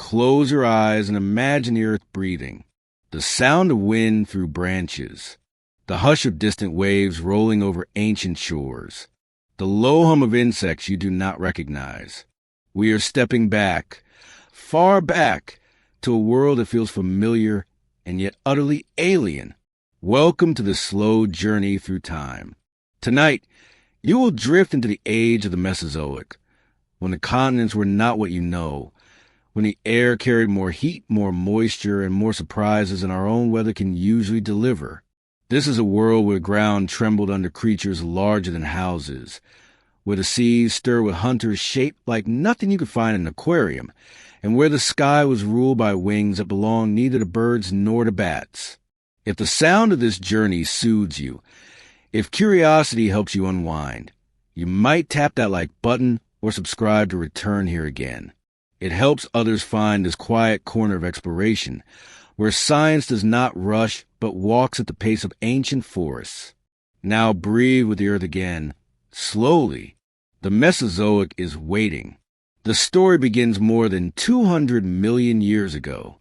Close your eyes and imagine the earth breathing, the sound of wind through branches, the hush of distant waves rolling over ancient shores, the low hum of insects you do not recognize. We are stepping back, far back, to a world that feels familiar and yet utterly alien. Welcome to this slow journey through time. Tonight, you will drift into the age of the Mesozoic, when the continents were not what you know, when the air carried more heat, more moisture, and more surprises than our own weather can usually deliver. This is a world where the ground trembled under creatures larger than houses, where the seas stirred with hunters shaped like nothing you could find in an aquarium, and where the sky was ruled by wings that belonged neither to birds nor to bats. If the sound of this journey soothes you, if curiosity helps you unwind, you might tap that like button or subscribe to return here again. It helps others find this quiet corner of exploration, where science does not rush but walks at the pace of ancient forests. Now breathe with the earth again, slowly. The Mesozoic is waiting. The story begins more than 200 million years ago.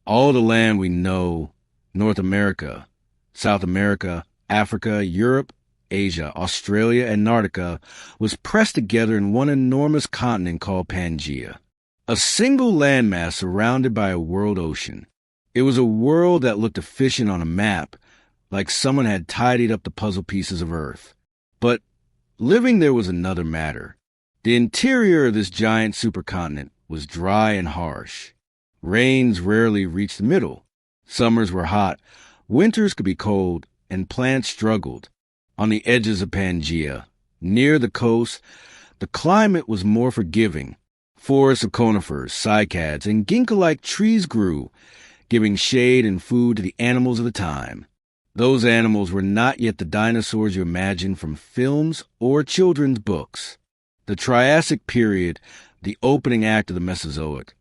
All the land we know, North America, South America, Africa, Europe, Asia, Australia, and Antarctica, was pressed together in one enormous continent called Pangaea, a single landmass surrounded by a world ocean. It was a world that looked efficient on a map, like someone had tidied up the puzzle pieces of Earth. But living there was another matter. The interior of this giant supercontinent was dry and harsh. Rains rarely reached the middle. Summers were hot, winters could be cold, and plants struggled. On the edges of Pangaea, near the coast, the climate was more forgiving. Forests of conifers, cycads, and ginkgo-like trees grew, giving shade and food to the animals of the time. Those animals were not yet the dinosaurs you imagine from films or children's books. The Triassic period, the opening act of the Mesozoic,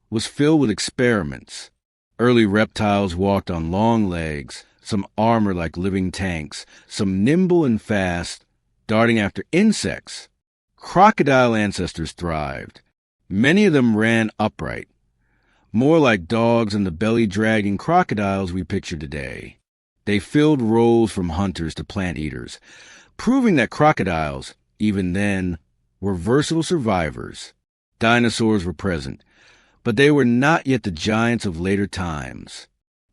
was filled with experiments. Early reptiles walked on long legs, some armored like living tanks, some nimble and fast, darting after insects. Crocodile ancestors thrived. Many of them ran upright, more like dogs and the belly-dragging crocodiles we picture today. They filled roles from hunters to plant eaters, proving that crocodiles, even then, were versatile survivors. Dinosaurs were present, but they were not yet the giants of later times.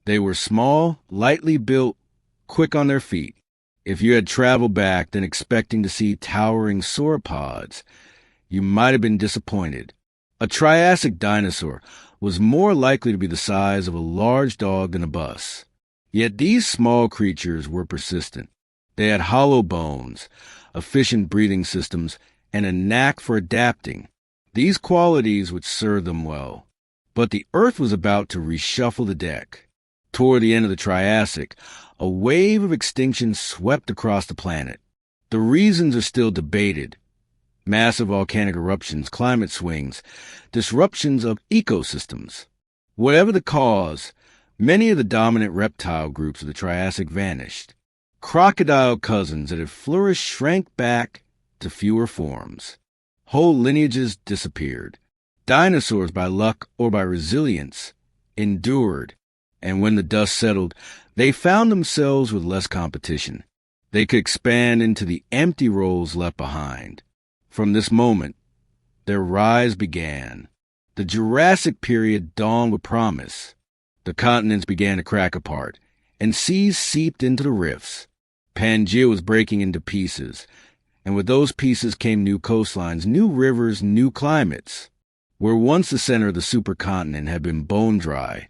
They were small, lightly built, quick on their feet. If you had traveled back then expecting to see towering sauropods, you might have been disappointed. A Triassic dinosaur was more likely to be the size of a large dog than a bus. Yet these small creatures were persistent. They had hollow bones, efficient breathing systems, and a knack for adapting. These qualities would serve them well. But the Earth was about to reshuffle the deck. Toward the end of the Triassic, a wave of extinction swept across the planet. The reasons are still debated. Massive volcanic eruptions, climate swings, disruptions of ecosystems. Whatever the cause, many of the dominant reptile groups of the Triassic vanished. Crocodile cousins that had flourished shrank back to fewer forms. Whole lineages disappeared. Dinosaurs, by luck or by resilience, endured, and when the dust settled, they found themselves with less competition. They could expand into the empty roles left behind. From this moment, their rise began. The Jurassic period dawned with promise. The continents began to crack apart, and seas seeped into the rifts. Pangaea was breaking into pieces, and with those pieces came new coastlines, new rivers, new climates. Where once the center of the supercontinent had been bone dry,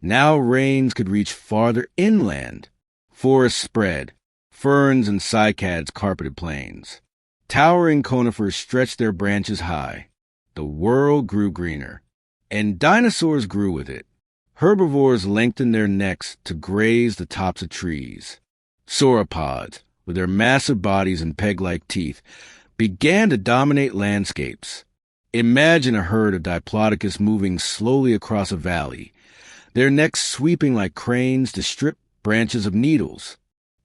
now rains could reach farther inland. Forests spread. Ferns and cycads carpeted plains. Towering conifers stretched their branches high. The world grew greener, and dinosaurs grew with it. Herbivores lengthened their necks to graze the tops of trees. Sauropods, with their massive bodies and peg-like teeth, began to dominate landscapes. Imagine a herd of Diplodocus moving slowly across a valley, their necks sweeping like cranes to strip branches of needles.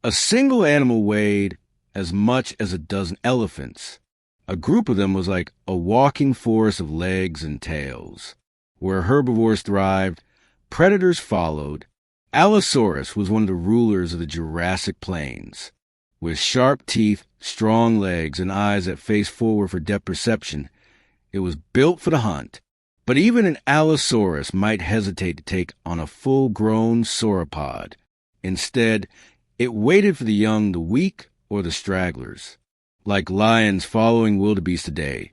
A single animal weighed as much as a dozen elephants. A group of them was like a walking forest of legs and tails. Where herbivores thrived, predators followed. Allosaurus was one of the rulers of the Jurassic plains. With sharp teeth, strong legs, and eyes that faced forward for depth perception, it was built for the hunt. But even an Allosaurus might hesitate to take on a full-grown sauropod. Instead, it waited for the young, the weak, or the stragglers. Like lions following wildebeest today,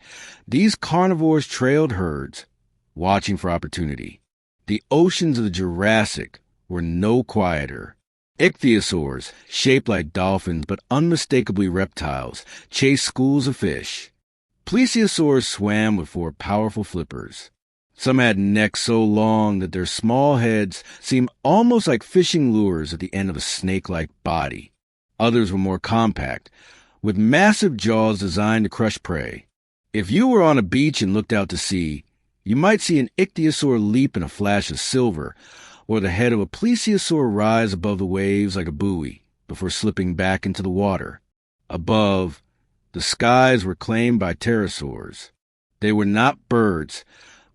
these carnivores trailed herds, watching for opportunity. The oceans of the Jurassic were no quieter. Ichthyosaurs, shaped like dolphins but unmistakably reptiles, chased schools of fish. Plesiosaurs swam with four powerful flippers. Some had necks so long that their small heads seemed almost like fishing lures at the end of a snake-like body. Others were more compact, with massive jaws designed to crush prey. If you were on a beach and looked out to sea, you might see an ichthyosaur leap in a flash of silver, or the head of a plesiosaur rise above the waves like a buoy before slipping back into the water. Above, the skies were claimed by pterosaurs. They were not birds,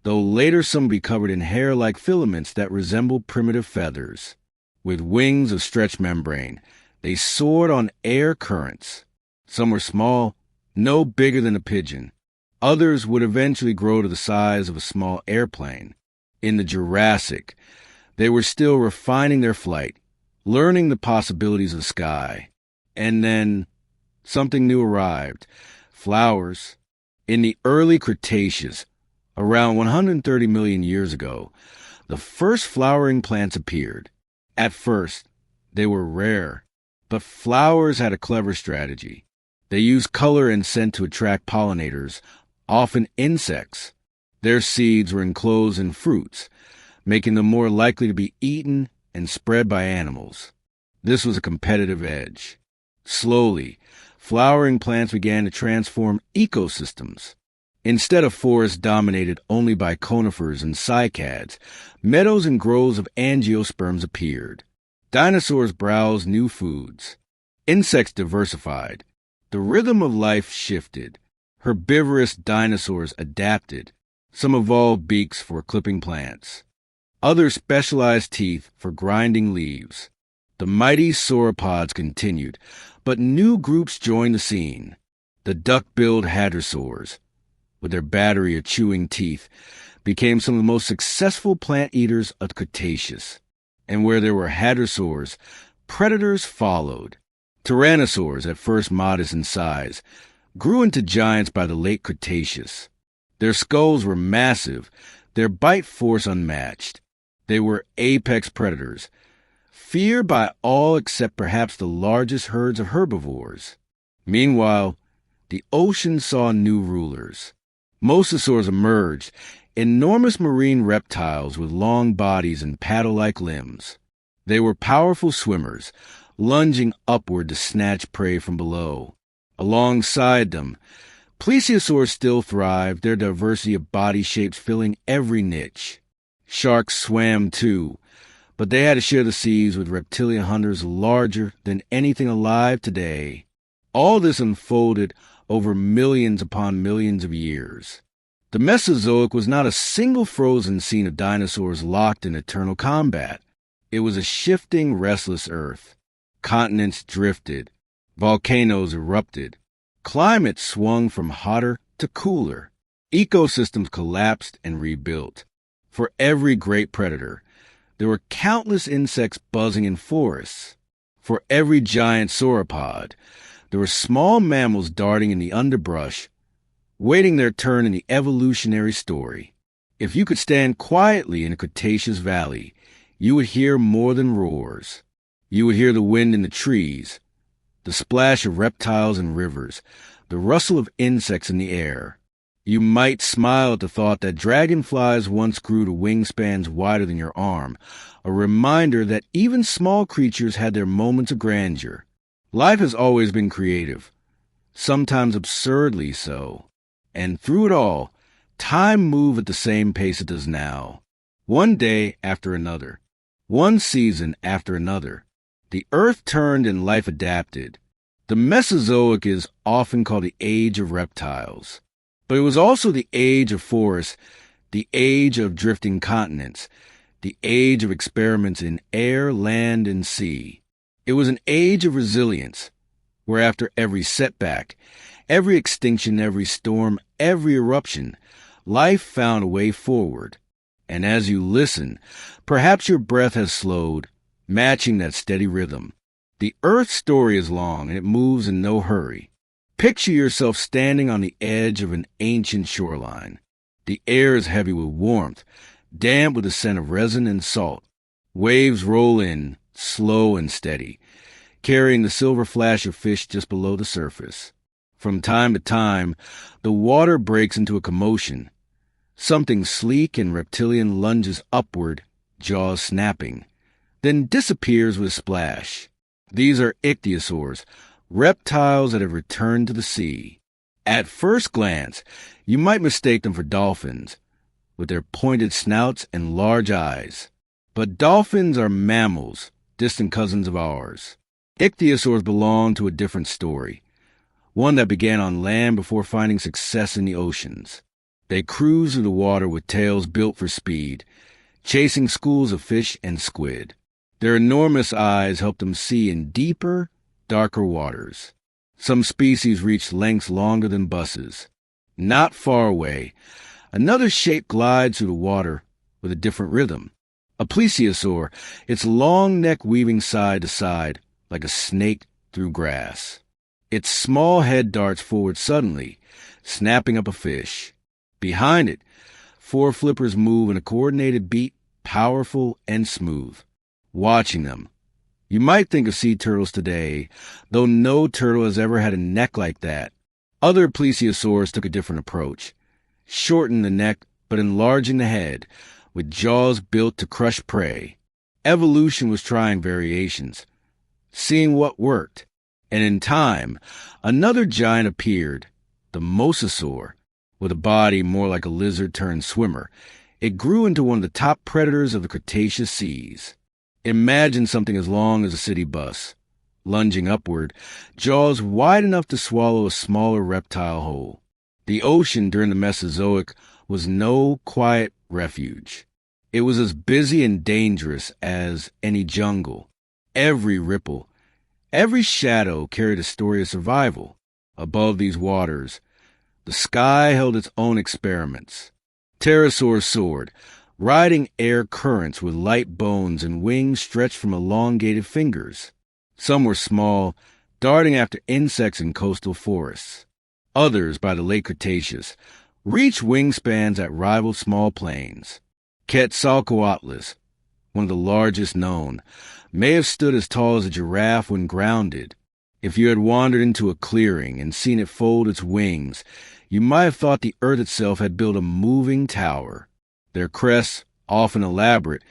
though later some would be covered in hair-like filaments that resembled primitive feathers. With wings of stretched membrane, they soared on air currents. Some were small, no bigger than a pigeon. Others would eventually grow to the size of a small airplane. In the Jurassic, they were still refining their flight, learning the possibilities of the sky. And then something new arrived: flowers. In the early Cretaceous, around 130 million years ago, the first flowering plants appeared. At first, they were rare, but flowers had a clever strategy. They used color and scent to attract pollinators, often insects. Their seeds were enclosed in fruits, making them more likely to be eaten and spread by animals. This was a competitive edge. Slowly, flowering plants began to transform ecosystems. Instead of forests dominated only by conifers and cycads, meadows and groves of angiosperms appeared. Dinosaurs browsed new foods. Insects diversified. The rhythm of life shifted. Herbivorous dinosaurs adapted. Some evolved beaks for clipping plants. Others specialized teeth for grinding leaves. The mighty sauropods continued, but new groups joined the scene. The duck-billed hadrosaurs, with their battery of chewing teeth, became some of the most successful plant eaters of the Cretaceous. And where there were hadrosaurs, predators followed. Tyrannosaurs, at first modest in size, grew into giants by the late Cretaceous. Their skulls were massive, their bite force unmatched. They were apex predators, feared by all except perhaps the largest herds of herbivores. Meanwhile, the ocean saw new rulers. Mosasaurs emerged, enormous marine reptiles with long bodies and paddle-like limbs. They were powerful swimmers, lunging upward to snatch prey from below. Alongside them, plesiosaurs still thrived, their diversity of body shapes filling every niche. Sharks swam too, but they had to share the seas with reptilian hunters larger than anything alive today. All this unfolded over millions upon millions of years. The Mesozoic was not a single frozen scene of dinosaurs locked in eternal combat. It was a shifting, restless earth. Continents drifted. Volcanoes erupted. Climates swung from hotter to cooler. Ecosystems collapsed and rebuilt. For every great predator, there were countless insects buzzing in forests. For every giant sauropod, there were small mammals darting in the underbrush, waiting their turn in the evolutionary story. If you could stand quietly in a Cretaceous valley, you would hear more than roars. You would hear the wind in the trees, the splash of reptiles in rivers, the rustle of insects in the air. You might smile at the thought that dragonflies once grew to wingspans wider than your arm, a reminder that even small creatures had their moments of grandeur. Life has always been creative, sometimes absurdly so. And through it all, time moved at the same pace it does now. One day after another, one season after another, the earth turned and life adapted. The Mesozoic is often called the Age of Reptiles, but it was also the age of forests the age of drifting continents, the age of experiments in air, land, and sea. It was an age of resilience, where after every setback, every extinction, every storm, every eruption, life found a way forward. And as you listen, perhaps your breath has slowed, matching that steady rhythm. The Earth's story is long, and it moves in no hurry. Picture yourself standing on the edge of an ancient shoreline. The air is heavy with warmth, damp with the scent of resin and salt. Waves roll in, slow and steady, carrying the silver flash of fish just below the surface. From time to time, the water breaks into a commotion. Something sleek and reptilian lunges upward, jaws snapping, then disappears with a splash. These are ichthyosaurs, reptiles that have returned to the sea. At first glance, you might mistake them for dolphins, with their pointed snouts and large eyes. But dolphins are mammals, distant cousins of ours. Ichthyosaurs belong to a different story, one that began on land before finding success in the oceans. They cruise through the water with tails built for speed, chasing schools of fish and squid. Their enormous eyes help them see in deeper, darker waters. Some species reach lengths longer than buses. Not far away, another shape glides through the water with a different rhythm. A plesiosaur, its long neck weaving side to side like a snake through grass. Its small head darts forward suddenly, snapping up a fish. Behind it, four flippers move in a coordinated beat, powerful and smooth. Watching them, you might think of sea turtles today, though no turtle has ever had a neck like that. Other plesiosaurs took a different approach, shortened the neck but enlarging the head, with jaws built to crush prey. Evolution was trying variations, seeing what worked. And in time, another giant appeared, the Mosasaur, with a body more like a lizard-turned-swimmer. It grew into one of the top predators of the Cretaceous seas. Imagine something as long as a city bus, lunging upward, jaws wide enough to swallow a smaller reptile whole. The ocean during the Mesozoic was no quiet refuge. It was as busy and dangerous as any jungle. Every ripple, every shadow carried a story of survival. Above these waters, the sky held its own experiments. Pterosaurs soared, riding air currents with light bones and wings stretched from elongated fingers. Some were small, darting after insects in coastal forests. Others, by the late Cretaceous, reached wingspans that rivaled small planes. Quetzalcoatlus, one of the largest known, may have stood as tall as a giraffe when grounded. If you had wandered into a clearing and seen it fold its wings, you might have thought the earth itself had built a moving tower. Their crests, often elaborate,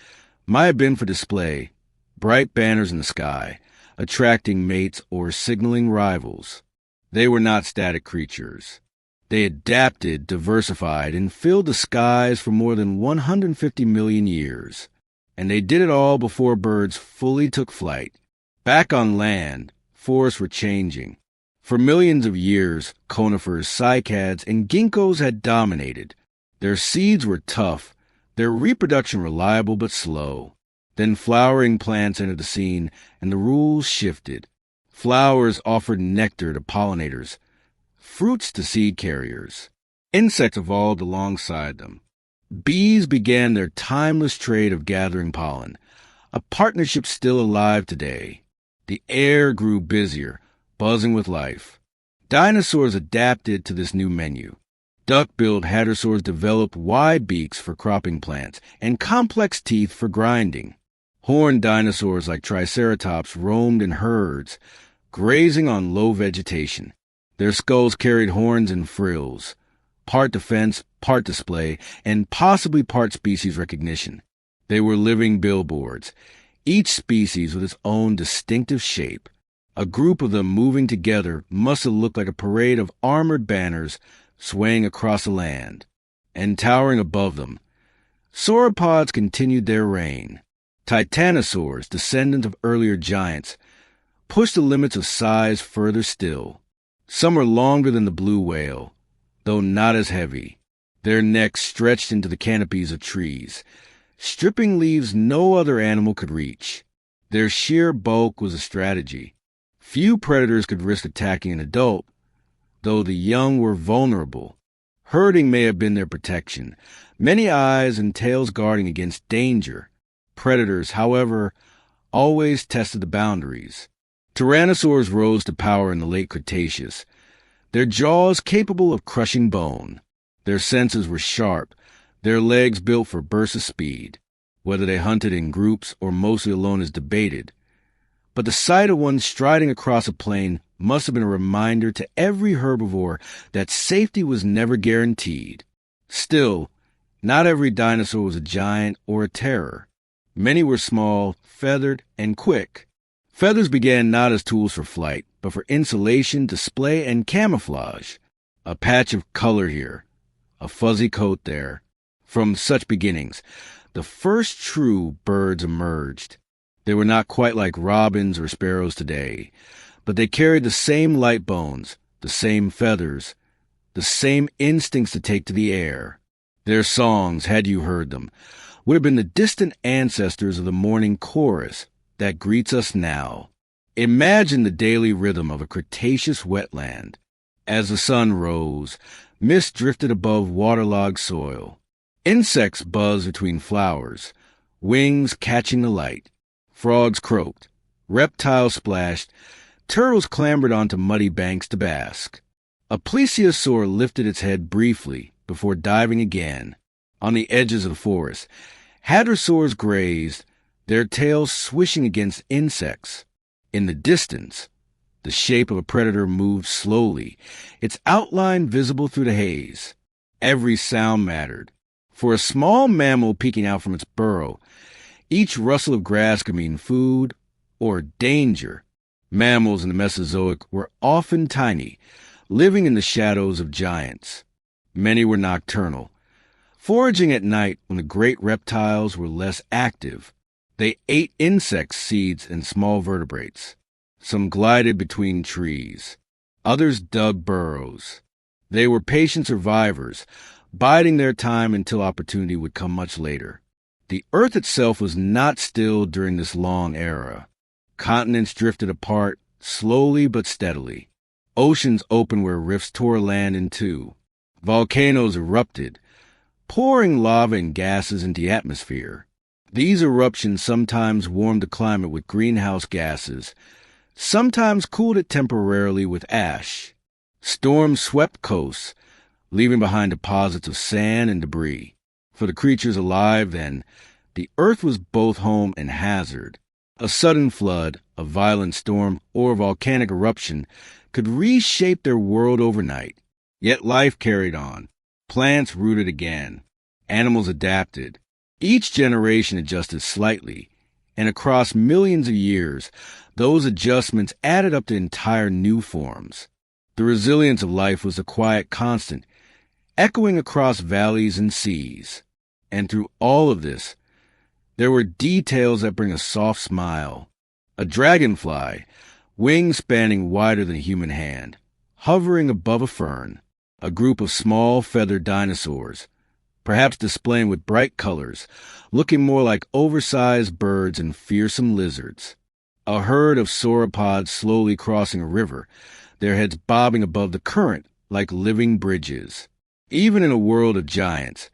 might have been for display, bright banners in the sky, attracting mates or signaling rivals. They were not static creatures. They adapted, diversified, and filled the skies for more than 150 million years. And they did it all before birds fully took flight. Back on land, forests were changing. For millions of years, conifers, cycads, and ginkgos had dominated. Their seeds were tough, their reproduction reliable but slow. Then flowering plants entered the scene, and the rules shifted. Flowers offered nectar to pollinators, fruits to seed carriers. Insects evolved alongside them. Bees began their timeless trade of gathering pollen, a partnership still alive today. The air grew busier, buzzing with life. Dinosaurs adapted to this new menu. Duck-billed hadrosaurs developed wide beaks for cropping plants and complex teeth for grinding. Horned dinosaurs like Triceratops roamed in herds, grazing on low vegetation. Their skulls carried horns and frills, part defense, part display, and possibly part species recognition. They were living billboards, each species with its own distinctive shape. A group of them moving together must have looked like a parade of armored banners swaying across the land. And towering above them, sauropods continued their reign. Titanosaurs, descendants of earlier giants, pushed the limits of size further still. Some were longer than the blue whale, though not as heavy. their necks stretched into the canopies of trees, stripping leaves no other animal could reach. Their sheer bulk was a strategy. Few predators could risk attacking an adult, though the young were vulnerable. Herding may have been their protection, many eyes and tails guarding against danger. Predators, however, always tested the boundaries. Tyrannosaurs rose to power in the late Cretaceous, their jaws capable of crushing bone. Their senses were sharp, their legs built for bursts of speed. Whether they hunted in groups or mostly alone is debated, but the sight of one striding across a plain must have been a reminder to every herbivore that safety was never guaranteed. Still, not every dinosaur was a giant or a terror. Many were small, feathered, and quick. Feathers began not as tools for flight, but for insulation, display, and camouflage. A patch of color here, a fuzzy coat there. From such beginnings, the first true birds emerged. They were not quite like robins or sparrows today, but they carried the same light bones, the same feathers, the same instincts to take to the air. Their songs, had you heard them, would have been the distant ancestors of the morning chorus that greets us now. Imagine the daily rhythm of a Cretaceous wetland. As the sun rose, mist drifted above waterlogged soil. Insects buzzed between flowers, wings catching the light. Frogs croaked, reptiles splashed, turtles clambered onto muddy banks to bask. A plesiosaur lifted its head briefly before diving again. On the edges of the forest, hadrosaurs grazed, their tails swishing against insects. In the distance, the shape of a predator moved slowly, its outline visible through the haze. Every sound mattered. For a small mammal peeking out from its burrow, each rustle of grass could mean food or danger. Mammals in the Mesozoic were often tiny, living in the shadows of giants. Many were nocturnal, foraging at night when the great reptiles were less active. They ate insects, seeds, and small vertebrates. Some glided between trees. Others dug burrows. They were patient survivors, biding their time until opportunity would come much later. The Earth itself was not still during this long era. Continents drifted apart, slowly but steadily. Oceans opened where rifts tore land in two. Volcanoes erupted, pouring lava and gases into the atmosphere. These eruptions sometimes warmed the climate with greenhouse gases, sometimes cooled it temporarily with ash. Storms swept coasts, leaving behind deposits of sand and debris. For the creatures alive then, the Earth was both home and hazard. A sudden flood, a violent storm, or a volcanic eruption could reshape their world overnight. Yet life carried on. Plants rooted again. Animals adapted. Each generation adjusted slightly, and across millions of years, those adjustments added up to entire new forms. The resilience of life was a quiet constant, echoing across valleys and seas. And through all of this, there were details that bring a soft smile. A dragonfly, wings spanning wider than a human hand, hovering above a fern. A group of small feathered dinosaurs, perhaps displaying with bright colors, looking more like oversized birds and fearsome lizards. A herd of sauropods slowly crossing a river, their heads bobbing above the current like living bridges. Even in a world of giants,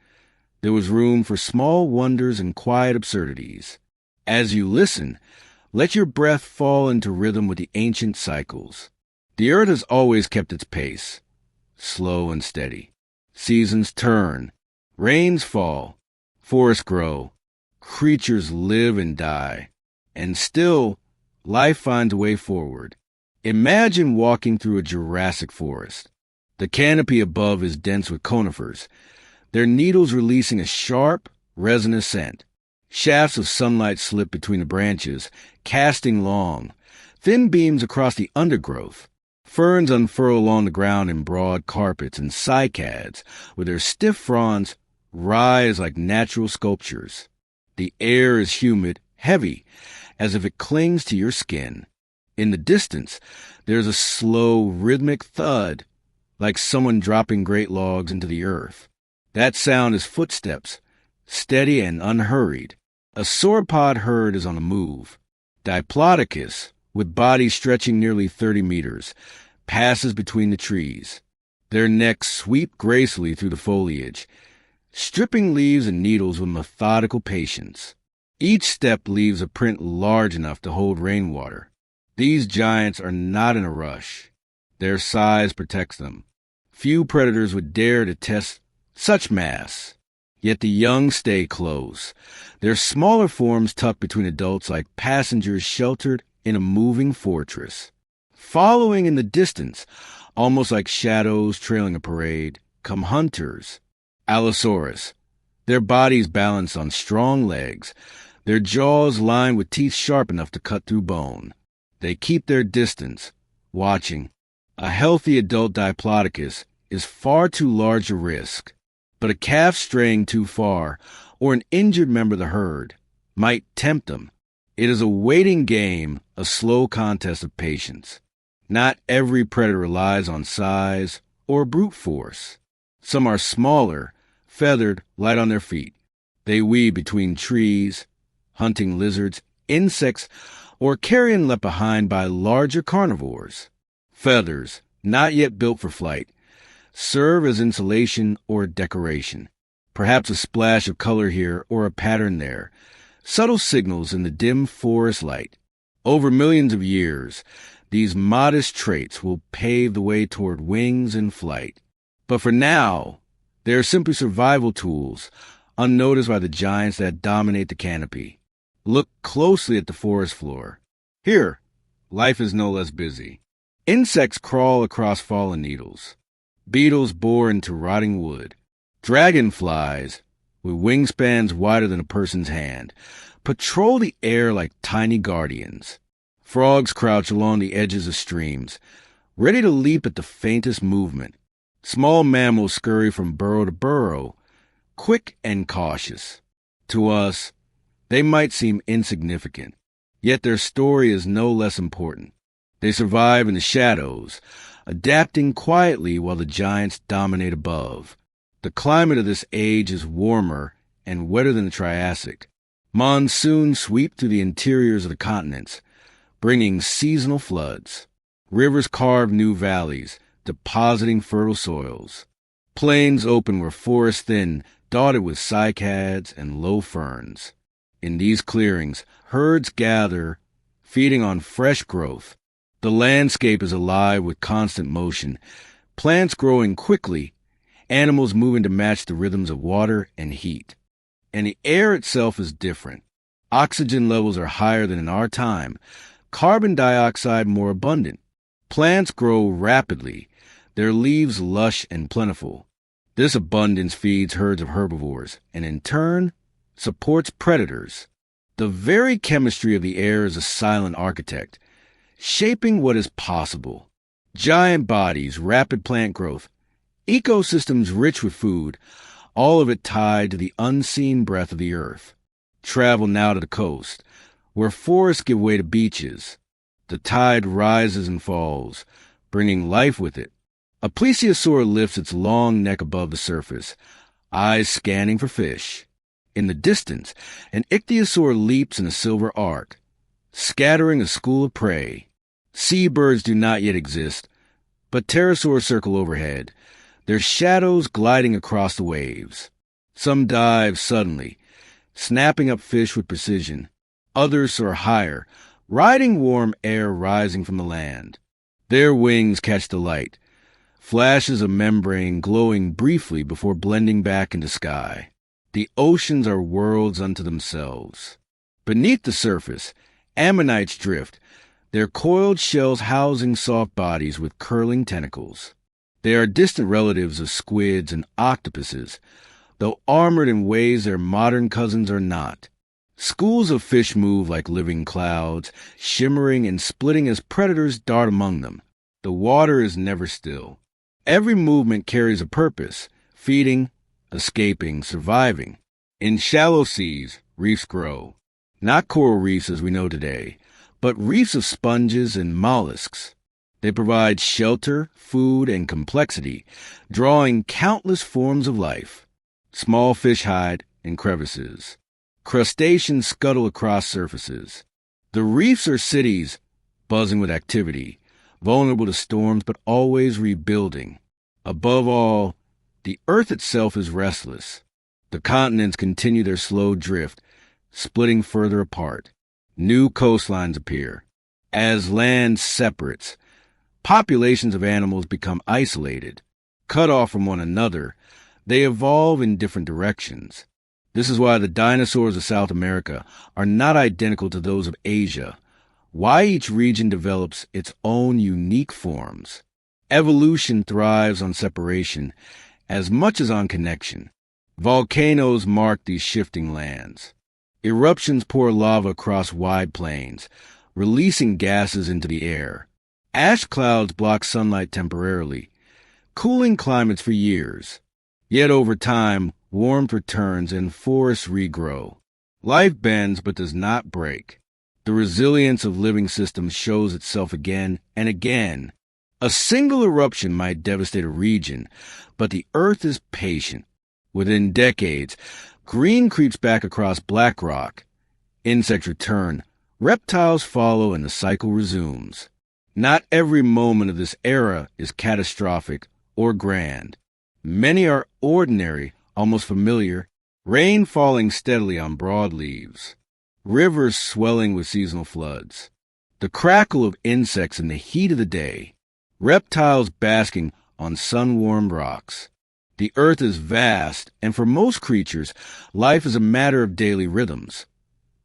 there was room for small wonders and quiet absurdities. As you listen, let your breath fall into rhythm with the ancient cycles. The earth has always kept its pace, slow and steady. Seasons turn, rains fall, forests grow, creatures live and die, and still, life finds a way forward. Imagine walking through a Jurassic forest. The canopy above is dense with conifers, their needles releasing a sharp, resinous scent. Shafts of sunlight slip between the branches, casting long, thin beams across the undergrowth. Ferns unfurl along the ground in broad carpets, and cycads, with their stiff fronds, rise like natural sculptures. The air is humid, heavy, as if it clings to your skin. In the distance, there's a slow, rhythmic thud, like someone dropping great logs into the earth. That sound is footsteps, steady and unhurried. A sauropod herd is on the move. Diplodocus, with bodies stretching nearly 30 meters, passes between the trees. Their necks sweep gracefully through the foliage, stripping leaves and needles with methodical patience. Each step leaves a print large enough to hold rainwater. These giants are not in a rush. Their size protects them. Few predators would dare to test such mass. Yet the young stay close, their smaller forms tucked between adults like passengers sheltered in a moving fortress. Following in the distance, almost like shadows trailing a parade, come hunters. Allosaurus, their bodies balanced on strong legs, their jaws lined with teeth sharp enough to cut through bone. They keep their distance, watching. A healthy adult Diplodocus is far too large a risk, but a calf straying too far or an injured member of the herd might tempt them. It is a waiting game, a slow contest of patience. Not every predator relies on size or brute force. Some are smaller, feathered, light on their feet. They weave between trees, hunting lizards, insects, or carrion left behind by larger carnivores. Feathers, not yet built for flight, serve as insulation or decoration. Perhaps a splash of color here or a pattern there. Subtle signals in the dim forest light. Over millions of years, these modest traits will pave the way toward wings and flight. But for now, they are simply survival tools, unnoticed by the giants that dominate the canopy. Look closely at the forest floor. Here, life is no less busy. Insects crawl across fallen needles. Beetles bore into rotting wood. Dragonflies, with wingspans wider than a person's hand, patrol the air like tiny guardians. Frogs crouch along the edges of streams, ready to leap at the faintest movement. Small mammals scurry from burrow to burrow, quick and cautious. To us, they might seem insignificant, yet their story is no less important. They survive in the shadows, adapting quietly while the giants dominate above. The climate of this age is warmer and wetter than the Triassic. Monsoons sweep through the interiors of the continents, bringing seasonal floods. Rivers carve new valleys, depositing fertile soils. Plains open where forests thin, dotted with cycads and low ferns. In these clearings, herds gather, feeding on fresh growth. The landscape is alive with constant motion, plants growing quickly, animals moving to match the rhythms of water and heat. And the air itself is different. Oxygen levels are higher than in our time, carbon dioxide more abundant. Plants grow rapidly, their leaves lush and plentiful. This abundance feeds herds of herbivores, and in turn, supports predators. The very chemistry of the air is a silent architect, shaping what is possible. Giant bodies, rapid plant growth, ecosystems rich with food, all of it tied to the unseen breath of the earth. Travel now to the coast, where forests give way to beaches. The tide rises and falls, bringing life with it. A plesiosaur lifts its long neck above the surface, eyes scanning for fish. In the distance, an ichthyosaur leaps in a silver arc, scattering a school of prey. Seabirds do not yet exist, but pterosaurs circle overhead, their shadows gliding across the waves. Some dive suddenly, snapping up fish with precision. Others soar higher, riding warm air rising from the land. Their wings catch the light, flashes of membrane glowing briefly before blending back into sky. The oceans are worlds unto themselves. Beneath the surface, ammonites drift, their coiled shells housing soft bodies with curling tentacles. They are distant relatives of squids and octopuses, though armored in ways their modern cousins are not. Schools of fish move like living clouds, shimmering and splitting as predators dart among them. The water is never still. Every movement carries a purpose, feeding, escaping, surviving. In shallow seas, reefs grow. Not coral reefs as we know today, but reefs of sponges and mollusks. They provide shelter, food, and complexity, drawing countless forms of life. Small fish hide in crevices. Crustaceans scuttle across surfaces. The reefs are cities buzzing with activity, vulnerable to storms but always rebuilding. Above all, the Earth itself is restless. The continents continue their slow drift, splitting further apart. New coastlines appear. As land separates, populations of animals become isolated. Cut off from one another, they evolve in different directions. This is why the dinosaurs of South America are not identical to those of Asia, why each region develops its own unique forms. Evolution thrives on separation as much as on connection. Volcanoes mark these shifting lands. Eruptions pour lava across wide plains, releasing gases into the air. Ash clouds block sunlight temporarily, cooling climates for years. Yet over time, warmth returns and forests regrow. Life bends but does not break. The resilience of living systems shows itself again and again. A single eruption might devastate a region, but the Earth is patient. Within decades, green creeps back across black rock. Insects return, reptiles follow, and the cycle resumes. Not every moment of this era is catastrophic or grand. Many are ordinary, almost familiar, rain falling steadily on broad leaves, rivers swelling with seasonal floods, the crackle of insects in the heat of the day, reptiles basking on sun-warmed rocks. The earth is vast, and for most creatures, life is a matter of daily rhythms.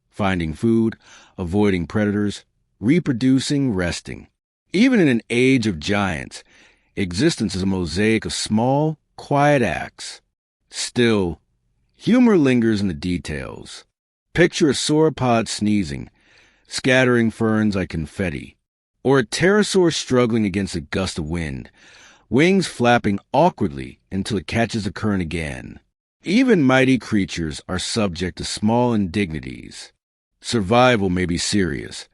Finding food, avoiding predators, reproducing, resting. Even in an age of giants, existence is a mosaic of small, quiet acts. Still, humor lingers in the details. Picture a sauropod sneezing, scattering ferns like confetti, or a pterosaur struggling against a gust of wind, wings flapping awkwardly until it catches the current again. Even mighty creatures are subject to small indignities. Survival may be serious,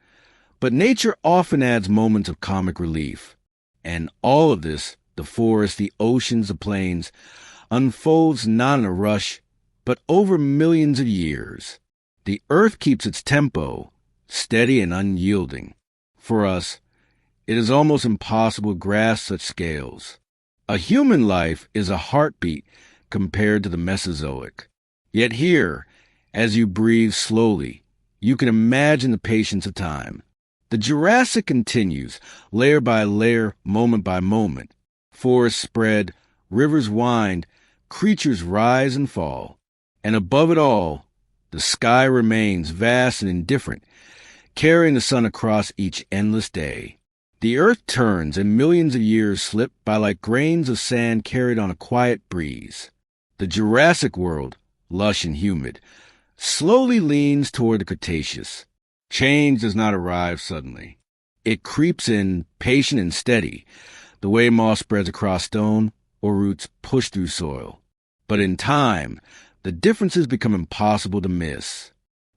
but nature often adds moments of comic relief. And all of this, the forests, the oceans, the plains, unfolds not in a rush, but over millions of years. The earth keeps its tempo, steady and unyielding. For us, it is almost impossible to grasp such scales. A human life is a heartbeat compared to the Mesozoic. Yet here, as you breathe slowly, you can imagine the patience of time. The Jurassic continues, layer by layer, moment by moment. Forests spread, rivers wind, creatures rise and fall. And above it all, the sky remains vast and indifferent, carrying the sun across each endless day. The earth turns, and millions of years slip by like grains of sand carried on a quiet breeze. The Jurassic world, lush and humid, slowly leans toward the Cretaceous. Change does not arrive suddenly. It creeps in, patient and steady, the way moss spreads across stone or roots push through soil. But in time, the differences become impossible to miss.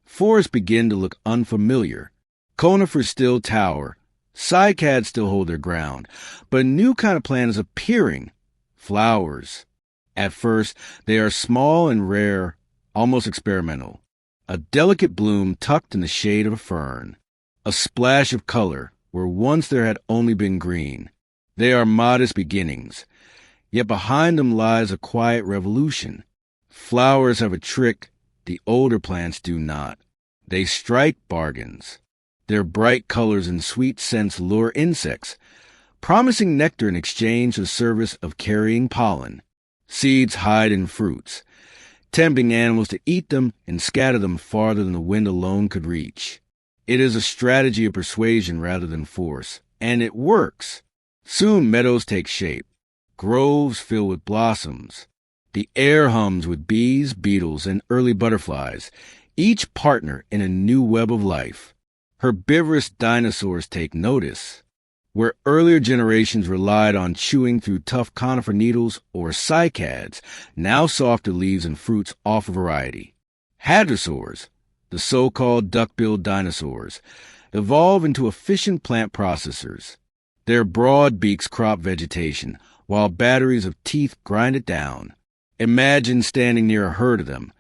Forests begin to look unfamiliar. Conifers still tower, cycads still hold their ground, but a new kind of plant is appearing: flowers. At first, they are small and rare, almost experimental. A delicate bloom tucked in the shade of a fern. A splash of color where once there had only been green. They are modest beginnings, yet behind them lies a quiet revolution. Flowers have a trick the older plants do not. They strike bargains. Their bright colors and sweet scents lure insects, promising nectar in exchange for the service of carrying pollen. Seeds hide in fruits, tempting animals to eat them and scatter them farther than the wind alone could reach. It is a strategy of persuasion rather than force, and it works. Soon meadows take shape, groves fill with blossoms. The air hums with bees, beetles, and early butterflies, each partner in a new web of life. Herbivorous dinosaurs take notice. Where earlier generations relied on chewing through tough conifer needles or cycads, now softer leaves and fruits offer variety. Hadrosaurs, the so-called duck-billed dinosaurs, evolve into efficient plant processors. Their broad beaks crop vegetation, while batteries of teeth grind it down. Imagine standing near a herd of them,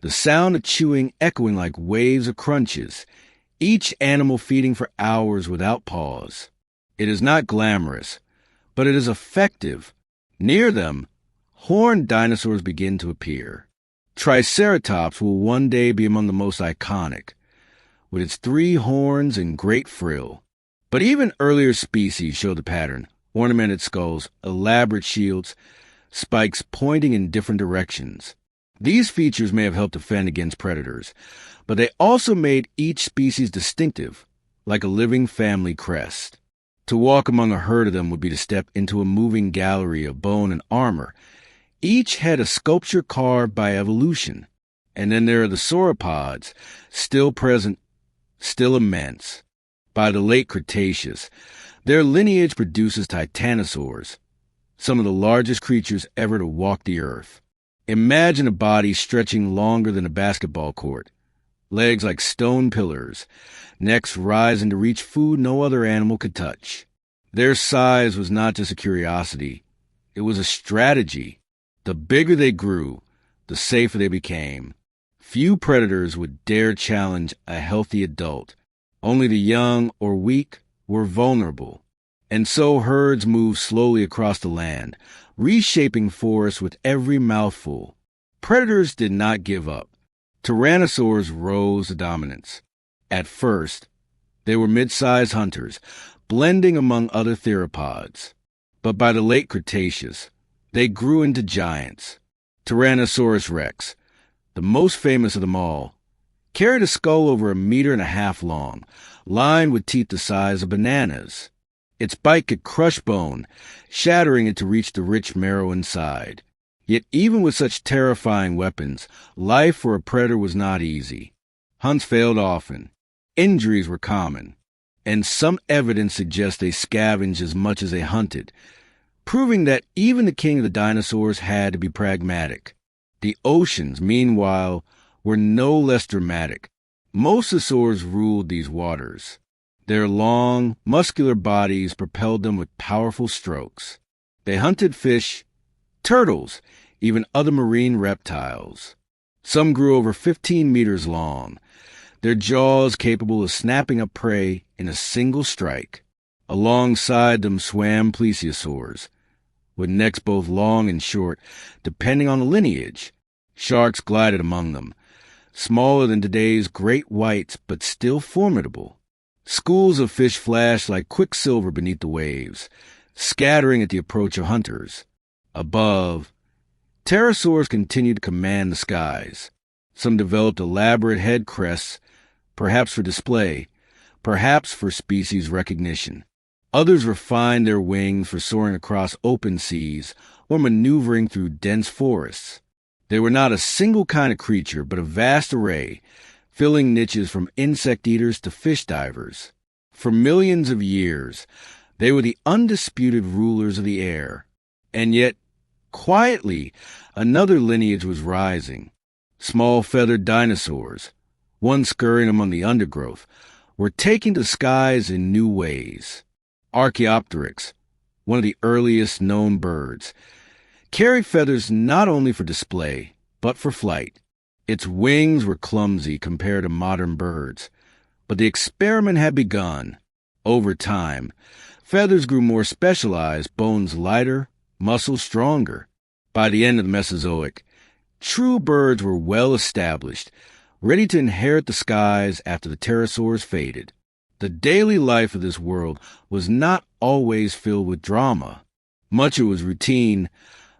the sound of chewing echoing like waves of crunches, each animal feeding for hours without pause. It is not glamorous, but it is effective. Near them, horned dinosaurs begin to appear. Triceratops will one day be among the most iconic, with its 3 horns and great frill. But even earlier species show the pattern: ornamented skulls, elaborate shields, spikes pointing in different directions. These features may have helped defend against predators, but they also made each species distinctive, like a living family crest. To walk among a herd of them would be to step into a moving gallery of bone and armor. Each had a sculpture carved by evolution. And then there are the sauropods, still present, still immense. By the late Cretaceous, their lineage produces titanosaurs, some of the largest creatures ever to walk the earth. Imagine a body stretching longer than a basketball court, legs like stone pillars, necks rising to reach food no other animal could touch. Their size was not just a curiosity, it was a strategy. The bigger they grew, the safer they became. Few predators would dare challenge a healthy adult. Only the young or weak were vulnerable. And so herds moved slowly across the land, reshaping forests with every mouthful. Predators did not give up. Tyrannosaurs rose to dominance. At first, they were mid-sized hunters, blending among other theropods. But by the late Cretaceous, they grew into giants. Tyrannosaurus rex, the most famous of them all, carried a skull over 1.5 meters long, lined with teeth the size of bananas. Its bite could crush bone, shattering it to reach the rich marrow inside. Yet even with such terrifying weapons, life for a predator was not easy. Hunts failed often. Injuries were common. And some evidence suggests they scavenged as much as they hunted, proving that even the king of the dinosaurs had to be pragmatic. The oceans, meanwhile, were no less dramatic. Mosasaurs ruled these waters. Their long, muscular bodies propelled them with powerful strokes. They hunted fish, turtles, even other marine reptiles. Some grew over 15 meters long, their jaws capable of snapping up prey in a single strike. Alongside them swam plesiosaurs, with necks both long and short, depending on the lineage. Sharks glided among them, smaller than today's great whites, but still formidable. Schools of fish flashed like quicksilver beneath the waves, scattering at the approach of hunters. Above, pterosaurs continued to command the skies. Some developed elaborate head crests, perhaps for display, perhaps for species recognition. Others refined their wings for soaring across open seas or maneuvering through dense forests. They were not a single kind of creature, but a vast array, filling niches from insect eaters to fish divers. For millions of years, they were the undisputed rulers of the air. And yet, quietly, another lineage was rising. Small feathered dinosaurs, once scurrying among the undergrowth, were taking to the skies in new ways. Archaeopteryx, one of the earliest known birds, carried feathers not only for display, but for flight. Its wings were clumsy compared to modern birds, but the experiment had begun. Over time, feathers grew more specialized, bones lighter, muscles stronger. By the end of the Mesozoic, true birds were well established, ready to inherit the skies after the pterosaurs faded. The daily life of this world was not always filled with drama. Much of it was routine,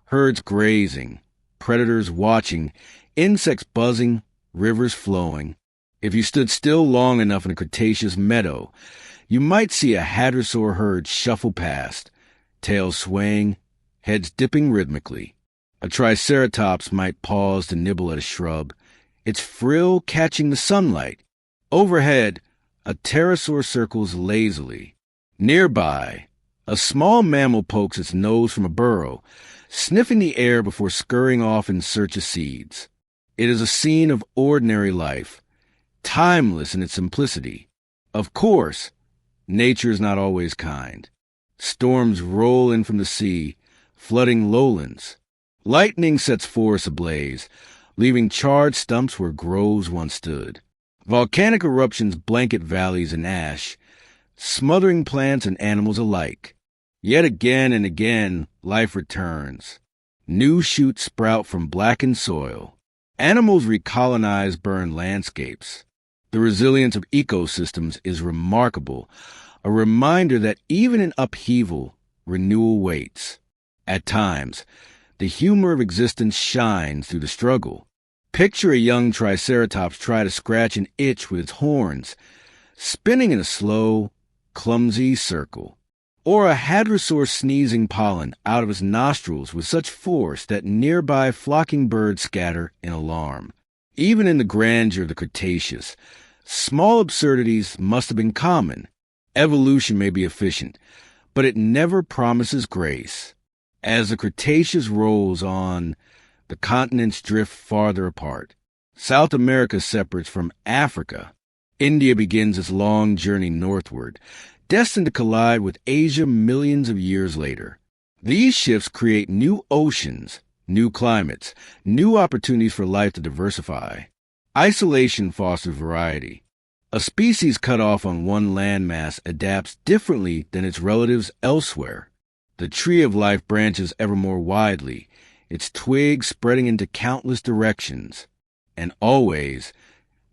herds grazing, predators watching, insects buzzing, rivers flowing. If you stood still long enough in a Cretaceous meadow, you might see a hadrosaur herd shuffle past, tails swaying, heads dipping rhythmically. A Triceratops might pause to nibble at a shrub, its frill catching the sunlight. Overhead, a pterosaur circles lazily. Nearby, a small mammal pokes its nose from a burrow, sniffing the air before scurrying off in search of seeds. It is a scene of ordinary life, timeless in its simplicity. Of course, nature is not always kind. Storms roll in from the sea, flooding lowlands. Lightning sets forests ablaze, leaving charred stumps where groves once stood. Volcanic eruptions blanket valleys in ash, smothering plants and animals alike. Yet again and again, life returns. New shoots sprout from blackened soil. Animals recolonize burned landscapes. The resilience of ecosystems is remarkable, a reminder that even in upheaval, renewal waits. At times, the humor of existence shines through the struggle. Picture a young Triceratops try to scratch an itch with its horns, spinning in a slow, clumsy circle. Or a hadrosaur sneezing pollen out of its nostrils with such force that nearby flocking birds scatter in alarm. Even in the grandeur of the Cretaceous, small absurdities must have been common. Evolution may be efficient, but it never promises grace. As the Cretaceous rolls on, the continents drift farther apart. South America separates from Africa. India begins its long journey northward, destined to collide with Asia millions of years later. These shifts create new oceans, new climates, new opportunities for life to diversify. Isolation fosters variety. A species cut off on one landmass adapts differently than its relatives elsewhere. The tree of life branches ever more widely, its twigs spreading into countless directions. And always,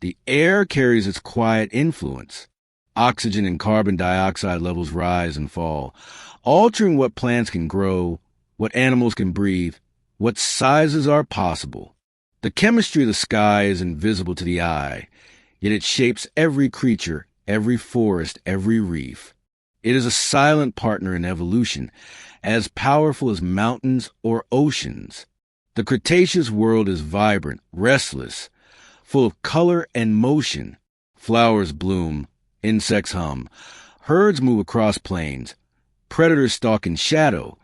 the air carries its quiet influence. Oxygen and carbon dioxide levels rise and fall, altering what plants can grow, what animals can breathe, what sizes are possible. The chemistry of the sky is invisible to the eye, yet it shapes every creature, every forest, every reef. It is a silent partner in evolution, as powerful as mountains or oceans. The Cretaceous world is vibrant, restless, full of color and motion. Flowers bloom, insects hum, herds move across plains, predators stalk in shadow,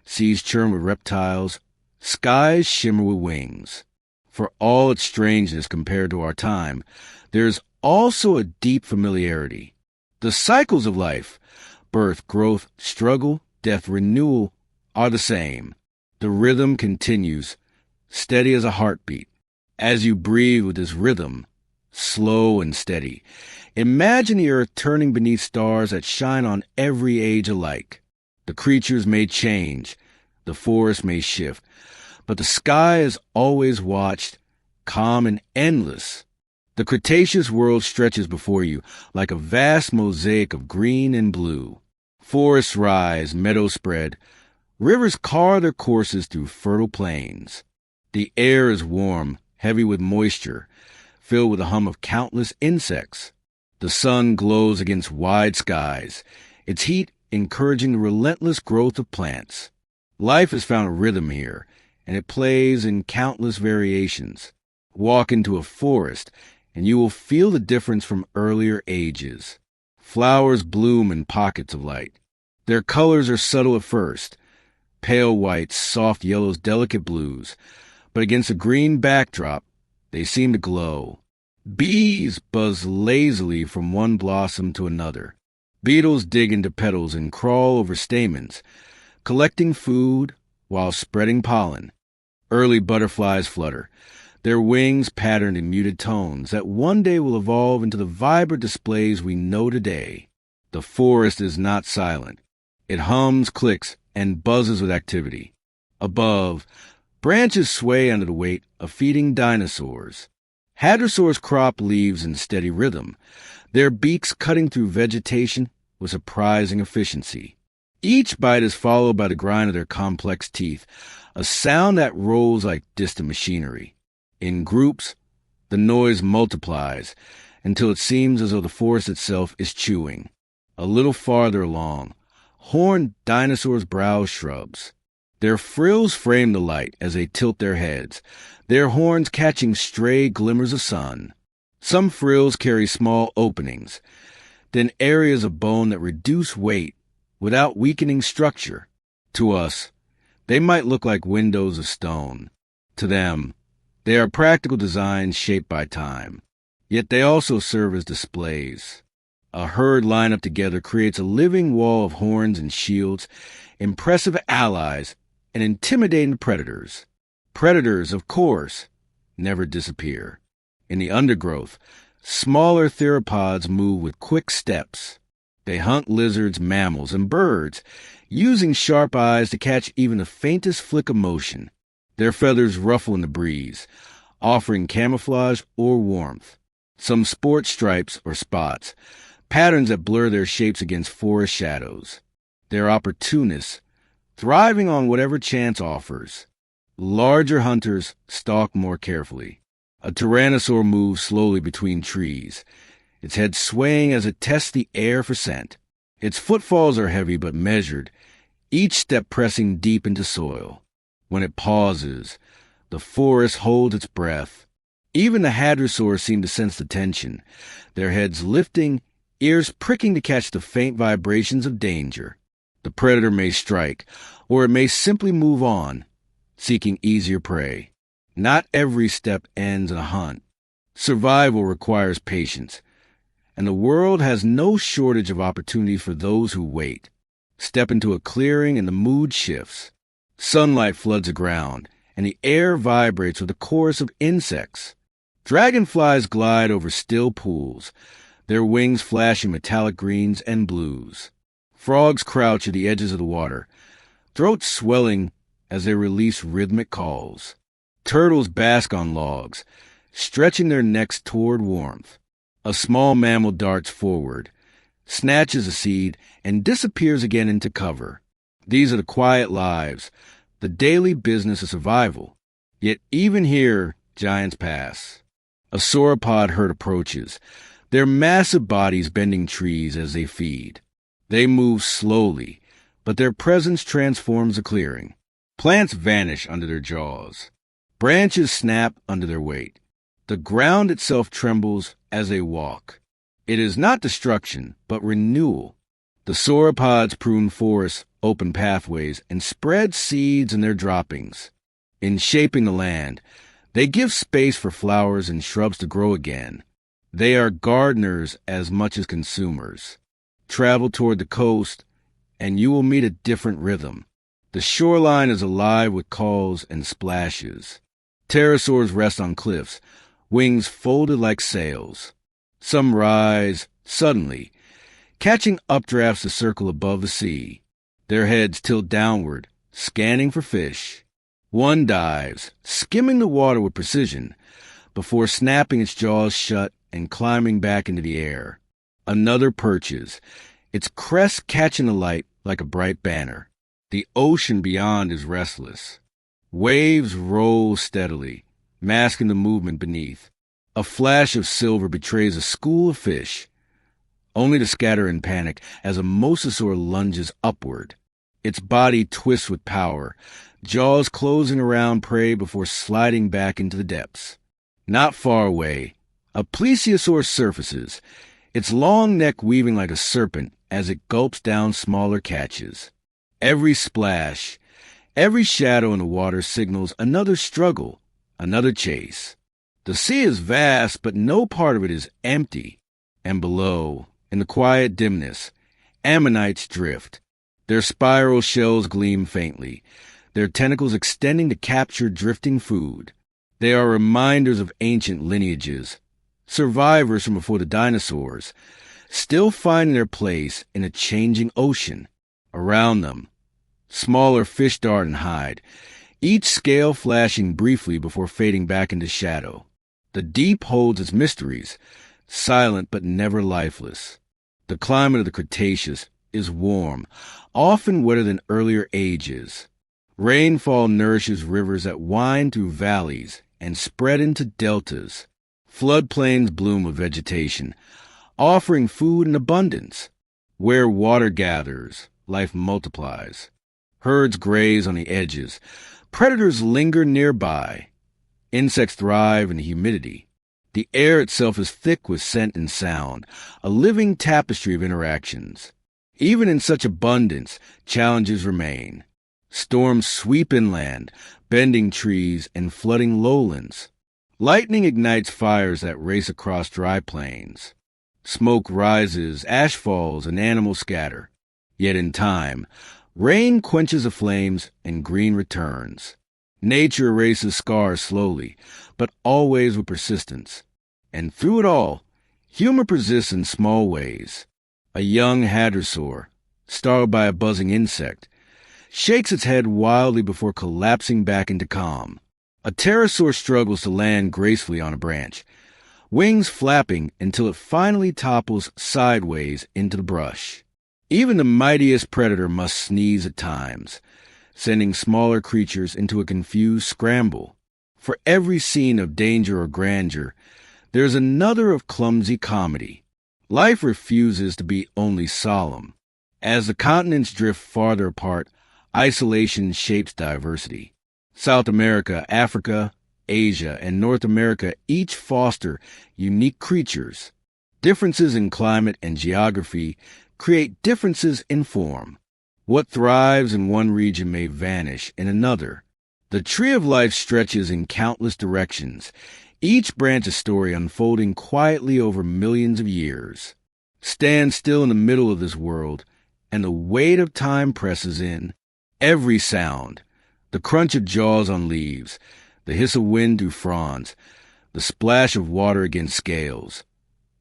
seas churn with reptiles, skies shimmer with wings. For all its strangeness compared to our time, there is also a deep familiarity. The cycles of life, birth, growth, struggle, death, renewal, are the same. The rhythm continues, steady as a heartbeat. As you breathe with this rhythm, slow and steady, imagine the earth turning beneath stars that shine on every age alike. The creatures may change, the forest may shift, but the sky is always watched, calm and endless. The Cretaceous world stretches before you like a vast mosaic of green and blue. Forests rise, meadows spread, rivers carve their courses through fertile plains. The air is warm, heavy with moisture, filled with the hum of countless insects. The sun glows against wide skies, its heat encouraging the relentless growth of plants. Life has found a rhythm here, and it plays in countless variations. Walk into a forest, and you will feel the difference from earlier ages. Flowers bloom in pockets of light. Their colors are subtle at first, pale whites, soft yellows, delicate blues, but against a green backdrop, they seem to glow. Bees buzz lazily from one blossom to another. Beetles dig into petals and crawl over stamens, collecting food while spreading pollen. Early butterflies flutter, their wings patterned in muted tones that one day will evolve into the vibrant displays we know today. The forest is not silent. It hums, clicks, and buzzes with activity. Above, branches sway under the weight of feeding dinosaurs. Hadrosaurs crop leaves in steady rhythm, their beaks cutting through vegetation with surprising efficiency. Each bite is followed by the grind of their complex teeth, a sound that rolls like distant machinery. In groups, the noise multiplies until it seems as though the forest itself is chewing. A little farther along, horned dinosaurs browse shrubs. Their frills frame the light as they tilt their heads, their horns catching stray glimmers of sun. Some frills carry small openings, then areas of bone that reduce weight without weakening structure. To us, they might look like windows of stone. To them, they are practical designs shaped by time. Yet they also serve as displays. A herd lined up together creates a living wall of horns and shields, impressive allies and intimidating predators. Predators, of course, never disappear. In the undergrowth, smaller theropods move with quick steps. They hunt lizards, mammals, and birds, using sharp eyes to catch even the faintest flick of motion. Their feathers ruffle in the breeze, offering camouflage or warmth. Some sport stripes or spots, patterns that blur their shapes against forest shadows. They're opportunists, thriving on whatever chance offers. Larger hunters stalk more carefully. A tyrannosaur moves slowly between trees, its head swaying as it tests the air for scent. Its footfalls are heavy but measured, each step pressing deep into soil. When it pauses, the forest holds its breath. Even the hadrosaurs seem to sense the tension, their heads lifting, ears pricking to catch the faint vibrations of danger. The predator may strike, or it may simply move on, seeking easier prey. Not every step ends in a hunt. Survival requires patience, and the world has no shortage of opportunity for those who wait. Step into a clearing and the mood shifts. Sunlight floods the ground, and the air vibrates with a chorus of insects. Dragonflies glide over still pools, their wings flashing metallic greens and blues. Frogs crouch at the edges of the water, throats swelling as they release rhythmic calls. Turtles bask on logs, stretching their necks toward warmth. A small mammal darts forward, snatches a seed, and disappears again into cover. These are the quiet lives, the daily business of survival. Yet even here, giants pass. A sauropod herd approaches, their massive bodies bending trees as they feed. They move slowly, but their presence transforms the clearing. Plants vanish under their jaws. Branches snap under their weight. The ground itself trembles as they walk. It is not destruction, but renewal. The sauropods prune forests, open pathways, and spread seeds in their droppings. In shaping the land, they give space for flowers and shrubs to grow again. They are gardeners as much as consumers. Travel toward the coast, and you will meet a different rhythm. The shoreline is alive with calls and splashes. Pterosaurs rest on cliffs, wings folded like sails. Some rise suddenly, catching updrafts to circle above the sea. Their heads tilt downward, scanning for fish. One dives, skimming the water with precision, before snapping its jaws shut and climbing back into the air. Another perches, its crest catching the light like a bright banner. The ocean beyond is restless. Waves roll steadily, masking the movement beneath. A flash of silver betrays a school of fish, only to scatter in panic as a mosasaur lunges upward. Its body twists with power, jaws closing around prey before sliding back into the depths. Not far away, a plesiosaur surfaces, its long neck weaving like a serpent as it gulps down smaller catches. Every splash, every shadow in the water signals another struggle, another chase. The sea is vast, but no part of it is empty. And below, in the quiet dimness, ammonites drift. Their spiral shells gleam faintly, their tentacles extending to capture drifting food. They are reminders of ancient lineages, survivors from before the dinosaurs, still finding their place in a changing ocean. Around them, smaller fish dart and hide, each scale flashing briefly before fading back into shadow. The deep holds its mysteries, silent but never lifeless. The climate of the Cretaceous is warm, often wetter than earlier ages. Rainfall nourishes rivers that wind through valleys and spread into deltas. Floodplains bloom with vegetation, offering food in abundance. Where water gathers, life multiplies. Herds graze on the edges. Predators linger nearby. Insects thrive in the humidity. The air itself is thick with scent and sound, a living tapestry of interactions. Even in such abundance, challenges remain. Storms sweep inland, bending trees and flooding lowlands. Lightning ignites fires that race across dry plains. Smoke rises, ash falls, and animals scatter. Yet in time, rain quenches the flames and green returns. Nature erases scars slowly, but always with persistence. And through it all, humor persists in small ways. A young hadrosaur, startled by a buzzing insect, shakes its head wildly before collapsing back into calm. A pterosaur struggles to land gracefully on a branch, wings flapping until it finally topples sideways into the brush. Even the mightiest predator must sneeze at times, sending smaller creatures into a confused scramble. For every scene of danger or grandeur, there's another of clumsy comedy. Life refuses to be only solemn. As the continents drift farther apart, isolation shapes diversity. South America, Africa, Asia, and North America each foster unique creatures. Differences in climate and geography create differences in form. What thrives in one region may vanish in another. The tree of life stretches in countless directions, each branch a story unfolding quietly over millions of years. Stand still in the middle of this world, and the weight of time presses in. Every sound, the crunch of jaws on leaves, the hiss of wind through fronds, the splash of water against scales,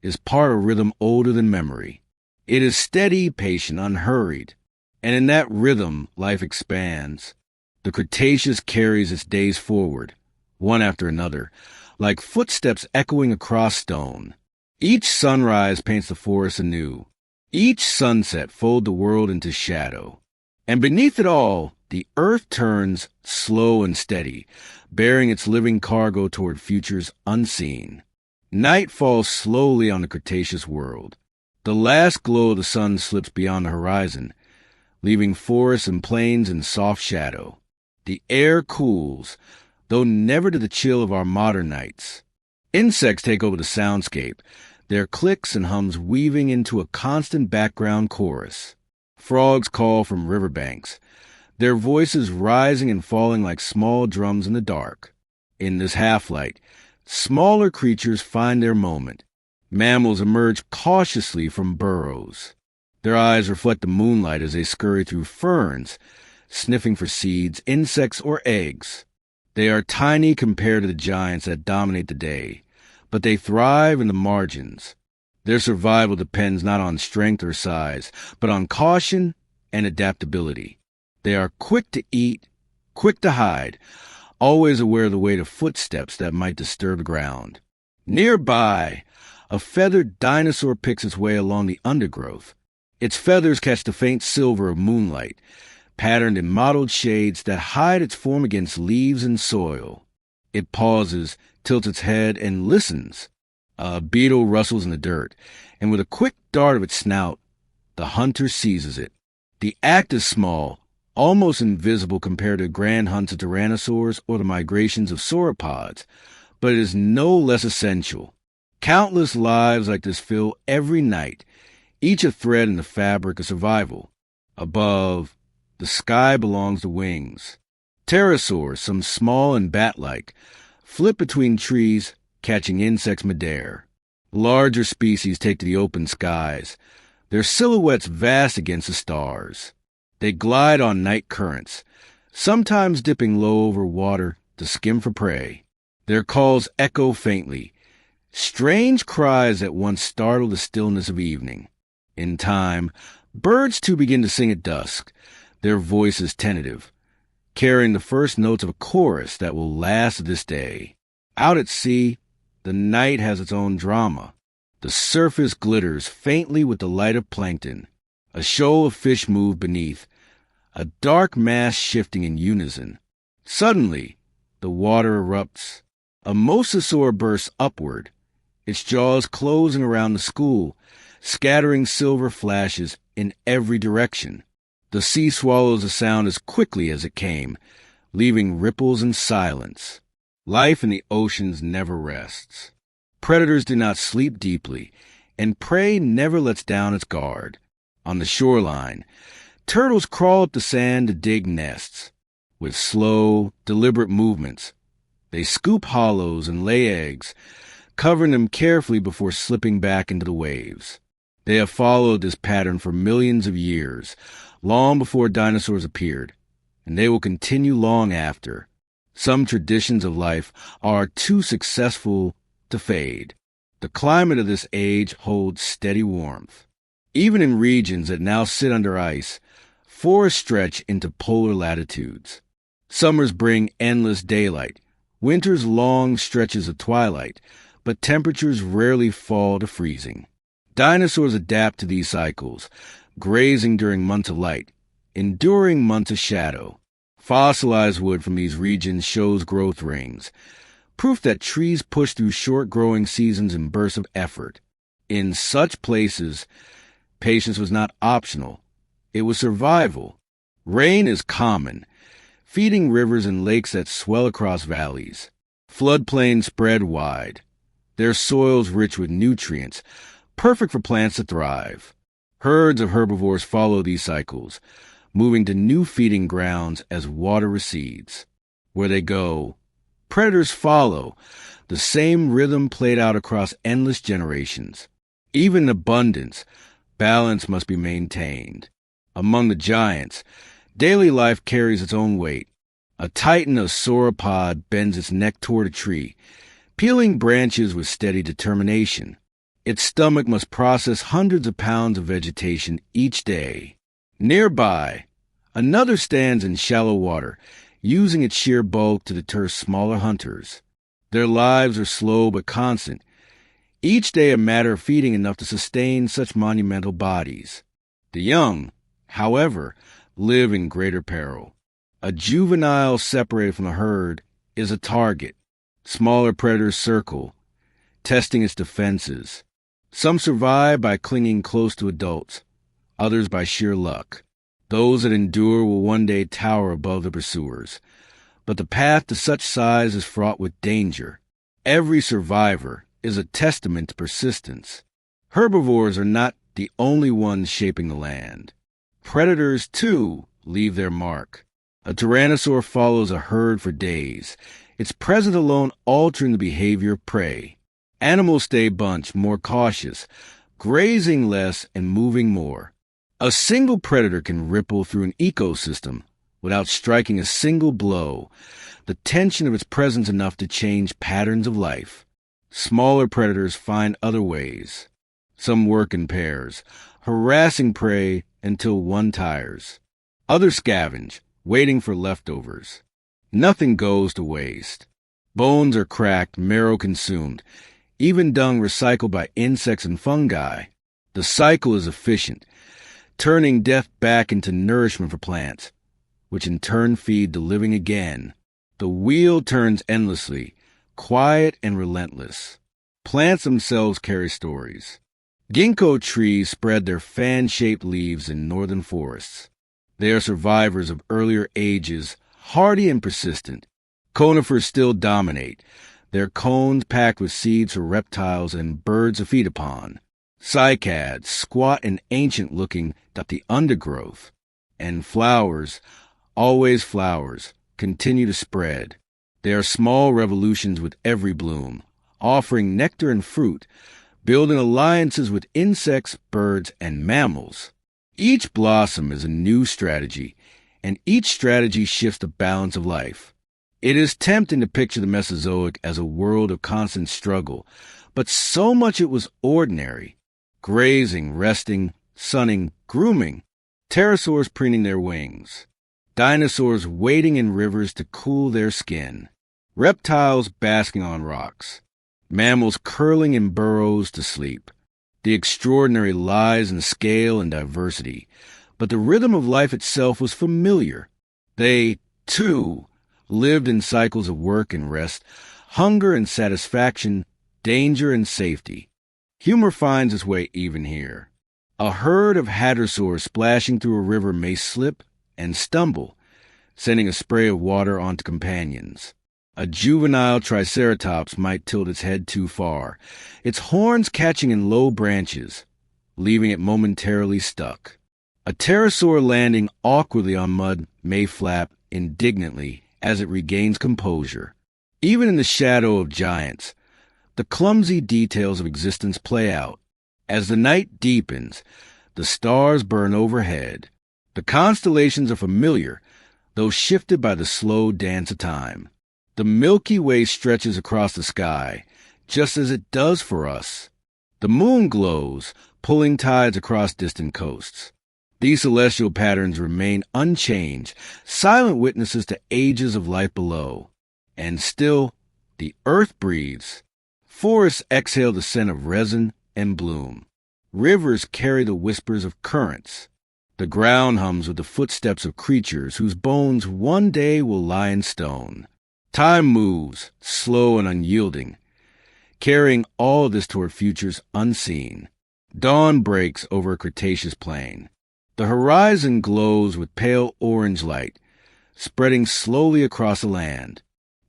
is part of rhythm older than memory. It is steady, patient, unhurried, and in that rhythm life expands. The Cretaceous carries its days forward, one after another, like footsteps echoing across stone. Each sunrise paints the forest anew. Each sunset folds the world into shadow. And beneath it all, the earth turns slow and steady, bearing its living cargo toward futures unseen. Night falls slowly on the Cretaceous world. The last glow of the sun slips beyond the horizon, leaving forests and plains in soft shadow. The air cools, though never to the chill of our modern nights. Insects take over the soundscape, their clicks and hums weaving into a constant background chorus. Frogs call from riverbanks, their voices rising and falling like small drums in the dark. In this half-light, smaller creatures find their moment. Mammals emerge cautiously from burrows. Their eyes reflect the moonlight as they scurry through ferns, sniffing for seeds, insects, or eggs. They are tiny compared to the giants that dominate the day, but they thrive in the margins. Their survival depends not on strength or size, but on caution and adaptability. They are quick to eat, quick to hide, always aware of the weight of footsteps that might disturb the ground. Nearby, a feathered dinosaur picks its way along the undergrowth. Its feathers catch the faint silver of moonlight, patterned in mottled shades that hide its form against leaves and soil. It pauses, tilts its head, and listens. A beetle rustles in the dirt, and with a quick dart of its snout, the hunter seizes it. The act is small, almost invisible compared to grand hunts of Tyrannosaurs or the migrations of sauropods, but it is no less essential. Countless lives like this fill every night, each a thread in the fabric of survival. Above, the sky belongs to wings. Pterosaurs, some small and bat-like, flit between trees, catching insects midair. Larger species take to the open skies, their silhouettes vast against the stars. They glide on night currents, sometimes dipping low over water to skim for prey. Their calls echo faintly, strange cries that once startled the stillness of evening. In time, birds too begin to sing at dusk, their voices tentative, carrying the first notes of a chorus that will last this day. Out at sea, the night has its own drama. The surface glitters faintly with the light of plankton. A shoal of fish move beneath, a dark mass shifting in unison. Suddenly, the water erupts. A mosasaur bursts upward, its jaws closing around the school, scattering silver flashes in every direction. The sea swallows the sound as quickly as it came, leaving ripples and silence. Life in the oceans never rests. Predators do not sleep deeply, and prey never lets down its guard. On the shoreline, turtles crawl up the sand to dig nests. With slow, deliberate movements, they scoop hollows and lay eggs, covering them carefully before slipping back into the waves. They have followed this pattern for millions of years, long before dinosaurs appeared, and they will continue long after. Some traditions of life are too successful to fade. The climate of this age holds steady warmth. Even in regions that now sit under ice, forests stretch into polar latitudes. Summers bring endless daylight, winters long stretches of twilight, but temperatures rarely fall to freezing. Dinosaurs adapt to these cycles, grazing during months of light, enduring months of shadow. Fossilized wood from these regions shows growth rings, proof that trees push through short growing seasons and bursts of effort. In such places, patience was not optional. It was survival. Rain is common, feeding rivers and lakes that swell across valleys. Floodplains spread wide, their soils rich with nutrients, perfect for plants to thrive. Herds of herbivores follow these cycles, moving to new feeding grounds as water recedes. Where they go, predators follow, the same rhythm played out across endless generations. Even in abundance, balance must be maintained. Among the giants, daily life carries its own weight. A titan of sauropod bends its neck toward a tree, peeling branches with steady determination. Its stomach must process hundreds of pounds of vegetation each day. Nearby, another stands in shallow water, using its sheer bulk to deter smaller hunters. Their lives are slow but constant, each day a matter of feeding enough to sustain such monumental bodies. The young, however, live in greater peril. A juvenile separated from the herd is a target. Smaller predators circle, testing its defenses. Some survive by clinging close to adults, others by sheer luck. Those that endure will one day tower above the pursuers. But the path to such size is fraught with danger. Every survivor is a testament to persistence. Herbivores are not the only ones shaping the land. Predators, too, leave their mark. A tyrannosaur follows a herd for days, its presence alone altering the behavior of prey. Animals stay bunched, more cautious, grazing less and moving more. A single predator can ripple through an ecosystem without striking a single blow, the tension of its presence enough to change patterns of life. Smaller predators find other ways. Some work in pairs, harassing prey until one tires. Others scavenge, waiting for leftovers. Nothing goes to waste. Bones are cracked, marrow consumed, even dung recycled by insects and fungi. The cycle is efficient, turning death back into nourishment for plants, which in turn feed the living again. The wheel turns endlessly, quiet and relentless. Plants themselves carry stories. Ginkgo trees spread their fan-shaped leaves in northern forests. They are survivors of earlier ages, hardy and persistent. Conifers still dominate, their cones packed with seeds for reptiles and birds to feed upon. Cycads, squat and ancient-looking, dot the undergrowth. And flowers, always flowers, continue to spread. They are small revolutions with every bloom, offering nectar and fruit, building alliances with insects, birds, and mammals. Each blossom is a new strategy, and each strategy shifts the balance of life. It is tempting to picture the Mesozoic as a world of constant struggle, but so much it was ordinary. Grazing, resting, sunning, grooming. Pterosaurs preening their wings. Dinosaurs wading in rivers to cool their skin. Reptiles basking on rocks. Mammals curling in burrows to sleep. The extraordinary lies in scale and diversity, but the rhythm of life itself was familiar. They, too, lived in cycles of work and rest, hunger and satisfaction, danger and safety. Humor finds its way even here. A herd of hadrosaurs splashing through a river may slip and stumble, sending a spray of water onto companions. A juvenile triceratops might tilt its head too far, its horns catching in low branches, leaving it momentarily stuck. A pterosaur landing awkwardly on mud may flap indignantly as it regains composure. Even in the shadow of giants, the clumsy details of existence play out. As the night deepens, the stars burn overhead. The constellations are familiar, though shifted by the slow dance of time. The Milky Way stretches across the sky, just as it does for us. The moon glows, pulling tides across distant coasts. These celestial patterns remain unchanged, silent witnesses to ages of life below. And still, the earth breathes. Forests exhale the scent of resin and bloom. Rivers carry the whispers of currents. The ground hums with the footsteps of creatures whose bones one day will lie in stone. Time moves, slow and unyielding, carrying all this toward futures unseen. Dawn breaks over a Cretaceous plain. The horizon glows with pale orange light, spreading slowly across the land.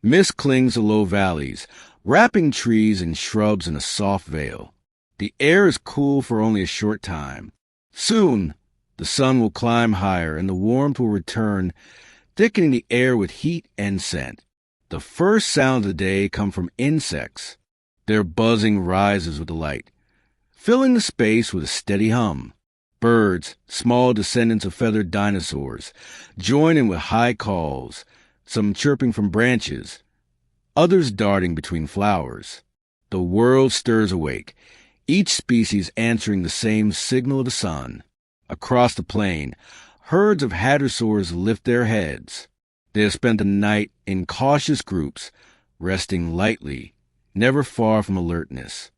Mist clings to low valleys, wrapping trees and shrubs in a soft veil. The air is cool for only a short time. Soon, the sun will climb higher and the warmth will return, thickening the air with heat and scent. The first sounds of the day come from insects. Their buzzing rises with the light, filling the space with a steady hum. Birds, small descendants of feathered dinosaurs, join in with high calls, some chirping from branches, others darting between flowers. The world stirs awake, each species answering the same signal of the sun. Across the plain, herds of hadrosaurs lift their heads. They have spent the night in cautious groups, resting lightly, never far from alertness.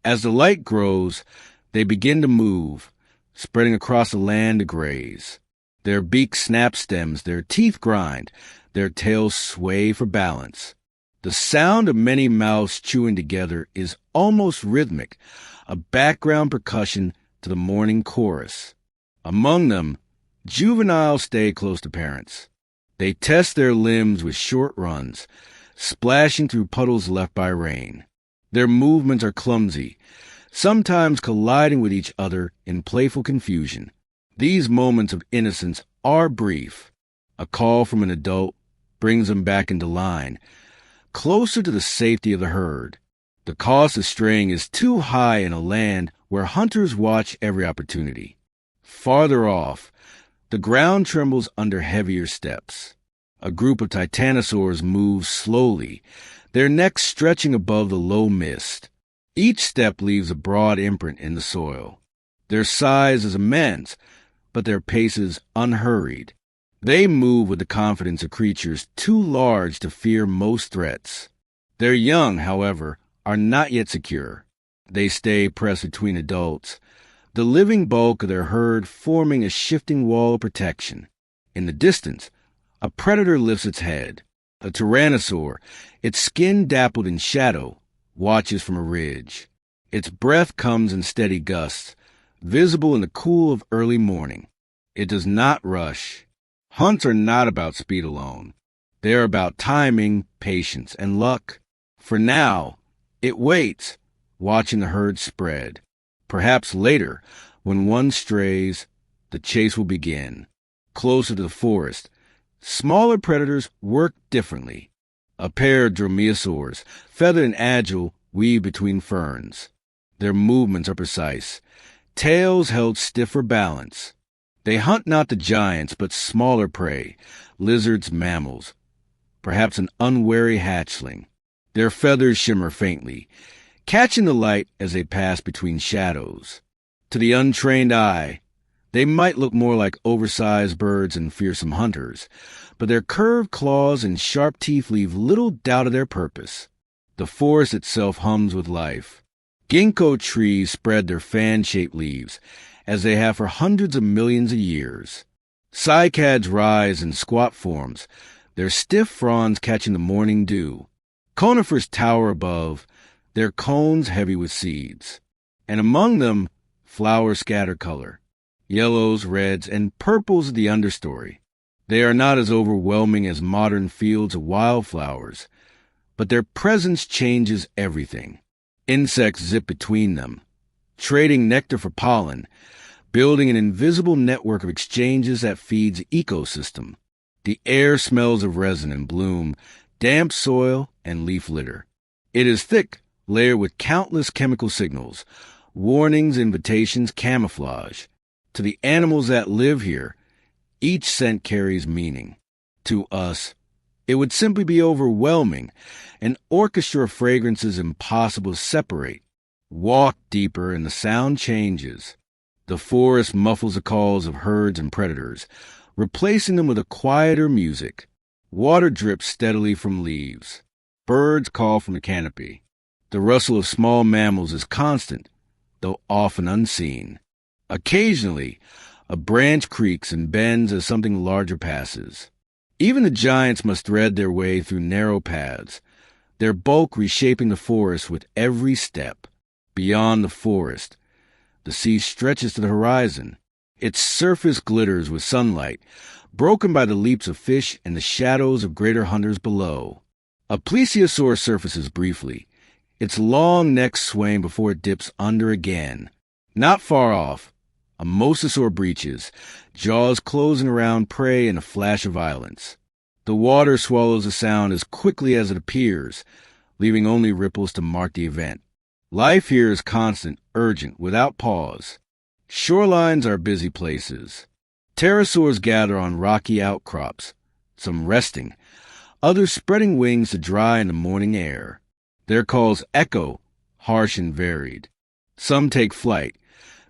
As the light grows, they begin to move, spreading across the land to graze. Their beaks snap stems, their teeth grind, their tails sway for balance. The sound of many mouths chewing together is almost rhythmic, a background percussion to the morning chorus. Among them, juveniles stay close to parents. They test their limbs with short runs, splashing through puddles left by rain. Their movements are clumsy, sometimes colliding with each other in playful confusion. These moments of innocence are brief. A call from an adult brings them back into line, closer to the safety of the herd. The cost of straying is too high in a land where hunters watch every opportunity. Farther off, the ground trembles under heavier steps. A group of titanosaurs moves slowly, their necks stretching above the low mist. Each step leaves a broad imprint in the soil. Their size is immense, but their pace is unhurried. They move with the confidence of creatures too large to fear most threats. Their young, however, are not yet secure. They stay pressed between adults, the living bulk of their herd forming a shifting wall of protection. In the distance, a predator lifts its head. A tyrannosaur, its skin dappled in shadow, watches from a ridge. Its breath comes in steady gusts, visible in the cool of early morning. It does not rush. Hunts are not about speed alone. They are about timing, patience, and luck. For now, it waits, watching the herd spread. Perhaps later, when one strays, the chase will begin. Closer to the forest, smaller predators work differently. A pair of dromaeosaurs, feathered and agile, weave between ferns. Their movements are precise, tails held stiff for balance. They hunt not the giants, but smaller prey, lizards, mammals, perhaps an unwary hatchling. Their feathers shimmer faintly, catching the light as they pass between shadows. To the untrained eye, they might look more like oversized birds and fearsome hunters, but their curved claws and sharp teeth leave little doubt of their purpose. The forest itself hums with life. Ginkgo trees spread their fan-shaped leaves, as they have for hundreds of millions of years. Cycads rise in squat forms, their stiff fronds catching the morning dew. Conifers tower above, their cones heavy with seeds. And among them, flowers scatter color, yellows, reds, and purples of the understory. They are not as overwhelming as modern fields of wildflowers, but their presence changes everything. Insects zip between them, trading nectar for pollen, building an invisible network of exchanges that feeds the ecosystem. The air smells of resin and bloom, damp soil, and leaf litter. It is thick, layered with countless chemical signals, warnings, invitations, camouflage. To the animals that live here, each scent carries meaning. To us, It would simply be overwhelming, an orchestra of fragrances impossible to separate. Walk deeper and the sound changes. The forest muffles the calls of herds and predators, replacing them with a quieter music. Water drips steadily from leaves. Birds call from the canopy. The rustle of small mammals is constant, though often unseen. Occasionally, a branch creaks and bends as something larger passes. Even the giants must thread their way through narrow paths, their bulk reshaping the forest with every step. Beyond the forest, the sea stretches to the horizon. Its surface glitters with sunlight, broken by the leaps of fish and the shadows of greater hunters below. A plesiosaur surfaces briefly, its long neck swaying before it dips under again. Not far off, a mosasaur breaches, jaws closing around prey in a flash of violence. The water swallows the sound as quickly as it appears, leaving only ripples to mark the event. Life here is constant, urgent, without pause. Shorelines are busy places. Pterosaurs gather on rocky outcrops, some resting, others spreading wings to dry in the morning air. Their calls echo, harsh and varied. Some take flight,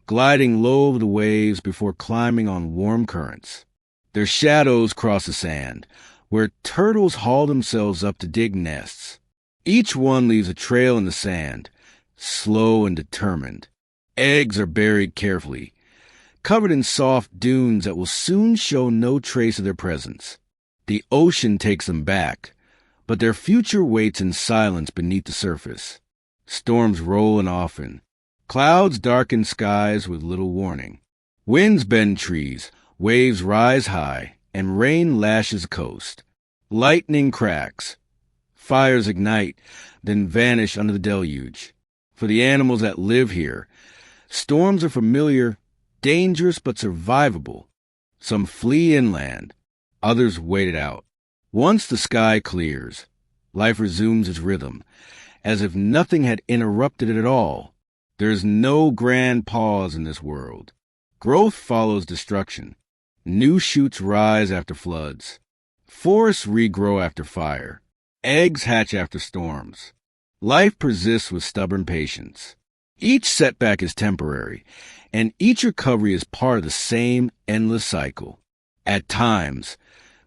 gliding low over the waves before climbing on warm currents. Their shadows cross the sand, where turtles haul themselves up to dig nests. Each one leaves a trail in the sand, slow and determined. Eggs are buried carefully, covered in soft dunes that will soon show no trace of their presence. The ocean takes them back, but their future waits in silence beneath the surface. Storms roll in often. Clouds darken skies with little warning. Winds bend trees, waves rise high, and rain lashes the coast. Lightning cracks. Fires ignite, then vanish under the deluge. For the animals that live here, storms are familiar, dangerous but survivable. Some flee inland, others wait it out. Once the sky clears, life resumes its rhythm, as if nothing had interrupted it at all. There is no grand pause in this world. Growth follows destruction. New shoots rise after floods. Forests regrow after fire. Eggs hatch after storms. Life persists with stubborn patience. Each setback is temporary, and each recovery is part of the same endless cycle. At times,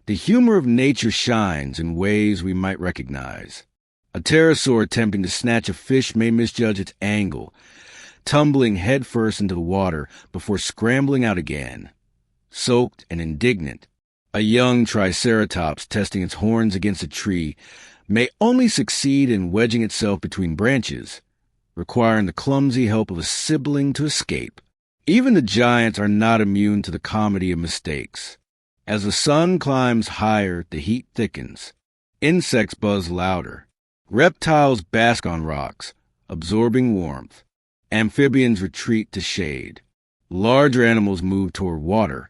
the humor of nature shines in ways we might recognize. A pterosaur attempting to snatch a fish may misjudge its angle, tumbling headfirst into the water before scrambling out again. Soaked and indignant, a young triceratops testing its horns against a tree may only succeed in wedging itself between branches, requiring the clumsy help of a sibling to escape. Even the giants are not immune to the comedy of mistakes. As the sun climbs higher, the heat thickens. Insects buzz louder. Reptiles bask on rocks, absorbing warmth. Amphibians retreat to shade. Larger animals move toward water,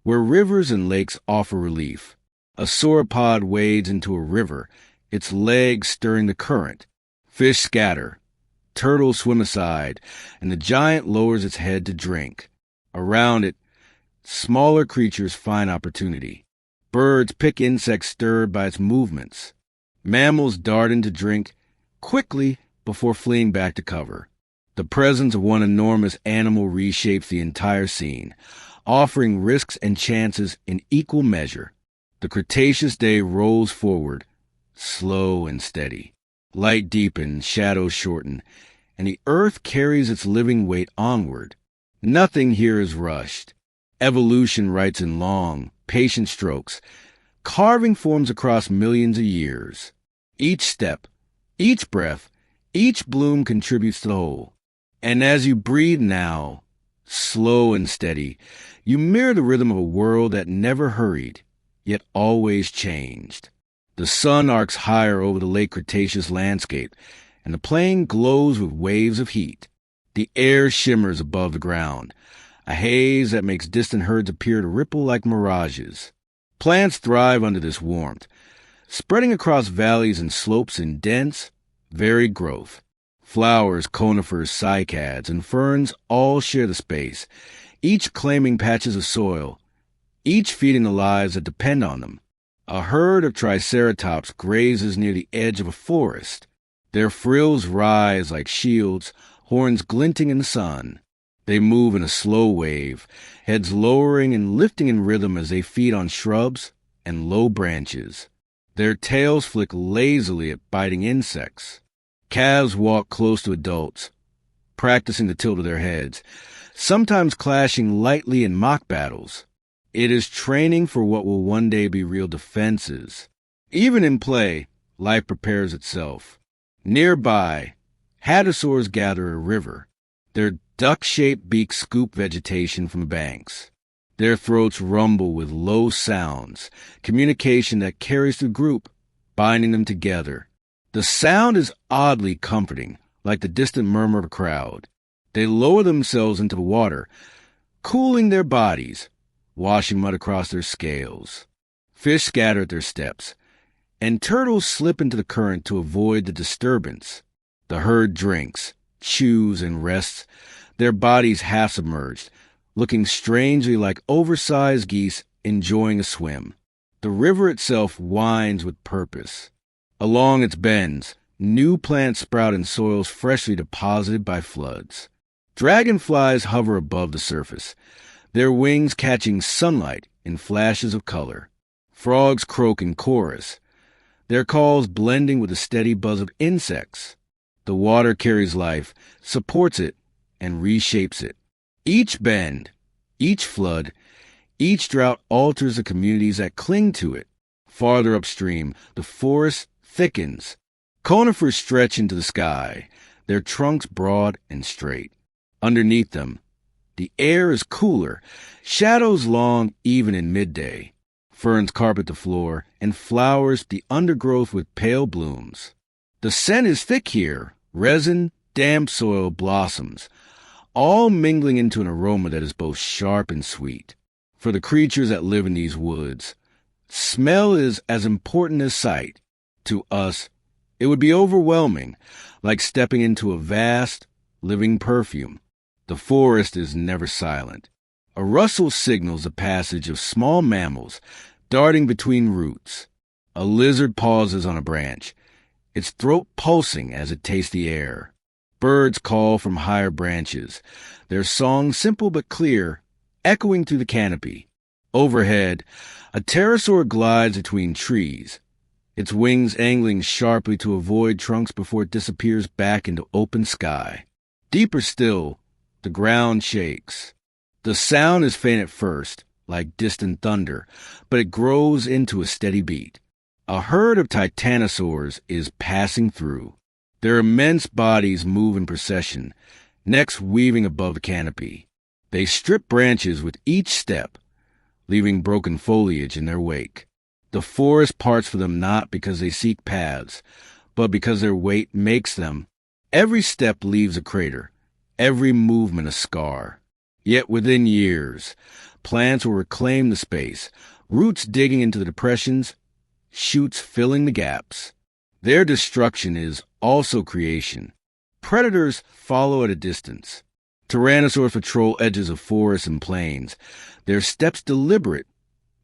where rivers and lakes offer relief. A sauropod wades into a river, its legs stirring the current. Fish scatter. Turtles swim aside, and the giant lowers its head to drink. Around it, smaller creatures find opportunity. Birds pick insects stirred by its movements. Mammals dart in to drink quickly before fleeing back to cover. The presence of one enormous animal reshapes the entire scene, offering risks and chances in equal measure. The Cretaceous day rolls forward, slow and steady. Light deepens, shadows shorten, and the earth carries its living weight onward. Nothing here is rushed. Evolution writes in long, patient strokes, carving forms across millions of years. Each step, each breath, each bloom contributes to the whole. And as you breathe now, slow and steady, you mirror the rhythm of a world that never hurried, yet always changed. The sun arcs higher over the late Cretaceous landscape, and the plain glows with waves of heat. The air shimmers above the ground, a haze that makes distant herds appear to ripple like mirages. Plants thrive under this warmth, spreading across valleys and slopes in dense, varied growth. Flowers, conifers, cycads, and ferns all share the space, each claiming patches of soil, each feeding the lives that depend on them. A herd of Triceratops grazes near the edge of a forest. Their frills rise like shields, horns glinting in the sun. They move in a slow wave, heads lowering and lifting in rhythm as they feed on shrubs and low branches. Their tails flick lazily at biting insects. Calves walk close to adults, practicing the tilt of their heads, sometimes clashing lightly in mock battles. It is training for what will one day be real defenses. Even in play, life prepares itself. Nearby, hadrosaurs gather a river. Their duck-shaped beaks scoop vegetation from the banks. Their throats rumble with low sounds, communication that carries the group, binding them together. The sound is oddly comforting, like the distant murmur of a crowd. They lower themselves into the water, cooling their bodies, washing mud across their scales. Fish scatter at their steps, and turtles slip into the current to avoid the disturbance. The herd drinks, chews, and rests, their bodies half submerged, looking strangely like oversized geese enjoying a swim. The river itself winds with purpose. Along its bends, new plants sprout in soils freshly deposited by floods. Dragonflies hover above the surface, their wings catching sunlight in flashes of color. Frogs croak in chorus, their calls blending with the steady buzz of insects. The water carries life, supports it, and reshapes it. Each bend, each flood, each drought alters the communities that cling to it. Farther upstream, the forest thickens. Conifers stretch into the sky, their trunks broad and straight. Underneath them, the air is cooler, shadows long even in midday. Ferns carpet the floor, and flowers the undergrowth with pale blooms. The scent is thick here, resin, damp soil, blossoms, all mingling into an aroma that is both sharp and sweet. For the creatures that live in these woods, smell is as important as sight. To us, it would be overwhelming, like stepping into a vast, living perfume. The forest is never silent. A rustle signals the passage of small mammals darting between roots. A lizard pauses on a branch, its throat pulsing as it tastes the air. Birds call from higher branches, their song simple but clear, echoing through the canopy. Overhead, a pterosaur glides between trees, its wings angling sharply to avoid trunks before it disappears back into open sky. Deeper still, the ground shakes. The sound is faint at first, like distant thunder, but it grows into a steady beat. A herd of titanosaurs is passing through. Their immense bodies move in procession, necks weaving above the canopy. They strip branches with each step, leaving broken foliage in their wake. The forest parts for them not because they seek paths, but because their weight makes them. Every step leaves a crater, every movement a scar. Yet within years, plants will reclaim the space, roots digging into the depressions, shoots filling the gaps. Their destruction is also creation. Predators follow at a distance. Tyrannosaurs patrol edges of forests and plains, their steps deliberate,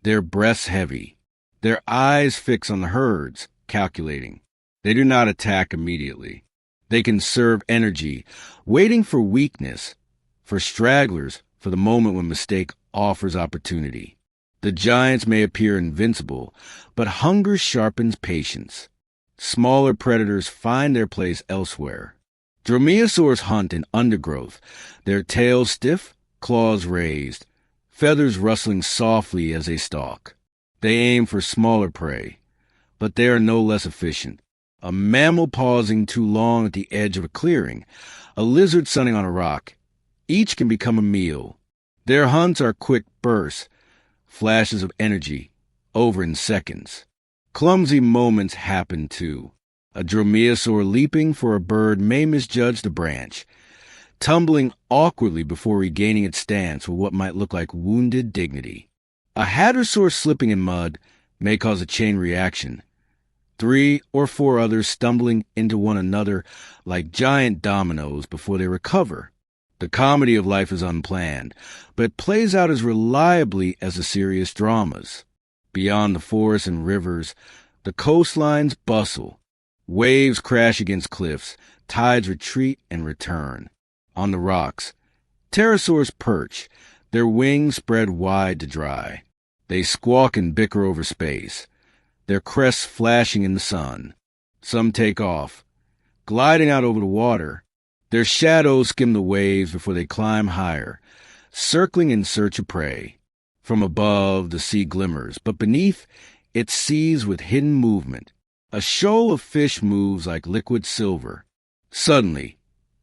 their breaths heavy. Their eyes fix on the herds, calculating. They do not attack immediately. They conserve energy, waiting for weakness, for stragglers, for the moment when mistake offers opportunity. The giants may appear invincible, but hunger sharpens patience. Smaller predators find their place elsewhere. Dromaeosaurs hunt in undergrowth, their tails stiff, claws raised, feathers rustling softly as they stalk. They aim for smaller prey, but they are no less efficient. A mammal pausing too long at the edge of a clearing, a lizard sunning on a rock. Each can become a meal. Their hunts are quick bursts, flashes of energy, over in seconds. Clumsy moments happen too. A dromaeosaur leaping for a bird may misjudge the branch, tumbling awkwardly before regaining its stance with what might look like wounded dignity. A hadrosaur slipping in mud may cause a chain reaction, 3 or 4 others stumbling into one another like giant dominoes before they recover. The comedy of life is unplanned, but it plays out as reliably as the serious dramas. Beyond the forests and rivers, the coastlines bustle. Waves crash against cliffs, tides retreat and return. On the rocks, pterosaurs perch, their wings spread wide to dry. They squawk and bicker over space, their crests flashing in the sun. Some take off, gliding out over the water. Their shadows skim the waves before they climb higher, circling in search of prey. From above, the sea glimmers, but beneath, it seethes with hidden movement. A shoal of fish moves like liquid silver. Suddenly,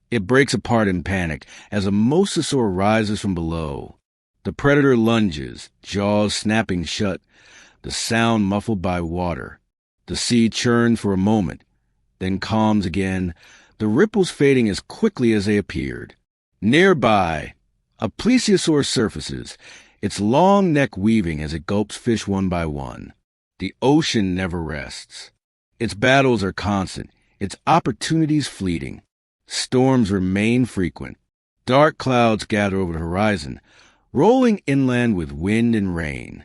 it breaks apart in panic as a mosasaur rises from below. The predator lunges, jaws snapping shut, the sound muffled by water. The sea churns for a moment, then calms again, the ripples fading as quickly as they appeared. Nearby, a plesiosaur surfaces, its long neck weaving as it gulps fish one by one. The ocean never rests. Its battles are constant, its opportunities fleeting. Storms remain frequent. Dark clouds gather over the horizon, rolling inland with wind and rain.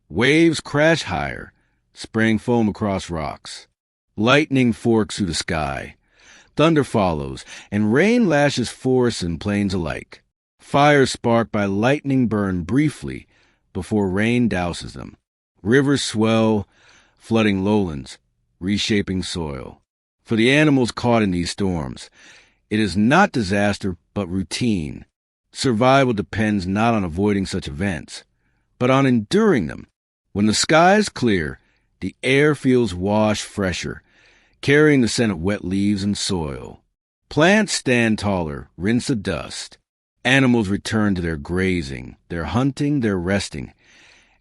Waves crash higher, spraying foam across rocks. Lightning forks through the sky. Thunder follows, and rain lashes forests and plains alike. Fires sparked by lightning burn briefly before rain douses them. Rivers swell, flooding lowlands, reshaping soil. For the animals caught in these storms, it is not disaster but routine. Survival depends not on avoiding such events, but on enduring them. When the sky is clear, the air feels washed fresher, carrying the scent of wet leaves and soil. Plants stand taller, rinse the dust. Animals return to their grazing, their hunting, their resting,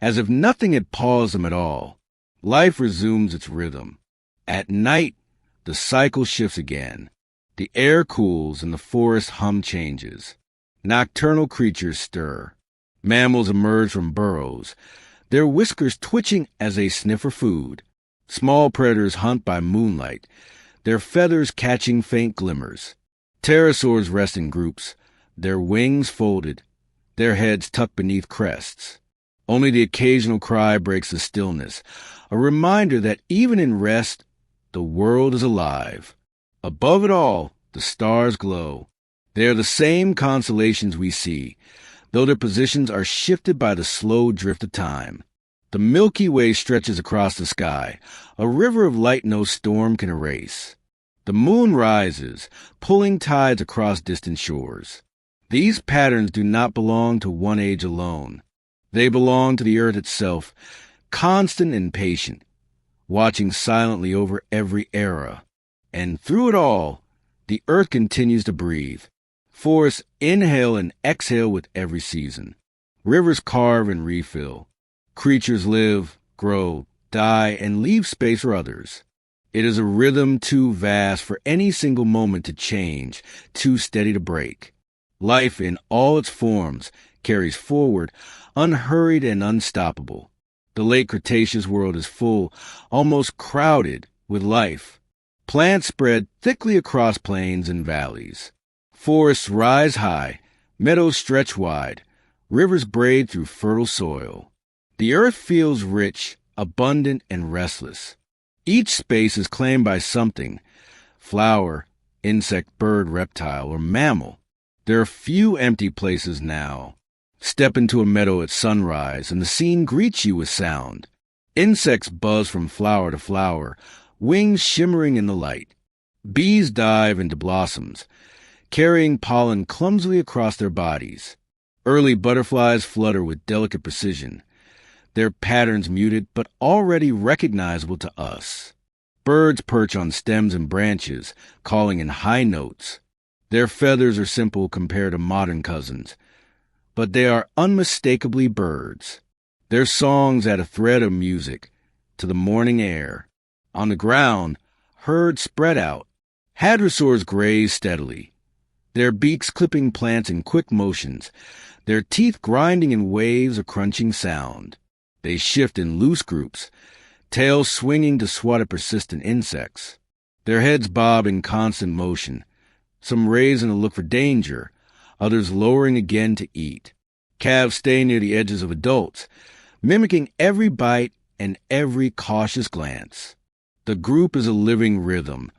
as if nothing had paused them at all. Life resumes its rhythm. At night, the cycle shifts again. The air cools and the forest hum changes. Nocturnal creatures stir. Mammals emerge from burrows, their whiskers twitching as they sniff for food. Small predators hunt by moonlight, their feathers catching faint glimmers. Pterosaurs rest in groups, their wings folded, their heads tucked beneath crests. Only the occasional cry breaks the stillness, a reminder that even in rest, the world is alive. Above it all, the stars glow. They are the same constellations we see, though their positions are shifted by the slow drift of time. The Milky Way stretches across the sky, a river of light no storm can erase. The moon rises, pulling tides across distant shores. These patterns do not belong to one age alone. They belong to the earth itself, constant and patient, watching silently over every era. And through it all, the earth continues to breathe. Forests inhale and exhale with every season. Rivers carve and refill. Creatures live, grow, die, and leave space for others. It is a rhythm too vast for any single moment to change, too steady to break. Life in all its forms carries forward, unhurried and unstoppable. The late Cretaceous world is full, almost crowded, with life. Plants spread thickly across plains and valleys. Forests rise high, meadows stretch wide, rivers braid through fertile soil. The earth feels rich, abundant, and restless. Each space is claimed by something: flower, insect, bird, reptile, or mammal. There are few empty places now. Step into a meadow at sunrise, and the scene greets you with sound. Insects buzz from flower to flower, wings shimmering in the light. Bees dive into blossoms, carrying pollen clumsily across their bodies. Early butterflies flutter with delicate precision, their patterns muted but already recognizable to us. Birds perch on stems and branches, calling in high notes. Their feathers are simple compared to modern cousins, but they are unmistakably birds. Their songs add a thread of music to the morning air. On the ground, herds spread out. Hadrosaurs graze steadily, their beaks clipping plants in quick motions, their teeth grinding in waves of crunching sound. They shift in loose groups, tails swinging to swat at persistent insects. Their heads bob in constant motion, some raising to look for danger, others lowering again to eat. Calves stay near the edges of adults, mimicking every bite, and every cautious glance. The group is a living rhythm,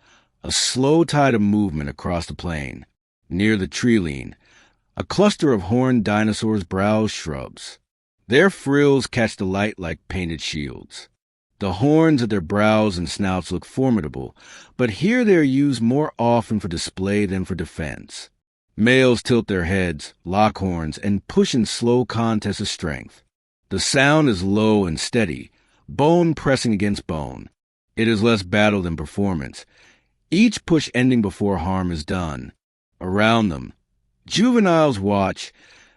a slow tide of movement across the plain. Near the tree-line, a cluster of horned dinosaurs browse shrubs. Their frills catch the light like painted shields. The horns at their brows and snouts look formidable, but here they are used more often for display than for defense. Males tilt their heads, lock horns, and push in slow contest of strength. The sound is low and steady, bone pressing against bone. It is less battle than performance, each push ending before harm is done. Around them, juveniles watch,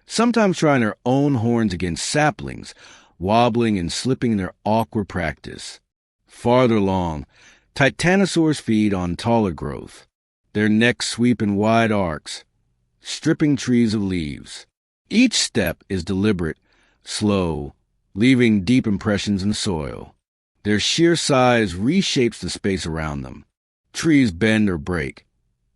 sometimes trying their own horns against saplings, wobbling and slipping in their awkward practice. Farther along, titanosaurs feed on taller growth. Their necks sweep in wide arcs, stripping trees of leaves. Each step is deliberate, slow, leaving deep impressions in the soil. Their sheer size reshapes the space around them. Trees bend or break.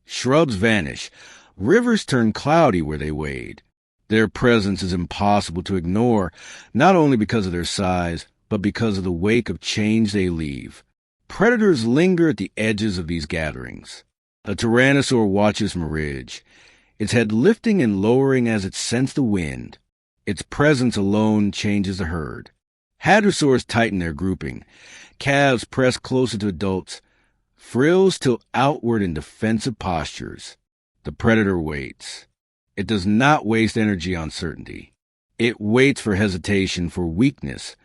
Shrubs vanish. Rivers turn cloudy where they wade. Their presence is impossible to ignore, not only because of their size, but because of the wake of change they leave. Predators linger at the edges of these gatherings. A tyrannosaur watches from a ridge, its head lifting and lowering as it scents the wind. Its presence alone changes the herd. Hadrosaurs tighten their grouping. Calves press closer to adults. Frills tilt outward in defensive postures. The predator waits. It does not waste energy on certainty. It waits for hesitation, for weakness,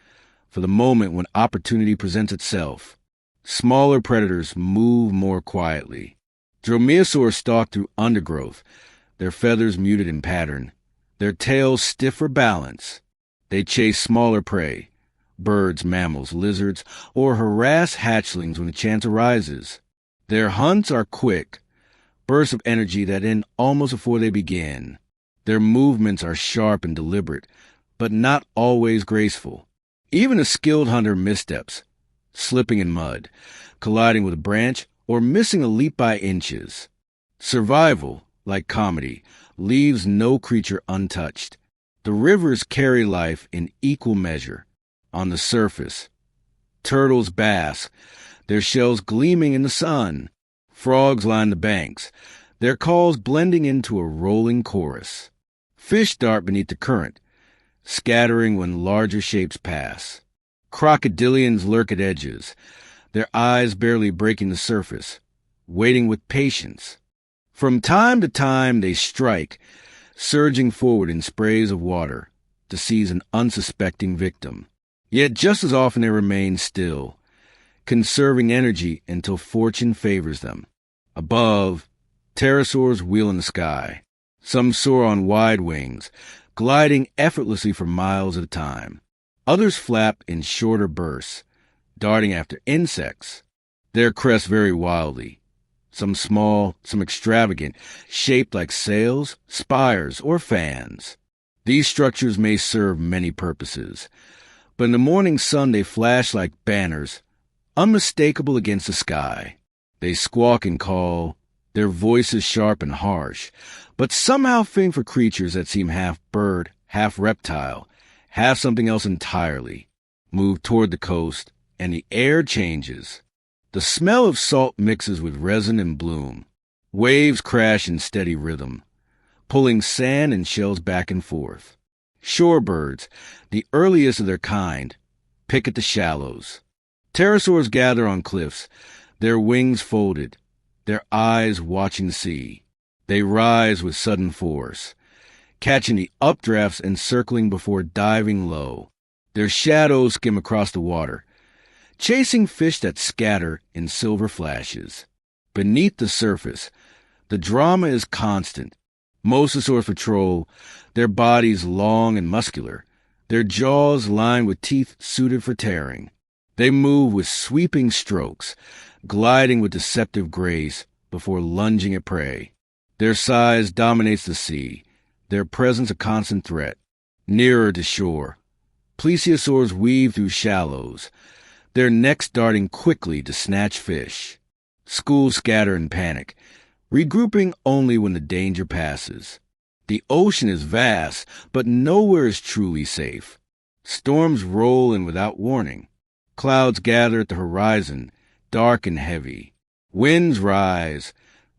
for the moment when opportunity presents itself. Smaller predators move more quietly. Dromaeosaurs stalk through undergrowth, their feathers muted in pattern, their tails stiff for balance. They chase smaller prey, birds, mammals, lizards, or harass hatchlings when the chance arises. Their hunts are quick, bursts of energy that end almost before they begin. Their movements are sharp and deliberate, but not always graceful. Even a skilled hunter missteps, slipping in mud, colliding with a branch, or missing a leap by inches. Survival, like comedy, leaves no creature untouched. The rivers carry life in equal measure. On the surface, turtles bask, their shells gleaming in the sun. Frogs line the banks, their calls blending into a rolling chorus. Fish dart beneath the current, scattering when larger shapes pass. Crocodilians lurk at edges, their eyes barely breaking the surface, waiting with patience. From time to time they strike, surging forward in sprays of water to seize an unsuspecting victim. Yet just as often they remain still, conserving energy until fortune favors them. Above, pterosaurs wheel in the sky. Some soar on wide wings, gliding effortlessly for miles at a time. Others flap in shorter bursts, darting after insects. Their crests vary wildly, some small, some extravagant, shaped like sails, spires, or fans. These structures may serve many purposes, but in the morning sun they flash like banners, unmistakable against the sky. They squawk and call, their voices sharp and harsh, but somehow fitting for creatures that seem half bird, half reptile, half something else entirely. Move toward the coast, and the air changes. The smell of salt mixes with resin and bloom. Waves crash in steady rhythm, pulling sand and shells back and forth. Shorebirds, the earliest of their kind, pick at the shallows. Pterosaurs gather on cliffs, their wings folded, their eyes watching the sea. They rise with sudden force, catching the updrafts and circling before diving low. Their shadows skim across the water, chasing fish that scatter in silver flashes. Beneath the surface, the drama is constant. Mosasaurs patrol, their bodies long and muscular, their jaws lined with teeth suited for tearing. They move with sweeping strokes, gliding with deceptive grace before lunging at prey. Their size dominates the sea, their presence a constant threat. Nearer to shore, plesiosaurs weave through shallows, their necks darting quickly to snatch fish. Schools scatter in panic, regrouping only when the danger passes. The ocean is vast, but nowhere is truly safe. Storms roll in without warning. Clouds gather at the horizon, dark and heavy. Winds rise,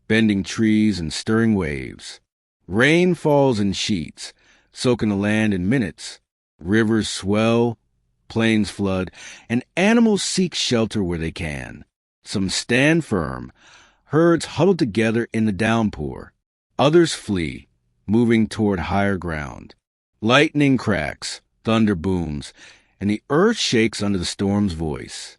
bending trees and stirring waves. Rain falls in sheets, soaking the land in minutes. Rivers swell, plains flood, and animals seek shelter where they can. Some stand firm, herds huddle together in the downpour. Others flee, moving toward higher ground. Lightning cracks, thunder booms, and the earth shakes under the storm's voice.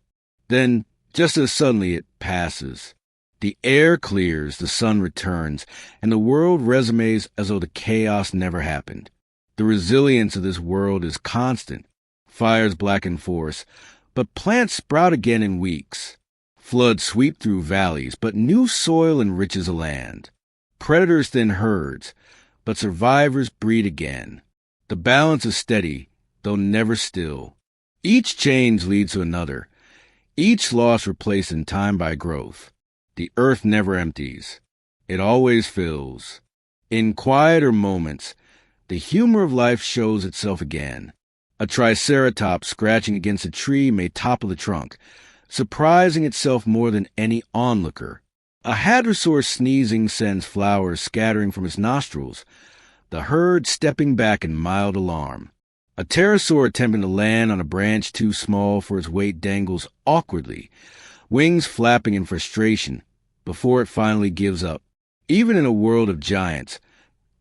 Then, just as suddenly, it passes. The air clears, the sun returns, and the world resumes as though the chaos never happened. The resilience of this world is constant. Fires blacken forests, but plants sprout again in weeks. Floods sweep through valleys, but new soil enriches a land. Predators thin herds, but survivors breed again. The balance is steady, though never still. Each change leads to another, each loss replaced in time by growth. The earth never empties. It always fills. In quieter moments, the humor of life shows itself again. A triceratops scratching against a tree may topple the trunk, surprising itself more than any onlooker. A hadrosaur sneezing sends flowers scattering from its nostrils, the herd stepping back in mild alarm. A pterosaur attempting to land on a branch too small for its weight dangles awkwardly, wings flapping in frustration, before it finally gives up. Even in a world of giants,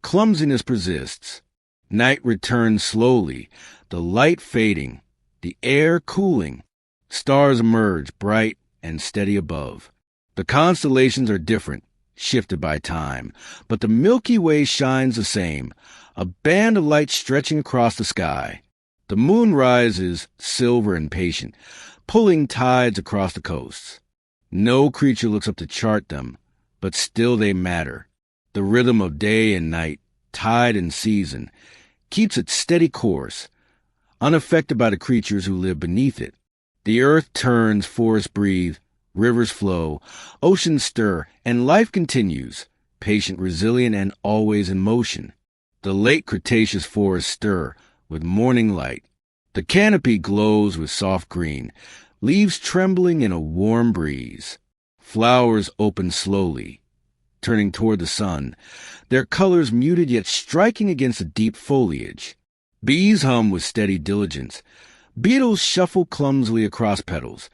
clumsiness persists. Night returns slowly, the light fading, the air cooling. Stars emerge, bright and steady above. The constellations are different, shifted by time, but the Milky Way shines the same, a band of light stretching across the sky. The moon rises, silver and patient, pulling tides across the coasts. No creature looks up to chart them, but still they matter. The rhythm of day and night, tide and season, keeps its steady course, unaffected by the creatures who live beneath it. The earth turns, forests breathe, rivers flow, oceans stir, and life continues, patient, resilient, and always in motion. The late Cretaceous forests stir with morning light. The canopy glows with soft green, leaves trembling in a warm breeze. Flowers open slowly, turning toward the sun, their colors muted yet striking against the deep foliage. Bees hum with steady diligence. Beetles shuffle clumsily across petals,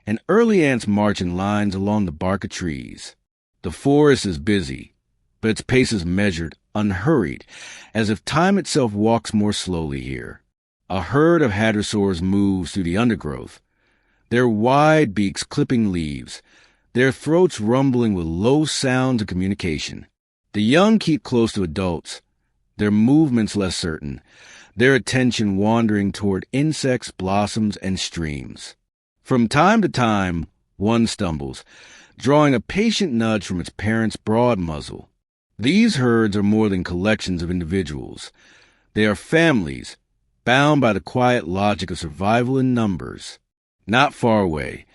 and early ants march in lines along the bark of trees. The forest is busy, but its pace is measured, unhurried, as if time itself walks more slowly here. A herd of hadrosaurs moves through the undergrowth, their wide beaks clipping leaves, their throats rumbling with low sounds of communication. The young keep close to adults, their movements less certain, their attention wandering toward insects, blossoms, and streams. From time to time, one stumbles, drawing a patient nudge from its parent's broad muzzle. These herds are more than collections of individuals. They are families, bound by the quiet logic of survival in numbers. Not far away,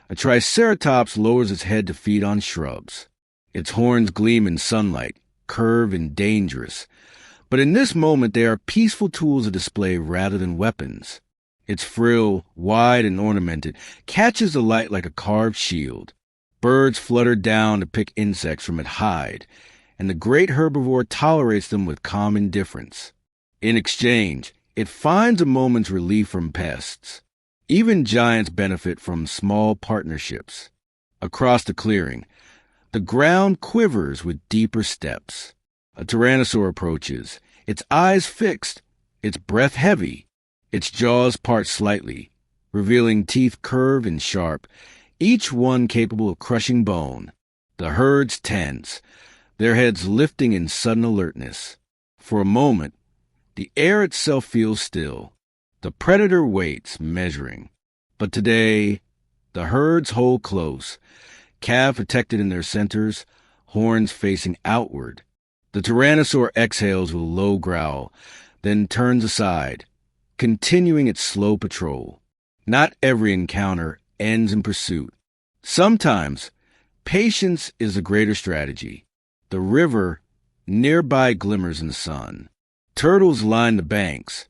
a triceratops lowers its head to feed on shrubs. Its horns gleam in sunlight, curved and dangerous. But in this moment they are peaceful tools of display rather than weapons. Its frill, wide and ornamented, catches the light like a carved shield. Birds flutter down to pick insects from its hide, and the great herbivore tolerates them with calm indifference. In exchange, it finds a moment's relief from pests. Even giants benefit from small partnerships. Across the clearing, the ground quivers with deeper steps. A tyrannosaur approaches, its eyes fixed, its breath heavy, its jaws part slightly, revealing teeth curved and sharp, each one capable of crushing bone. The herds tense, their heads lifting in sudden alertness. For a moment, the air itself feels still. The predator waits, measuring. But today, the herds hold close, calves protected in their centers, horns facing outward. The tyrannosaur exhales with a low growl, then turns aside, continuing its slow patrol. Not every encounter ends in pursuit. Sometimes, patience is the greater strategy. The river nearby glimmers in the sun. Turtles line the banks,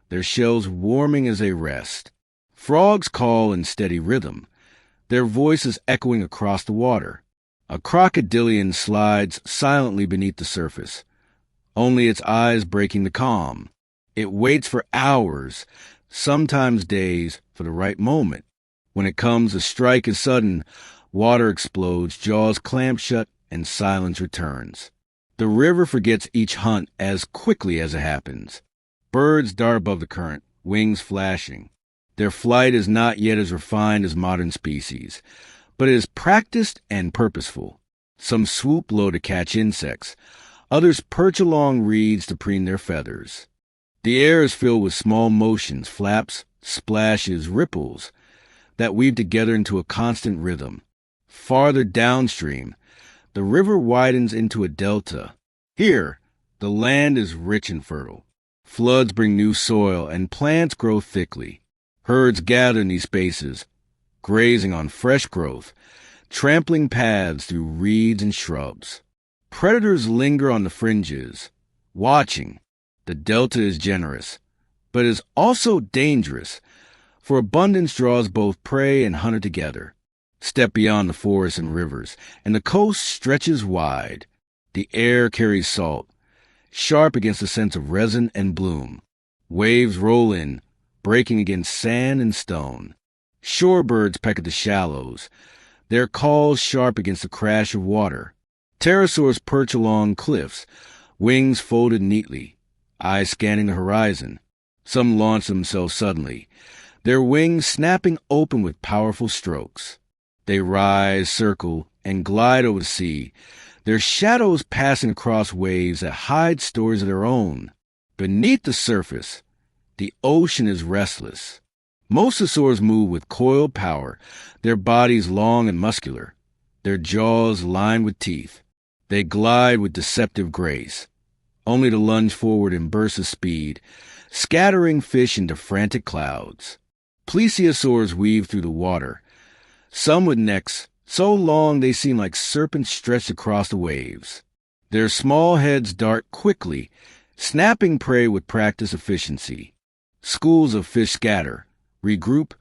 their shells warming as they rest. Frogs call in steady rhythm, their voices echoing across the water. A crocodilian slides silently beneath the surface, only its eyes breaking the calm. It waits for hours, sometimes days, for the right moment. When it comes, the strike is sudden. Water explodes, jaws clamp shut, and silence returns. The river forgets each hunt as quickly as it happens. Birds dart above the current, wings flashing. Their flight is not yet as refined as modern species, but it is practiced and purposeful. Some swoop low to catch insects. Others perch along reeds to preen their feathers. The air is filled with small motions, flaps, splashes, ripples, that weave together into a constant rhythm. Farther downstream, the river widens into a delta. Here, the land is rich and fertile. Floods bring new soil, and plants grow thickly. Herds gather in these spaces, grazing on fresh growth, trampling paths through reeds and shrubs. Predators linger on the fringes, watching. The delta is generous, but is also dangerous, for abundance draws both prey and hunter together. Step beyond the forests and rivers, and the coast stretches wide. The air carries salt, sharp against the scents of resin and bloom. Waves roll in, breaking against sand and stone. Shorebirds peck at the shallows, their calls sharp against the crash of water. Pterosaurs perch along cliffs, wings folded neatly, eyes scanning the horizon. Some launch themselves suddenly, their wings snapping open with powerful strokes. They rise, circle, and glide over the sea, their shadows passing across waves that hide stories of their own. Beneath the surface, the ocean is restless. Mosasaurs move with coiled power, their bodies long and muscular, their jaws lined with teeth. They glide with deceptive grace, only to lunge forward in bursts of speed, scattering fish into frantic clouds. Plesiosaurs weave through the water, some with necks so long they seem like serpents stretched across the waves. Their small heads dart quickly, snapping prey with practiced efficiency. Schools of fish scatter, regroup,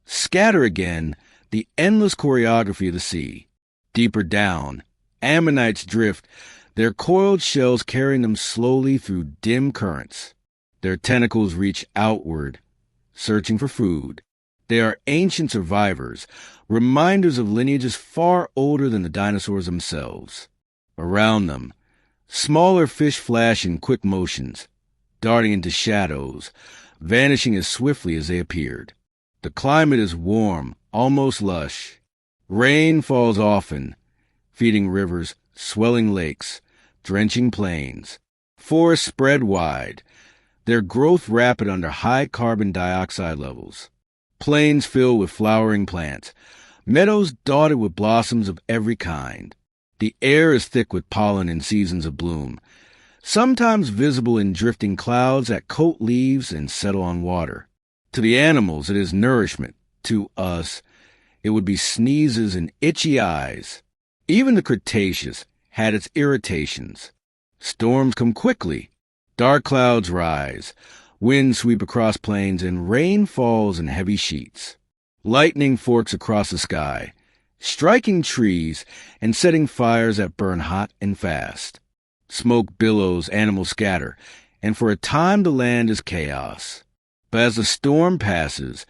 scatter again, the endless choreography of the sea. Deeper down, ammonites drift, their coiled shells carrying them slowly through dim currents. Their tentacles reach outward, searching for food. They are ancient survivors, reminders of lineages far older than the dinosaurs themselves. Around them, smaller fish flash in quick motions, darting into shadows, vanishing as swiftly as they appeared. The climate is warm, almost lush. Rain falls often, feeding rivers, swelling lakes, drenching plains. Forests spread wide, their growth rapid under high carbon dioxide levels. Plains filled with flowering plants, meadows dotted with blossoms of every kind. The air is thick with pollen in seasons of bloom, sometimes visible in drifting clouds that coat leaves and settle on water. To the animals, it is nourishment. To us, it would be sneezes and itchy eyes. Even the Cretaceous had its irritations. Storms come quickly. Dark clouds rise. Winds sweep across plains, and rain falls in heavy sheets. Lightning forks across the sky, striking trees and setting fires that burn hot and fast. Smoke billows, animals scatter, and for a time the land is chaos. But as the storm passes,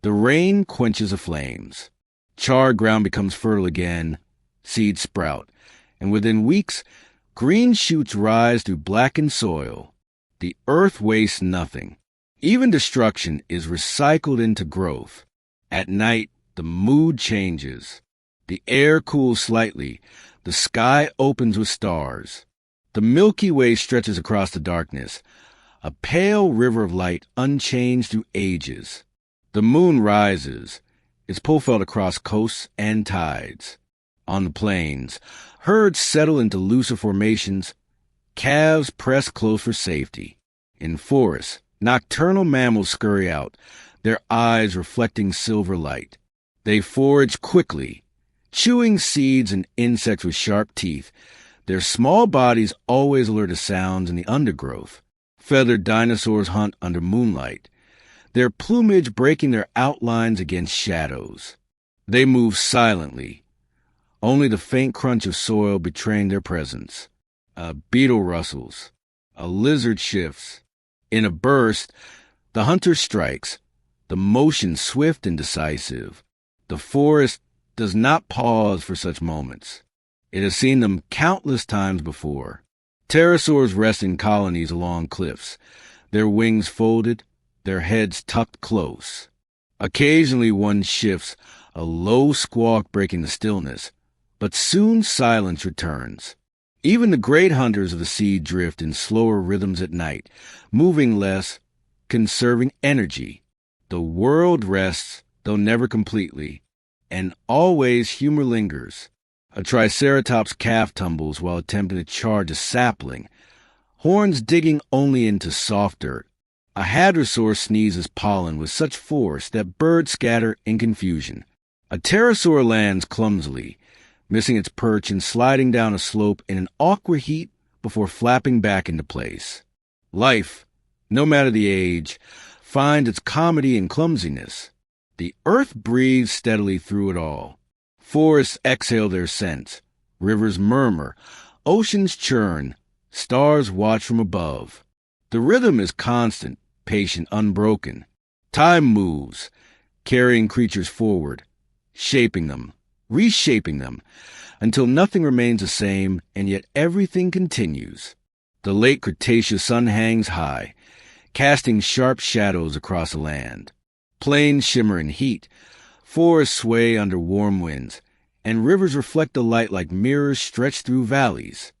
the rain quenches the flames. Charred ground becomes fertile again, seeds sprout, and within weeks, green shoots rise through blackened soil. The earth wastes nothing. Even destruction is recycled into growth. At night, the mood changes. The air cools slightly. The sky opens with stars. The Milky Way stretches across the darkness, a pale river of light unchanged through ages. The moon rises, its pull felt across coasts and tides. On the plains, herds settle into looser formations. Calves press close for safety. In forests, nocturnal mammals scurry out, their eyes reflecting silver light. They forage quickly, chewing seeds and insects with sharp teeth, their small bodies always alert to sounds in the undergrowth. Feathered dinosaurs hunt under moonlight, their plumage breaking their outlines against shadows. They move silently, only the faint crunch of soil betraying their presence. A beetle rustles. A lizard shifts. In a burst, the hunter strikes, the motion swift and decisive. The forest does not pause for such moments. It has seen them countless times before. Pterosaurs rest in colonies along cliffs, their wings folded, their heads tucked close. Occasionally one shifts, a low squawk breaking the stillness, but soon silence returns. Even the great hunters of the sea drift in slower rhythms at night, moving less, conserving energy. The world rests, though never completely, and always humor lingers. A triceratops calf tumbles while attempting to charge a sapling, horns digging only into soft dirt. A hadrosaur sneezes pollen with such force that birds scatter in confusion. A pterosaur lands clumsily, missing its perch and sliding down a slope in an awkward heat before flapping back into place. Life, no matter the age, finds its comedy in clumsiness. The earth breathes steadily through it all. Forests exhale their scents, rivers murmur, oceans churn, stars watch from above. The rhythm is constant, patient, unbroken. Time moves, carrying creatures forward, shaping them, reshaping them, until nothing remains the same, and yet everything continues. The late Cretaceous sun hangs high, casting sharp shadows across the land. Plains shimmer in heat, forests sway under warm winds, and rivers reflect the light like mirrors stretched through valleys.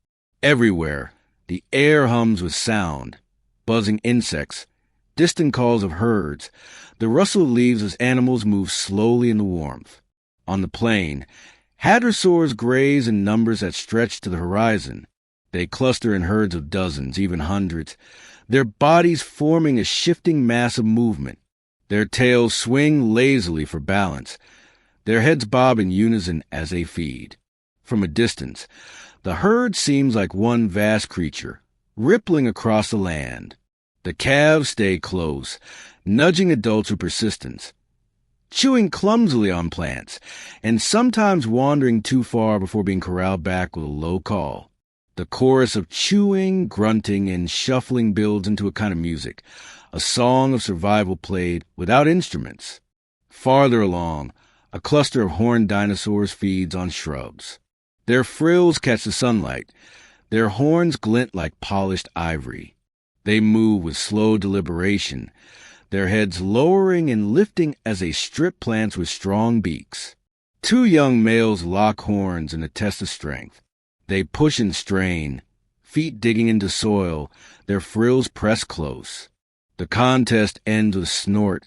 Everywhere, the air hums with sound, buzzing insects, distant calls of herds, the rustle of leaves as animals move slowly in the warmth. On the plain, hadrosaurs graze in numbers that stretch to the horizon. They cluster in herds of dozens, even hundreds, their bodies forming a shifting mass of movement. Their tails swing lazily for balance. Their heads bob in unison as they feed. From a distance, the herd seems like one vast creature, rippling across the land. The calves stay close, nudging adults with persistence, chewing clumsily on plants, and sometimes wandering too far before being corralled back with a low call. The chorus of chewing, grunting, and shuffling builds into a kind of music, a song of survival played without instruments. Farther along, a cluster of horned dinosaurs feeds on shrubs. Their frills catch the sunlight. Their horns glint like polished ivory. They move with slow deliberation, their heads lowering and lifting as they strip plants with strong beaks. Two young males lock horns in a test of strength. They push and strain, feet digging into soil, their frills press close. The contest ends with a snort,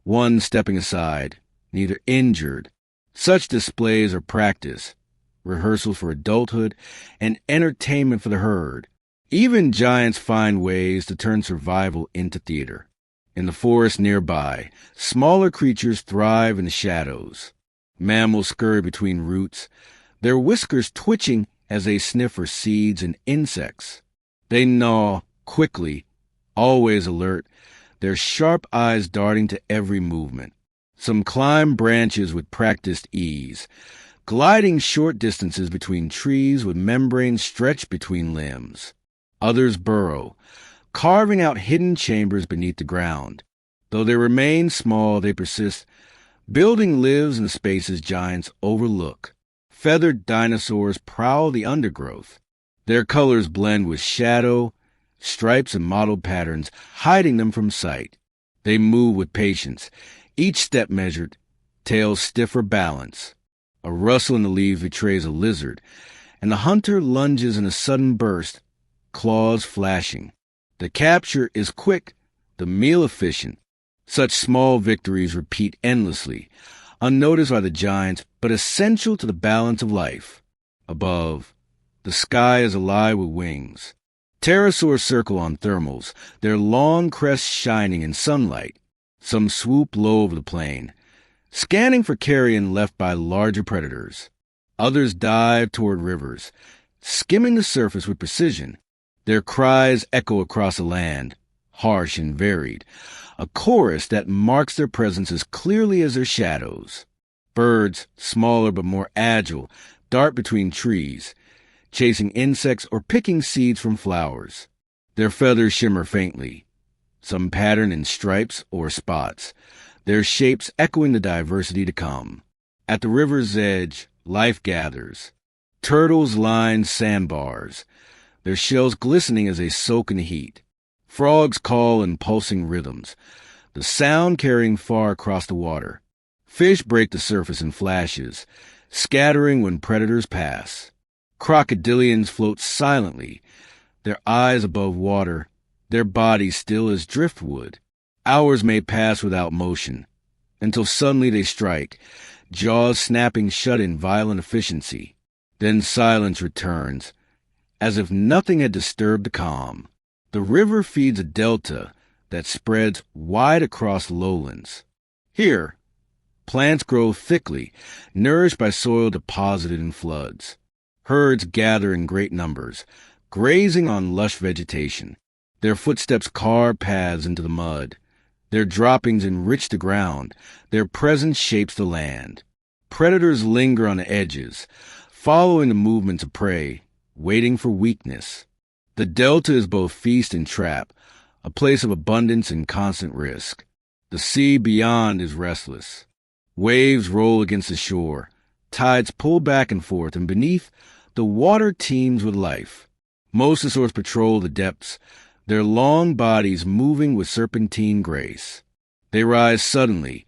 one stepping aside, neither injured. Such displays are practice, rehearsal for adulthood, and entertainment for the herd. Even giants find ways to turn survival into theater. In the forest nearby, smaller creatures thrive in the shadows. Mammals scurry between roots, their whiskers twitching as they sniff for seeds and insects. They gnaw quickly, always alert, their sharp eyes darting to every movement. Some climb branches with practiced ease, gliding short distances between trees with membranes stretched between limbs. Others burrow, carving out hidden chambers beneath the ground. Though they remain small, they persist, building lives in the spaces giants overlook. Feathered dinosaurs prowl the undergrowth. Their colors blend with shadow, stripes and mottled patterns, hiding them from sight. They move with patience, each step measured, tails stiff for balance. A rustle in the leaves betrays a lizard, and the hunter lunges in a sudden burst, claws flashing. The capture is quick, the meal efficient. Such small victories repeat endlessly, unnoticed by the giants, but essential to the balance of life. Above, the sky is alive with wings. Pterosaurs circle on thermals, their long crests shining in sunlight. Some swoop low over the plain, scanning for carrion left by larger predators. Others dive toward rivers, skimming the surface with precision. Their cries echo across the land, harsh and varied, a chorus that marks their presence as clearly as their shadows. Birds, smaller but more agile, dart between trees, chasing insects or picking seeds from flowers. Their feathers shimmer faintly, some patterned in stripes or spots, their shapes echoing the diversity to come. At the river's edge, life gathers. Turtles line sandbars, their shells glistening as they soak in the heat. Frogs call in pulsing rhythms, the sound carrying far across the water. Fish break the surface in flashes, scattering when predators pass. Crocodilians float silently, their eyes above water, their bodies still as driftwood. Hours may pass without motion, until suddenly they strike, jaws snapping shut in violent efficiency. Then silence returns, as if nothing had disturbed the calm. The river feeds a delta that spreads wide across lowlands. Here, plants grow thickly, nourished by soil deposited in floods. Herds gather in great numbers, grazing on lush vegetation. Their footsteps carve paths into the mud. Their droppings enrich the ground. Their presence shapes the land. Predators linger on the edges, following the movements of prey, waiting for weakness. The delta is both feast and trap, a place of abundance and constant risk. The sea beyond is restless. Waves roll against the shore. Tides pull back and forth, and beneath, the water teems with life. Mosasaurs patrol the depths, their long bodies moving with serpentine grace. They rise suddenly,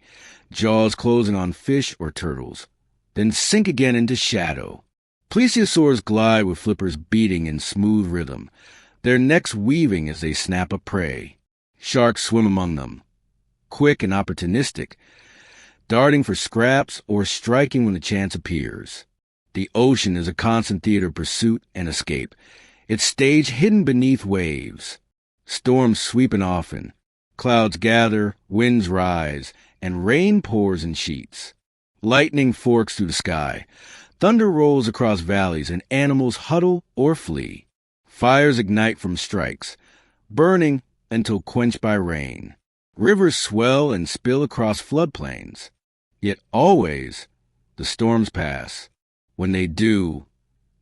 jaws closing on fish or turtles, then sink again into shadow. Plesiosaurs glide with flippers beating in smooth rhythm, their necks weaving as they snap a prey. Sharks swim among them, quick and opportunistic, darting for scraps or striking when the chance appears. The ocean is a constant theater of pursuit and escape, its stage hidden beneath waves. Storms sweep in often, clouds gather, winds rise, and rain pours in sheets. Lightning forks through the sky, thunder rolls across valleys, and animals huddle or flee. Fires ignite from strikes, burning until quenched by rain. Rivers swell and spill across floodplains. Yet always, the storms pass. When they do,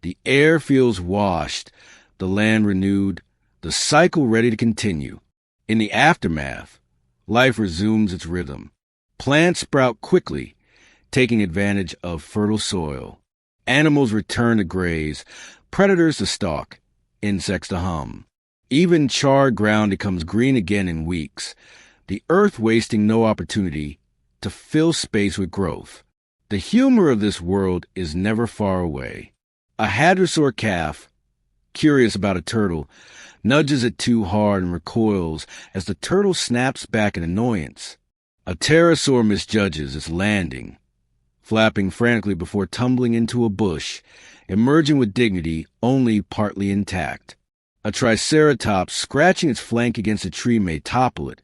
the air feels washed, the land renewed, the cycle ready to continue. In the aftermath, life resumes its rhythm. Plants sprout quickly, taking advantage of fertile soil. Animals return to graze, predators to stalk, insects to hum. Even charred ground becomes green again in weeks, the earth wasting no opportunity to fill space with growth. The humor of this world is never far away. A hadrosaur calf, curious about a turtle, nudges it too hard and recoils as the turtle snaps back in annoyance. A pterosaur misjudges its landing, flapping frantically before tumbling into a bush, emerging with dignity only partly intact. A triceratops scratching its flank against a tree may topple it,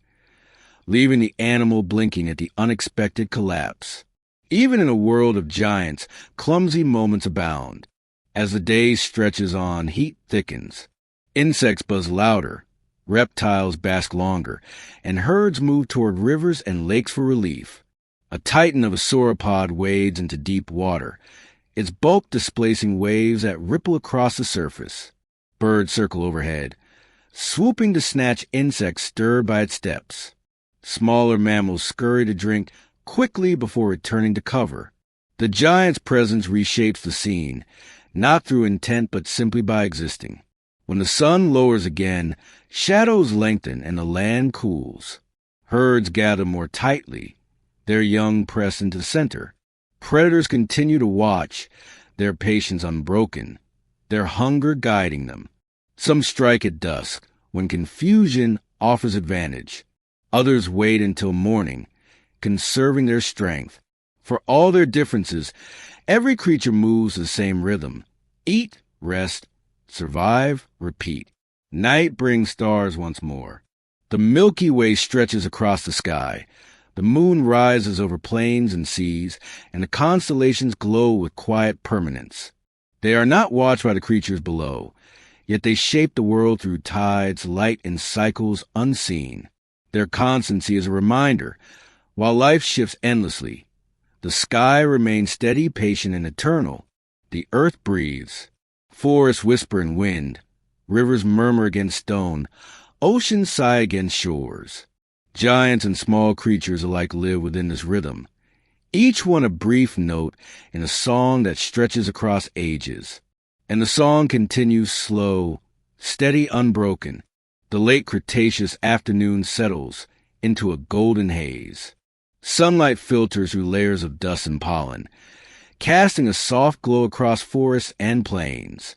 leaving the animal blinking at the unexpected collapse. Even in a world of giants, clumsy moments abound. As the day stretches on, heat thickens. Insects buzz louder, reptiles bask longer, and herds move toward rivers and lakes for relief. A titan of a sauropod wades into deep water, its bulk displacing waves that ripple across the surface. Birds circle overhead, swooping to snatch insects stirred by its steps. Smaller mammals scurry to drink quickly before returning to cover. The giant's presence reshapes the scene, not through intent but simply by existing. When the sun lowers again, shadows lengthen and the land cools. Herds gather more tightly, their young press into the center. Predators continue to watch, their patience unbroken, their hunger guiding them. Some strike at dusk, when confusion offers advantage. Others wait until morning, conserving their strength. For all their differences, every creature moves the same rhythm. Eat, rest, survive, repeat. Night brings stars once more. The Milky Way stretches across the sky. The moon rises over plains and seas, and the constellations glow with quiet permanence. They are not watched by the creatures below, Yet they shape the world through tides, light, and cycles unseen. Their constancy is a reminder. While life shifts endlessly, the sky remains steady, patient, and eternal. The earth breathes. Forests whisper in wind. Rivers murmur against stone. Oceans sigh against shores. Giants and small creatures alike live within this rhythm, each one a brief note in a song that stretches across ages. And the song continues slow, steady, unbroken. The late Cretaceous afternoon settles into a golden haze. Sunlight filters through layers of dust and pollen, casting a soft glow across forests and plains.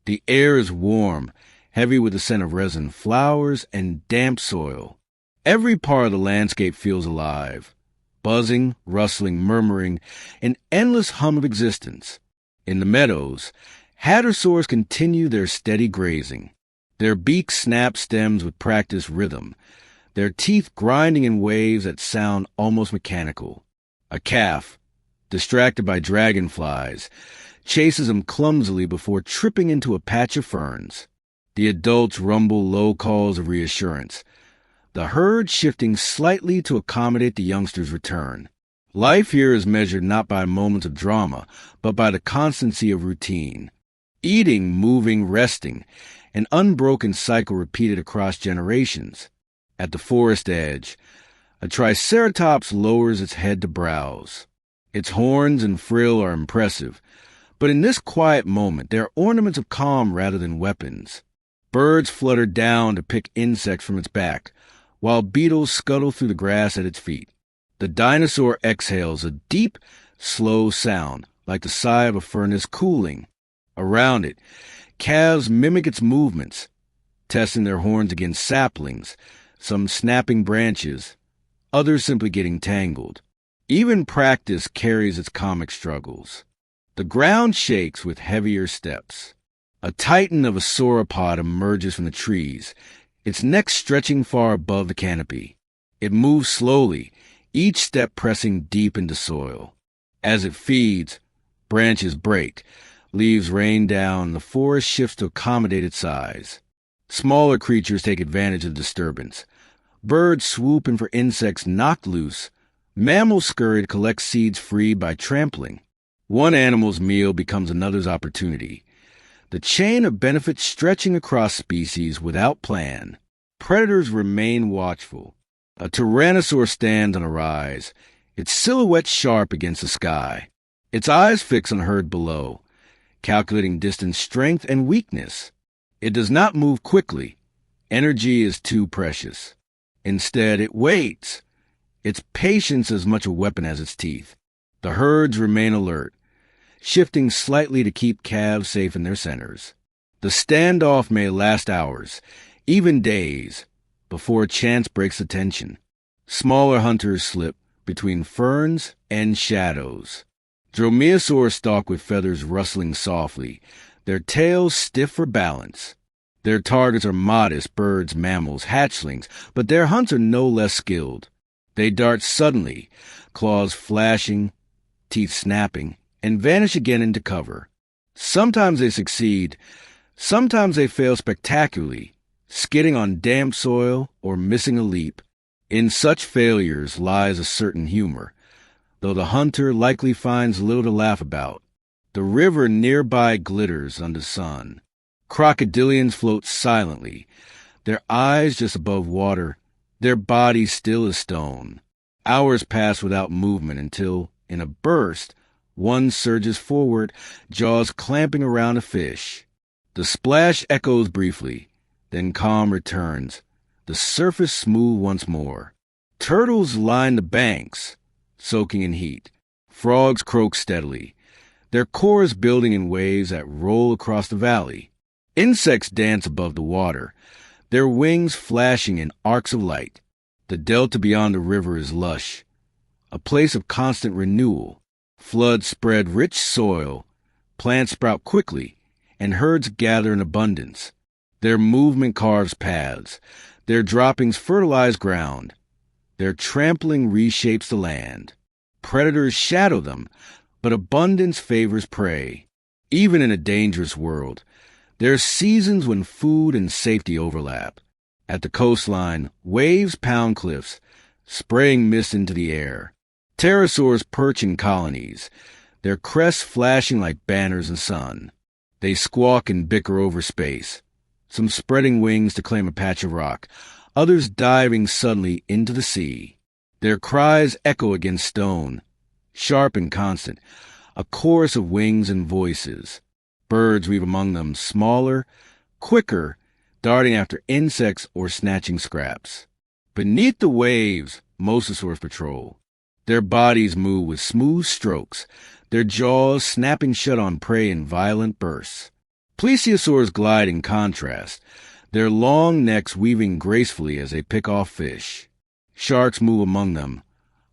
The air is warm, heavy with the scent of resin, flowers, and damp soil. Every part of the landscape feels alive, buzzing, rustling, murmuring, an endless hum of existence. In the meadows, Pterosaurs continue their steady grazing. Their beaks snap stems with practiced rhythm, their teeth grinding in waves that sound almost mechanical. A calf, distracted by dragonflies, chases them clumsily before tripping into a patch of ferns. The adults rumble low calls of reassurance, the herd shifting slightly to accommodate the youngster's return. Life here is measured not by moments of drama, but by the constancy of routine. Eating, moving, resting, an unbroken cycle repeated across generations. At the forest edge, a triceratops lowers its head to browse. Its horns and frill are impressive, but in this quiet moment they are ornaments of calm rather than weapons. Birds flutter down to pick insects from its back, while beetles scuttle through the grass at its feet. The dinosaur exhales a deep, slow sound, like the sigh of a furnace cooling. Around it, calves mimic its movements, testing their horns against saplings, some snapping branches, others simply getting tangled. Even practice carries its comic struggles. The ground shakes with heavier steps. A titan of a sauropod emerges from the trees, its neck stretching far above the canopy. It moves slowly, each step pressing deep into soil. As it feeds, branches break, leaves rain down, the forest shifts to accommodate its size. Smaller creatures take advantage of the disturbance. Birds swoop in for insects knocked loose. Mammals scurry to collect seeds freed by trampling. One animal's meal becomes another's opportunity. The chain of benefits stretching across species without plan. Predators remain watchful. A tyrannosaur stands on a rise, its silhouette sharp against the sky. Its eyes fix on the herd below, calculating distance, strength, and weakness. It does not move quickly. Energy is too precious. Instead, it waits. Its patience as much a weapon as its teeth. The herds remain alert, shifting slightly to keep calves safe in their centers. The standoff may last hours, even days, before a chance breaks the tension. Smaller hunters slip between ferns and shadows. Dromaeosaurs stalk with feathers rustling softly, their tails stiff for balance. Their targets are modest birds, mammals, hatchlings, but their hunts are no less skilled. They dart suddenly, claws flashing, teeth snapping, and vanish again into cover. Sometimes they succeed, sometimes they fail spectacularly, skidding on damp soil or missing a leap. In such failures lies a certain humor, though the hunter likely finds little to laugh about. The river nearby glitters under the sun. Crocodilians float silently, their eyes just above water, their bodies still as stone. Hours pass without movement until, in a burst, one surges forward, jaws clamping around a fish. The splash echoes briefly, then calm returns, the surface smooth once more. Turtles line the banks, soaking in heat. Frogs croak steadily, their cores building in waves that roll across the valley. Insects dance above the water, their wings flashing in arcs of light. The delta beyond the river is lush, a place of constant renewal. Floods spread rich soil, plants sprout quickly, and herds gather in abundance. Their movement carves paths, their droppings fertilize ground, their trampling reshapes the land. Predators shadow them, but abundance favors prey. Even in a dangerous world, There are seasons when food and safety overlap. At the coastline, waves pound cliffs, spraying mist into the air. Pterosaurs perch in colonies, their crests flashing like banners in the sun. They squawk and bicker over space, some spreading wings to claim a patch of rock, others diving suddenly into the sea. Their cries echo against stone, sharp and constant, a chorus of wings and voices. Birds weave among them, smaller, quicker, darting after insects or snatching scraps. Beneath the waves, Mosasaurs patrol. Their bodies move with smooth strokes, their jaws snapping shut on prey in violent bursts. Plesiosaurs glide in contrast, their long necks weaving gracefully as they pick off fish. Sharks move among them,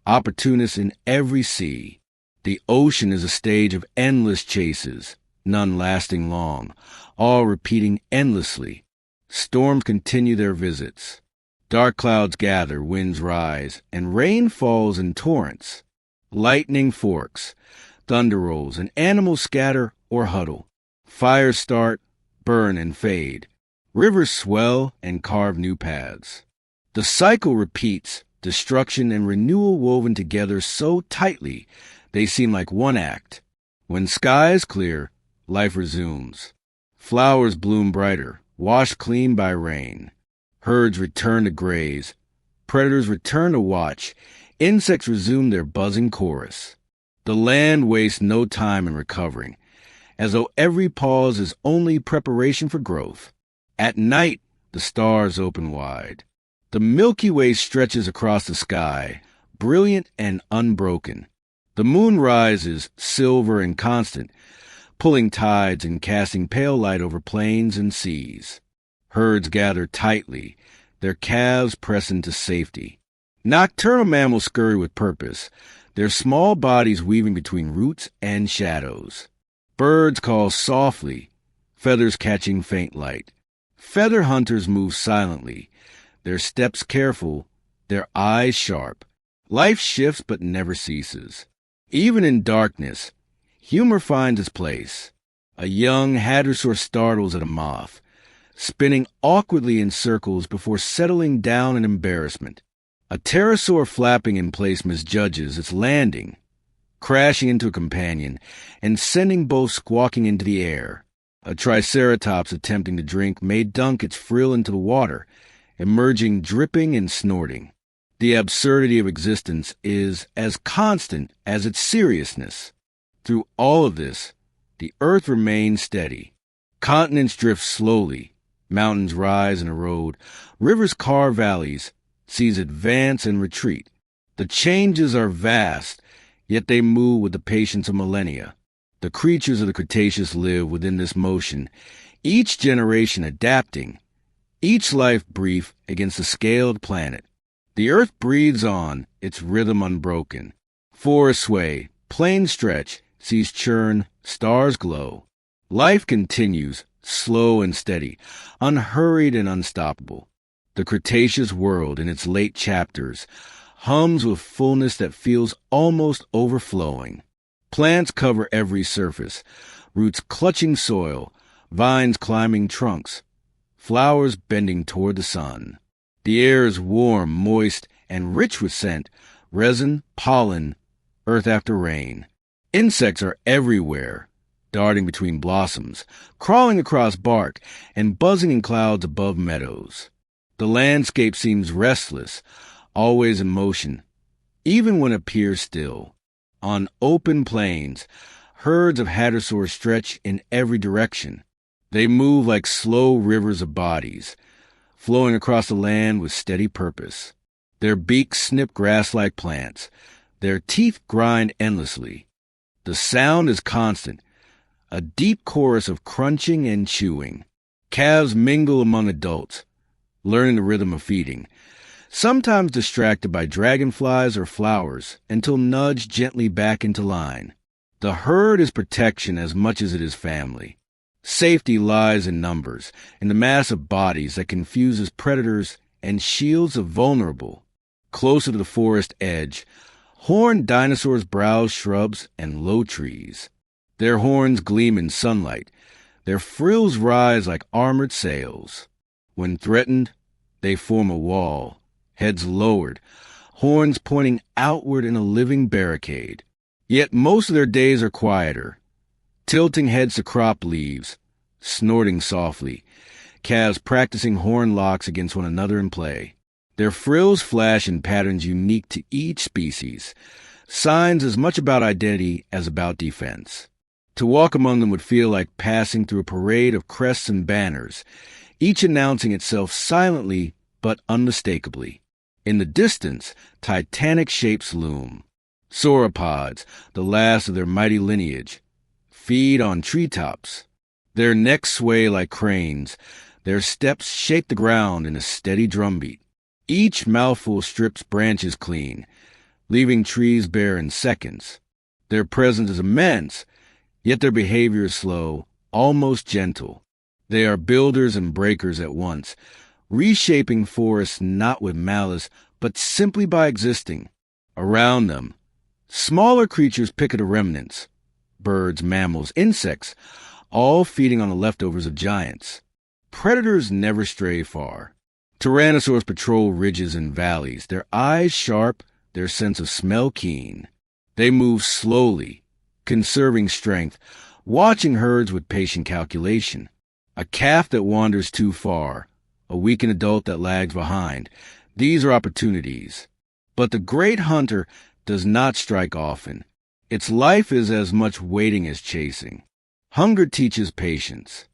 opportunists in every sea. The ocean is a stage of endless chases, none lasting long, all repeating endlessly. Storms continue their visits. Dark clouds gather, winds rise, and rain falls in torrents. Lightning forks, thunder rolls, and animals scatter or huddle. Fires start, burn, and fade. Rivers swell and carve new paths. The cycle repeats, destruction and renewal woven together so tightly they seem like one act. When skies clear, life resumes. Flowers bloom brighter, washed clean by rain. Herds return to graze. Predators return to watch. Insects resume their buzzing chorus. The land wastes no time in recovering, as though every pause is only preparation for growth. At night, the stars open wide. The Milky Way stretches across the sky, brilliant and unbroken. The moon rises, silver and constant, pulling tides and casting pale light over plains and seas. Herds gather tightly, their calves press into safety. Nocturnal mammals scurry with purpose, their small bodies weaving between roots and shadows. Birds call softly, feathers catching faint light. Feather hunters move silently, their steps careful, their eyes sharp. Life shifts but never ceases. Even in darkness, humor finds its place. A young hadrosaur startles at a moth, spinning awkwardly in circles before settling down in embarrassment. A pterosaur flapping in place misjudges its landing, crashing into a companion and sending both squawking into the air. A triceratops attempting to drink may dunk its frill into the water, emerging dripping and snorting. The absurdity of existence is as constant as its seriousness. Through all of this, the earth remains steady. Continents drift slowly, mountains rise and erode, rivers carve valleys, seas advance and retreat. The changes are vast, yet they move with the patience of millennia. The creatures of the Cretaceous live within this motion, each generation adapting, each life brief against a scaled planet. The earth breathes on, its rhythm unbroken. Forests sway, plains stretch, seas churn, stars glow. Life continues, slow and steady, unhurried and unstoppable. The Cretaceous world, in its late chapters, hums with fullness that feels almost overflowing. Plants cover every surface, roots clutching soil, vines climbing trunks, flowers bending toward the sun. The air is warm, moist, and rich with scent, resin, pollen, earth after rain. Insects are everywhere, darting between blossoms, crawling across bark, and buzzing in clouds above meadows. The landscape seems restless, always in motion, even when it appears still. On open plains, herds of hadrosaurs stretch in every direction. They move like slow rivers of bodies, flowing across the land with steady purpose. Their beaks snip grass-like plants. Their teeth grind endlessly. The sound is constant, a deep chorus of crunching and chewing. Calves mingle among adults, learning the rhythm of feeding, sometimes distracted by dragonflies or flowers until nudged gently back into line. The herd is protection as much as it is family. Safety lies in numbers, in the mass of bodies that confuses predators and shields the vulnerable. Closer to the forest edge, horned dinosaurs browse shrubs and low trees. Their horns gleam in sunlight, Their frills rise like armored sails. When threatened, they form a wall, heads lowered, horns pointing outward in a living barricade. Yet most of their days are quieter, tilting heads to crop leaves, snorting softly, calves practicing horn locks against one another in play. Their frills flash in patterns unique to each species, signs as much about identity as about defense. To walk among them would feel like passing through a parade of crests and banners, each announcing itself silently but unmistakably. In the distance, titanic shapes loom. Sauropods, the last of their mighty lineage, feed on treetops. Their necks sway like cranes, their steps shake the ground in a steady drumbeat. Each mouthful strips branches clean, leaving trees bare in seconds. Their presence is immense, yet their behavior is slow, almost gentle. They are builders and breakers at once, reshaping forests not with malice, but simply by existing. Around them, smaller creatures pick at the remnants, birds, mammals, insects, all feeding on the leftovers of giants. Predators never stray far. Tyrannosaurs patrol ridges and valleys, their eyes sharp, their sense of smell keen. They move slowly, conserving strength, watching herds with patient calculation. A calf that wanders too far, a weakened adult that lags behind. These are opportunities. But the great hunter does not strike often. Its life is as much waiting as chasing. Hunger teaches patience.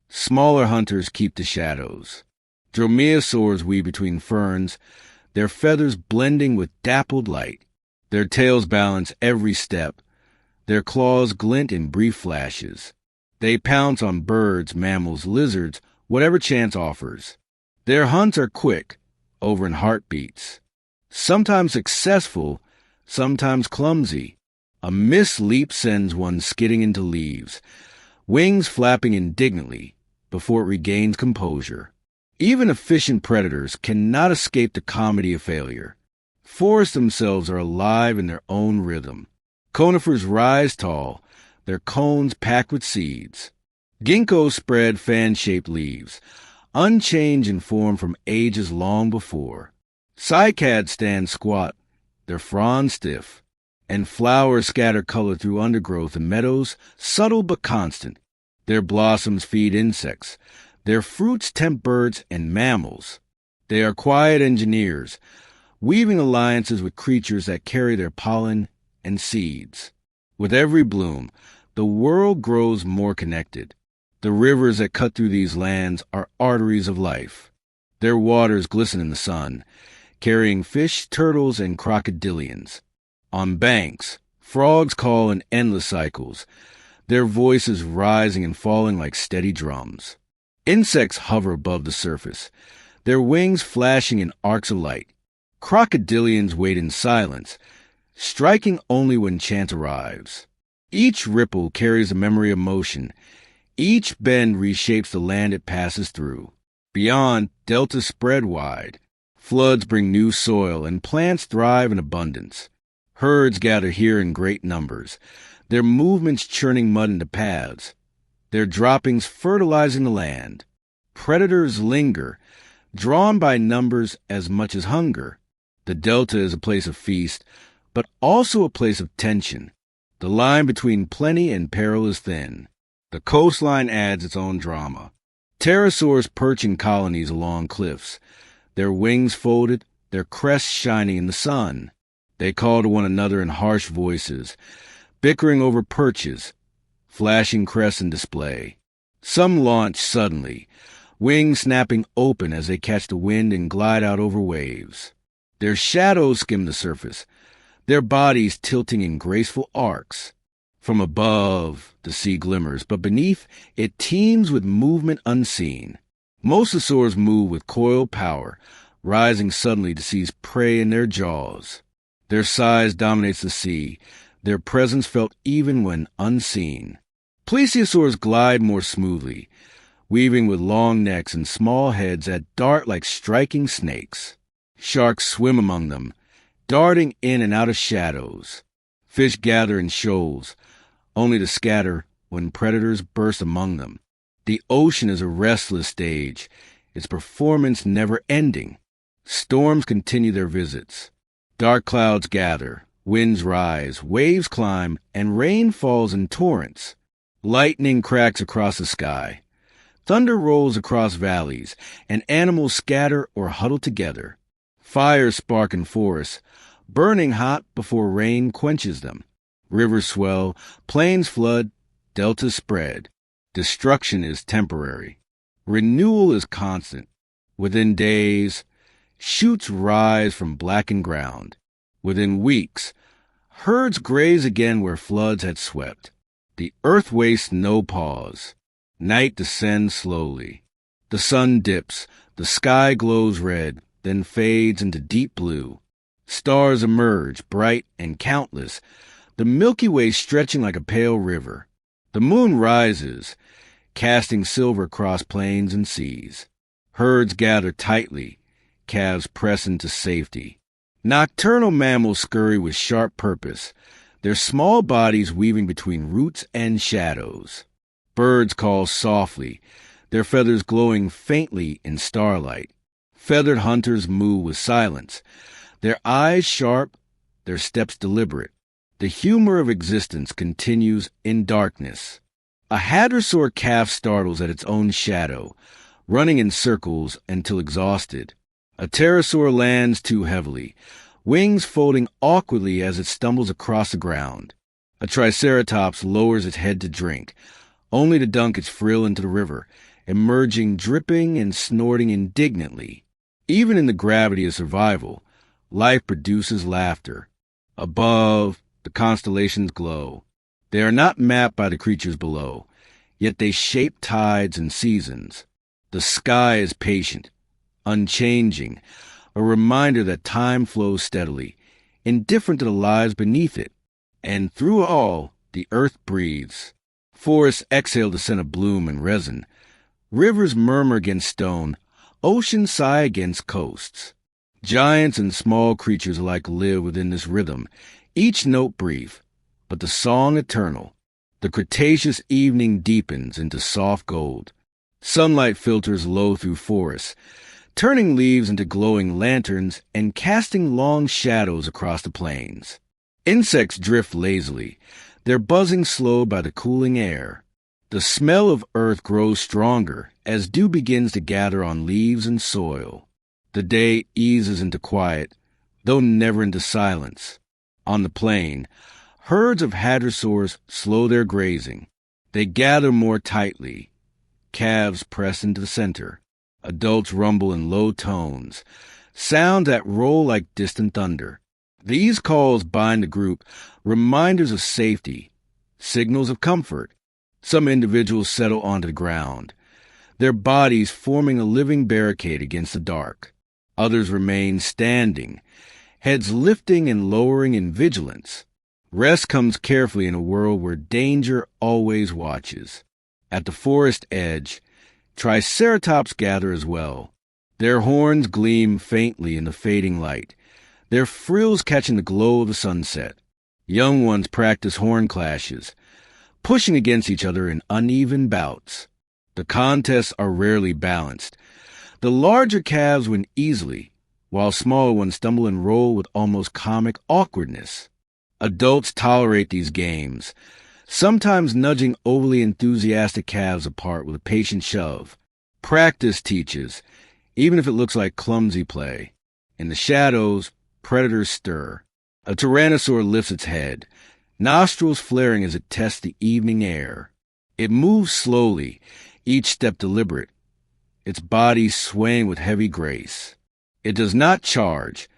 Smaller hunters keep the shadows. Dromaeosaurs weave between ferns, their feathers blending with dappled light. Their tails balance every step. Their claws glint in brief flashes. They pounce on birds, mammals, lizards, whatever chance offers. Their hunts are quick, over in heartbeats. Sometimes successful, sometimes clumsy. A missed leap sends one skidding into leaves, wings flapping indignantly before it regains composure. Even efficient predators cannot escape the comedy of failure. Forests themselves are alive in their own rhythm. Conifers rise tall, their cones packed with seeds. Ginkgos spread fan-shaped leaves, unchanged in form from ages long before. Cycads stand squat, their fronds stiff, and flowers scatter color through undergrowth and meadows, subtle but constant. Their blossoms feed insects. Their fruits tempt birds and mammals. They are quiet engineers, weaving alliances with creatures that carry their pollen and seeds. With every bloom, the world grows more connected. The rivers that cut through these lands are arteries of life. Their waters glisten in the sun, carrying fish, turtles, and crocodilians. On banks, frogs call in endless cycles, their voices rising and falling like steady drums. Insects hover above the surface, their wings flashing in arcs of light. Crocodilians wait in silence, striking only when chance arrives. Each ripple carries a memory of motion. Each bend reshapes the land it passes through. Beyond, deltas spread wide. Floods bring new soil, and plants thrive in abundance. Herds gather here in great numbers, their movements churning mud into paths, their droppings fertilizing the land. Predators linger, drawn by numbers as much as hunger. The delta is a place of feast, but also a place of tension. The line between plenty and peril is thin. The coastline adds its own drama. Pterosaurs perch in colonies along cliffs, their wings folded, their crests shining in the sun. They call to one another in harsh voices, bickering over perches, flashing crests in display. Some launch suddenly, wings snapping open as they catch the wind and glide out over waves. Their shadows skim the surface, their bodies tilting in graceful arcs. From above, the sea glimmers, but beneath, it teems with movement unseen. Mosasaurs move with coiled power, rising suddenly to seize prey in their jaws. Their size dominates the sea, their presence felt even when unseen. Plesiosaurs glide more smoothly, weaving with long necks and small heads that dart like striking snakes. Sharks swim among them, darting in and out of shadows. Fish gather in shoals, only to scatter when predators burst among them. The ocean is a restless stage, its performance never ending. Storms continue their visits. Dark clouds gather, winds rise, waves climb, and rain falls in torrents. Lightning cracks across the sky. Thunder rolls across valleys, and animals scatter or huddle together. Fires spark in forests, burning hot before rain quenches them. Rivers swell, plains flood, deltas spread. Destruction is temporary. Renewal is constant. Within days, shoots rise from blackened ground. Within weeks, herds graze again where floods had swept. The earth wastes no pause. Night descends slowly. The sun dips, the sky glows red, then fades into deep blue. Stars emerge, bright and countless, the Milky Way stretching like a pale river. The moon rises, casting silver across plains and seas. Herds gather tightly, calves press into safety. Nocturnal mammals scurry with sharp purpose, their small bodies weaving between roots and shadows. Birds call softly, their feathers glowing faintly in starlight. Feathered hunters move with silence, their eyes sharp, their steps deliberate. The humor of existence continues in darkness. A hadrosaur calf startles at its own shadow, running in circles until exhausted. A pterosaur lands too heavily, wings folding awkwardly as it stumbles across the ground. A triceratops lowers its head to drink, only to dunk its frill into the river, emerging dripping and snorting indignantly. Even in the gravity of survival, life produces laughter. Above, the constellations glow. They are not mapped by the creatures below, yet they shape tides and seasons. The sky is patient, unchanging, a reminder that time flows steadily, indifferent to the lives beneath it. And through all, the earth breathes. Forests exhale the scent of bloom and resin. Rivers murmur against stone. Oceans sigh against coasts. Giants and small creatures alike live within this rhythm, each note brief, but the song eternal. The Cretaceous evening deepens into soft gold. Sunlight filters low through forests, turning leaves into glowing lanterns and casting long shadows across the plains. Insects drift lazily, their buzzing slowed by the cooling air. The smell of earth grows stronger as dew begins to gather on leaves and soil. The day eases into quiet, though never into silence. On the plain, herds of hadrosaurs slow their grazing. They gather more tightly. Calves press into the center. Adults rumble in low tones, sounds that roll like distant thunder. These calls bind the group, reminders of safety, signals of comfort. Some individuals settle onto the ground, their bodies forming a living barricade against the dark. Others remain standing, heads lifting and lowering in vigilance. Rest comes carefully in a world where danger always watches. At the forest edge, triceratops gather as well. Their horns gleam faintly in the fading light, their frills catching the glow of the sunset. Young ones practice horn clashes, pushing against each other in uneven bouts. The contests are rarely balanced. The larger calves win easily, while smaller ones stumble and roll with almost comic awkwardness. Adults tolerate these games, sometimes nudging overly enthusiastic calves apart with a patient shove. Practice teaches, even if it looks like clumsy play. In the shadows, predators stir. A tyrannosaur lifts its head, nostrils flaring as it tests the evening air. It moves slowly, each step deliberate, its body swaying with heavy grace. It does not charge.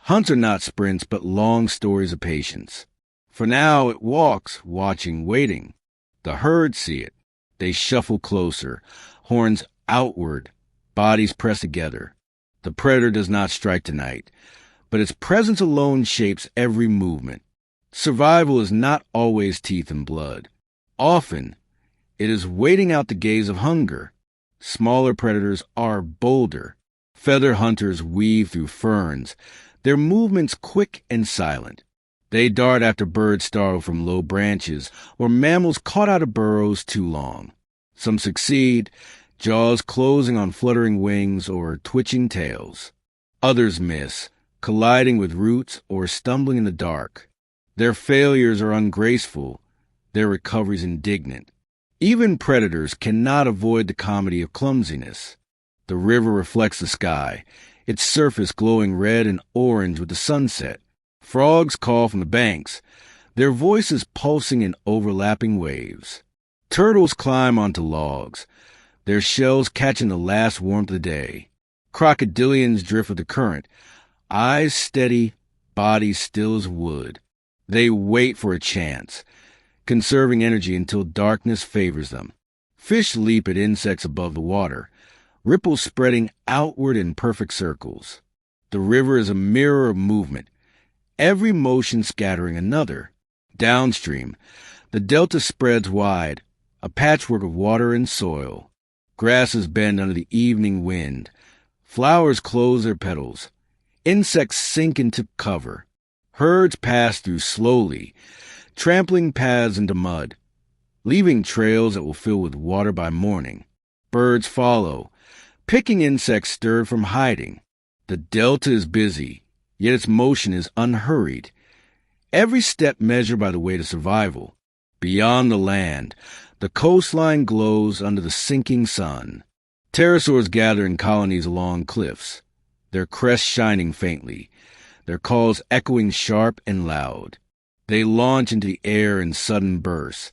Hunts are not sprints, but long stories of patience. For now it walks, watching, waiting. The herd see it. They shuffle closer, horns outward, bodies pressed together. The predator does not strike tonight, but its presence alone shapes every movement. Survival is not always teeth and blood. Often, it is waiting out the gaze of hunger. Smaller predators are bolder. Feather hunters weave through ferns, their movements quick and silent. They dart after birds startled from low branches or mammals caught out of burrows too long. Some succeed, jaws closing on fluttering wings or twitching tails. Others miss, colliding with roots or stumbling in the dark. Their failures are ungraceful, their recoveries indignant. Even predators cannot avoid the comedy of clumsiness. The river reflects the sky, its surface glowing red and orange with the sunset. Frogs call from the banks, their voices pulsing in overlapping waves. Turtles climb onto logs, their shells catching the last warmth of the day. Crocodilians drift with the current, eyes steady, bodies still as wood. They wait for a chance, conserving energy until darkness favors them. Fish leap at insects above the water, ripples spreading outward in perfect circles. The river is a mirror of movement, every motion scattering another. Downstream, the delta spreads wide, a patchwork of water and soil. Grasses bend under the evening wind. Flowers close their petals. Insects sink into cover. Herds pass through slowly, trampling paths into mud, leaving trails that will fill with water by morning. Birds follow, picking insects stirred from hiding. The delta is busy, yet its motion is unhurried. Every step measured by the weight of survival. Beyond the land, the coastline glows under the sinking sun. Pterosaurs gather in colonies along cliffs, their crests shining faintly, their calls echoing sharp and loud. They launch into the air in sudden bursts,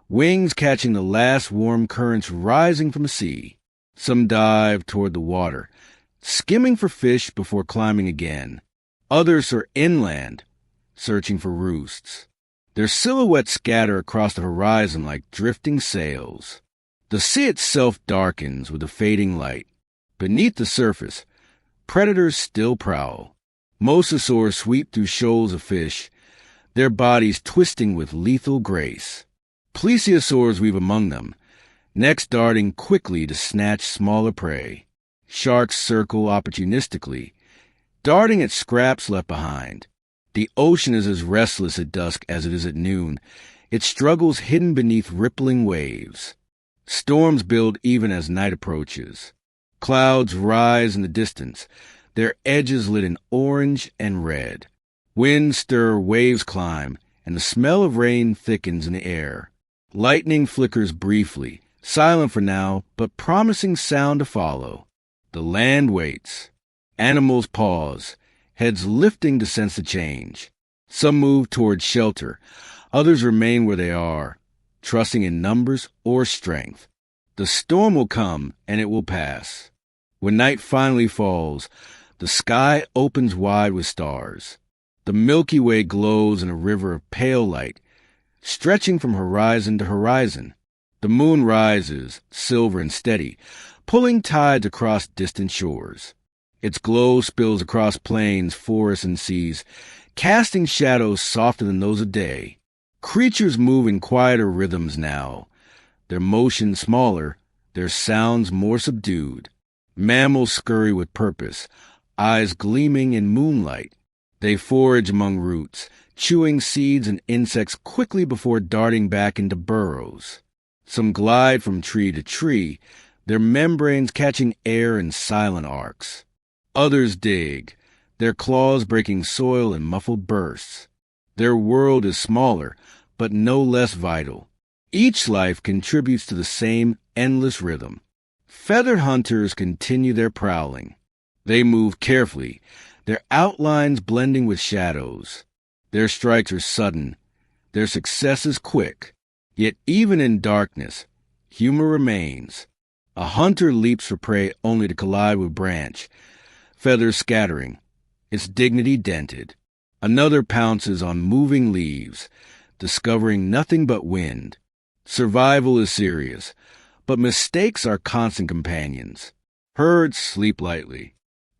wings catching the last warm currents rising from the sea. Some dive toward the water, skimming for fish before climbing again. Others are inland, searching for roosts. Their silhouettes scatter across the horizon like drifting sails. The sea itself darkens with a fading light. Beneath the surface, predators still prowl. Mosasaurs sweep through shoals of fish, their bodies twisting with lethal grace. Plesiosaurs weave among them, necks darting quickly to snatch smaller prey. Sharks circle opportunistically, darting at scraps left behind. The ocean is as restless at dusk as it is at noon, its struggles hidden beneath rippling waves. Storms build even as night approaches. Clouds rise in the distance, their edges lit in orange and red. Winds stir, waves climb, and the smell of rain thickens in the air. Lightning flickers briefly, silent for now, but promising sound to follow. The land waits. Animals pause, heads lifting to sense the change. Some move toward shelter, others remain where they are, trusting in numbers or strength. The storm will come, and it will pass. When night finally falls, the sky opens wide with stars. The Milky Way glows in a river of pale light, stretching from horizon to horizon. The moon rises, silver and steady, pulling tides across distant shores. Its glow spills across plains, forests, and seas, casting shadows softer than those of day. Creatures move in quieter rhythms now, their motion smaller, their sounds more subdued. Mammals scurry with purpose, eyes gleaming in moonlight. They forage among roots, chewing seeds and insects quickly before darting back into burrows. Some glide from tree to tree, their membranes catching air in silent arcs. Others dig, their claws breaking soil in muffled bursts. Their world is smaller, but no less vital. Each life contributes to the same endless rhythm. Feathered hunters continue their prowling. They move carefully, their outlines blending with shadows. Their strikes are sudden, their success is quick. Yet even in darkness, humor remains. A hunter leaps for prey only to collide with branch, feathers scattering, its dignity dented. Another pounces on moving leaves, discovering nothing but wind. Survival is serious, but mistakes are constant companions. Herds sleep lightly.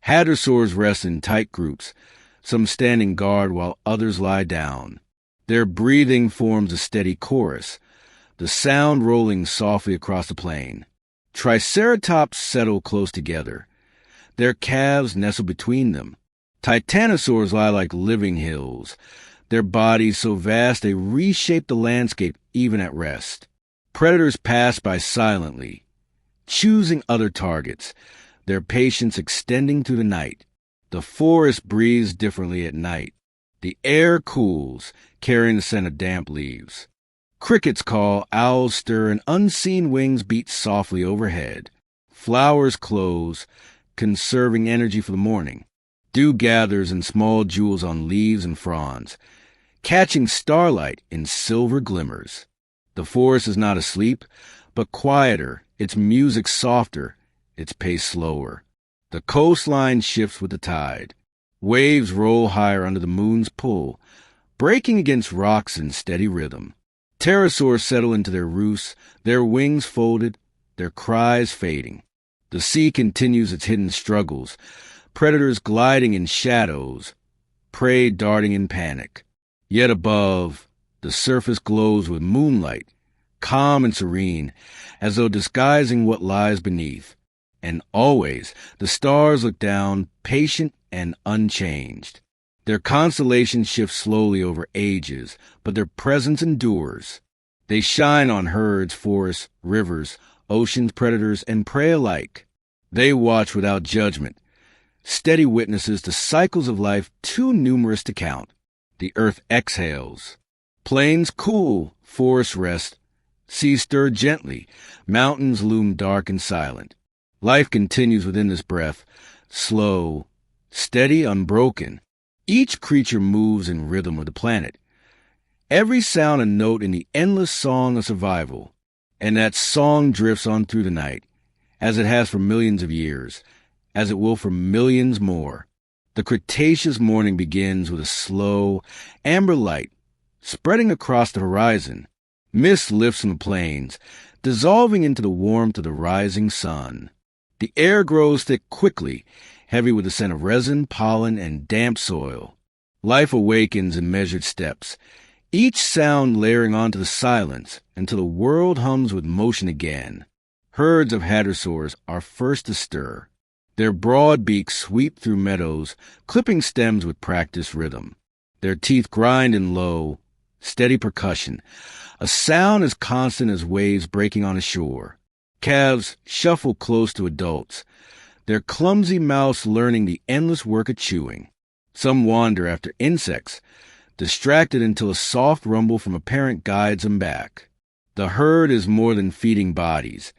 Hadrosaurs rest in tight groups, some standing guard while others lie down. Their breathing forms a steady chorus, the sound rolling softly across the plain. Triceratops settle close together. Their calves nestle between them. Titanosaurs lie like living hills, their bodies so vast they reshape the landscape even at rest. Predators pass by silently, choosing other targets, their patience extending through the night. The forest breathes differently at night. The air cools, carrying the scent of damp leaves. Crickets call, owls stir, and unseen wings beat softly overhead. Flowers close, conserving energy for the morning. Dew gathers in small jewels on leaves and fronds, catching starlight in silver glimmers. The forest is not asleep, but quieter, its music softer, its pace slower. The coastline shifts with the tide. Waves roll higher under the moon's pull, breaking against rocks in steady rhythm. Pterosaurs settle into their roosts, their wings folded, their cries fading. The sea continues its hidden struggles, predators gliding in shadows, prey darting in panic. Yet above, the surface glows with moonlight, calm and serene, as though disguising what lies beneath. And always, the stars look down, patient and unchanged. Their constellations shift slowly over ages, but their presence endures. They shine on herds, forests, rivers, oceans, predators, and prey alike. They watch without judgment, steady witnesses to cycles of life too numerous to count. The earth exhales. Plains cool, forests rest, seas stir gently, mountains loom dark and silent. Life continues within this breath, slow, steady, unbroken. Each creature moves in rhythm with the planet. Every sound a note in the endless song of survival, and that song drifts on through the night, as it has for millions of years, as it will for millions more. The Cretaceous morning begins with a slow, amber light spreading across the horizon. Mist lifts from the plains, dissolving into the warmth of the rising sun. The air grows thick quickly, heavy with the scent of resin, pollen, and damp soil. Life awakens in measured steps, each sound layering onto the silence until the world hums with motion again. Herds of hadrosaurs are first to stir. Their broad beaks sweep through meadows, clipping stems with practiced rhythm. Their teeth grind in low, steady percussion, a sound as constant as waves breaking on a shore. Calves shuffle close to adults, their clumsy mouths learning the endless work of chewing. Some wander after insects, distracted until a soft rumble from a parent guides them back. The herd is more than feeding bodies.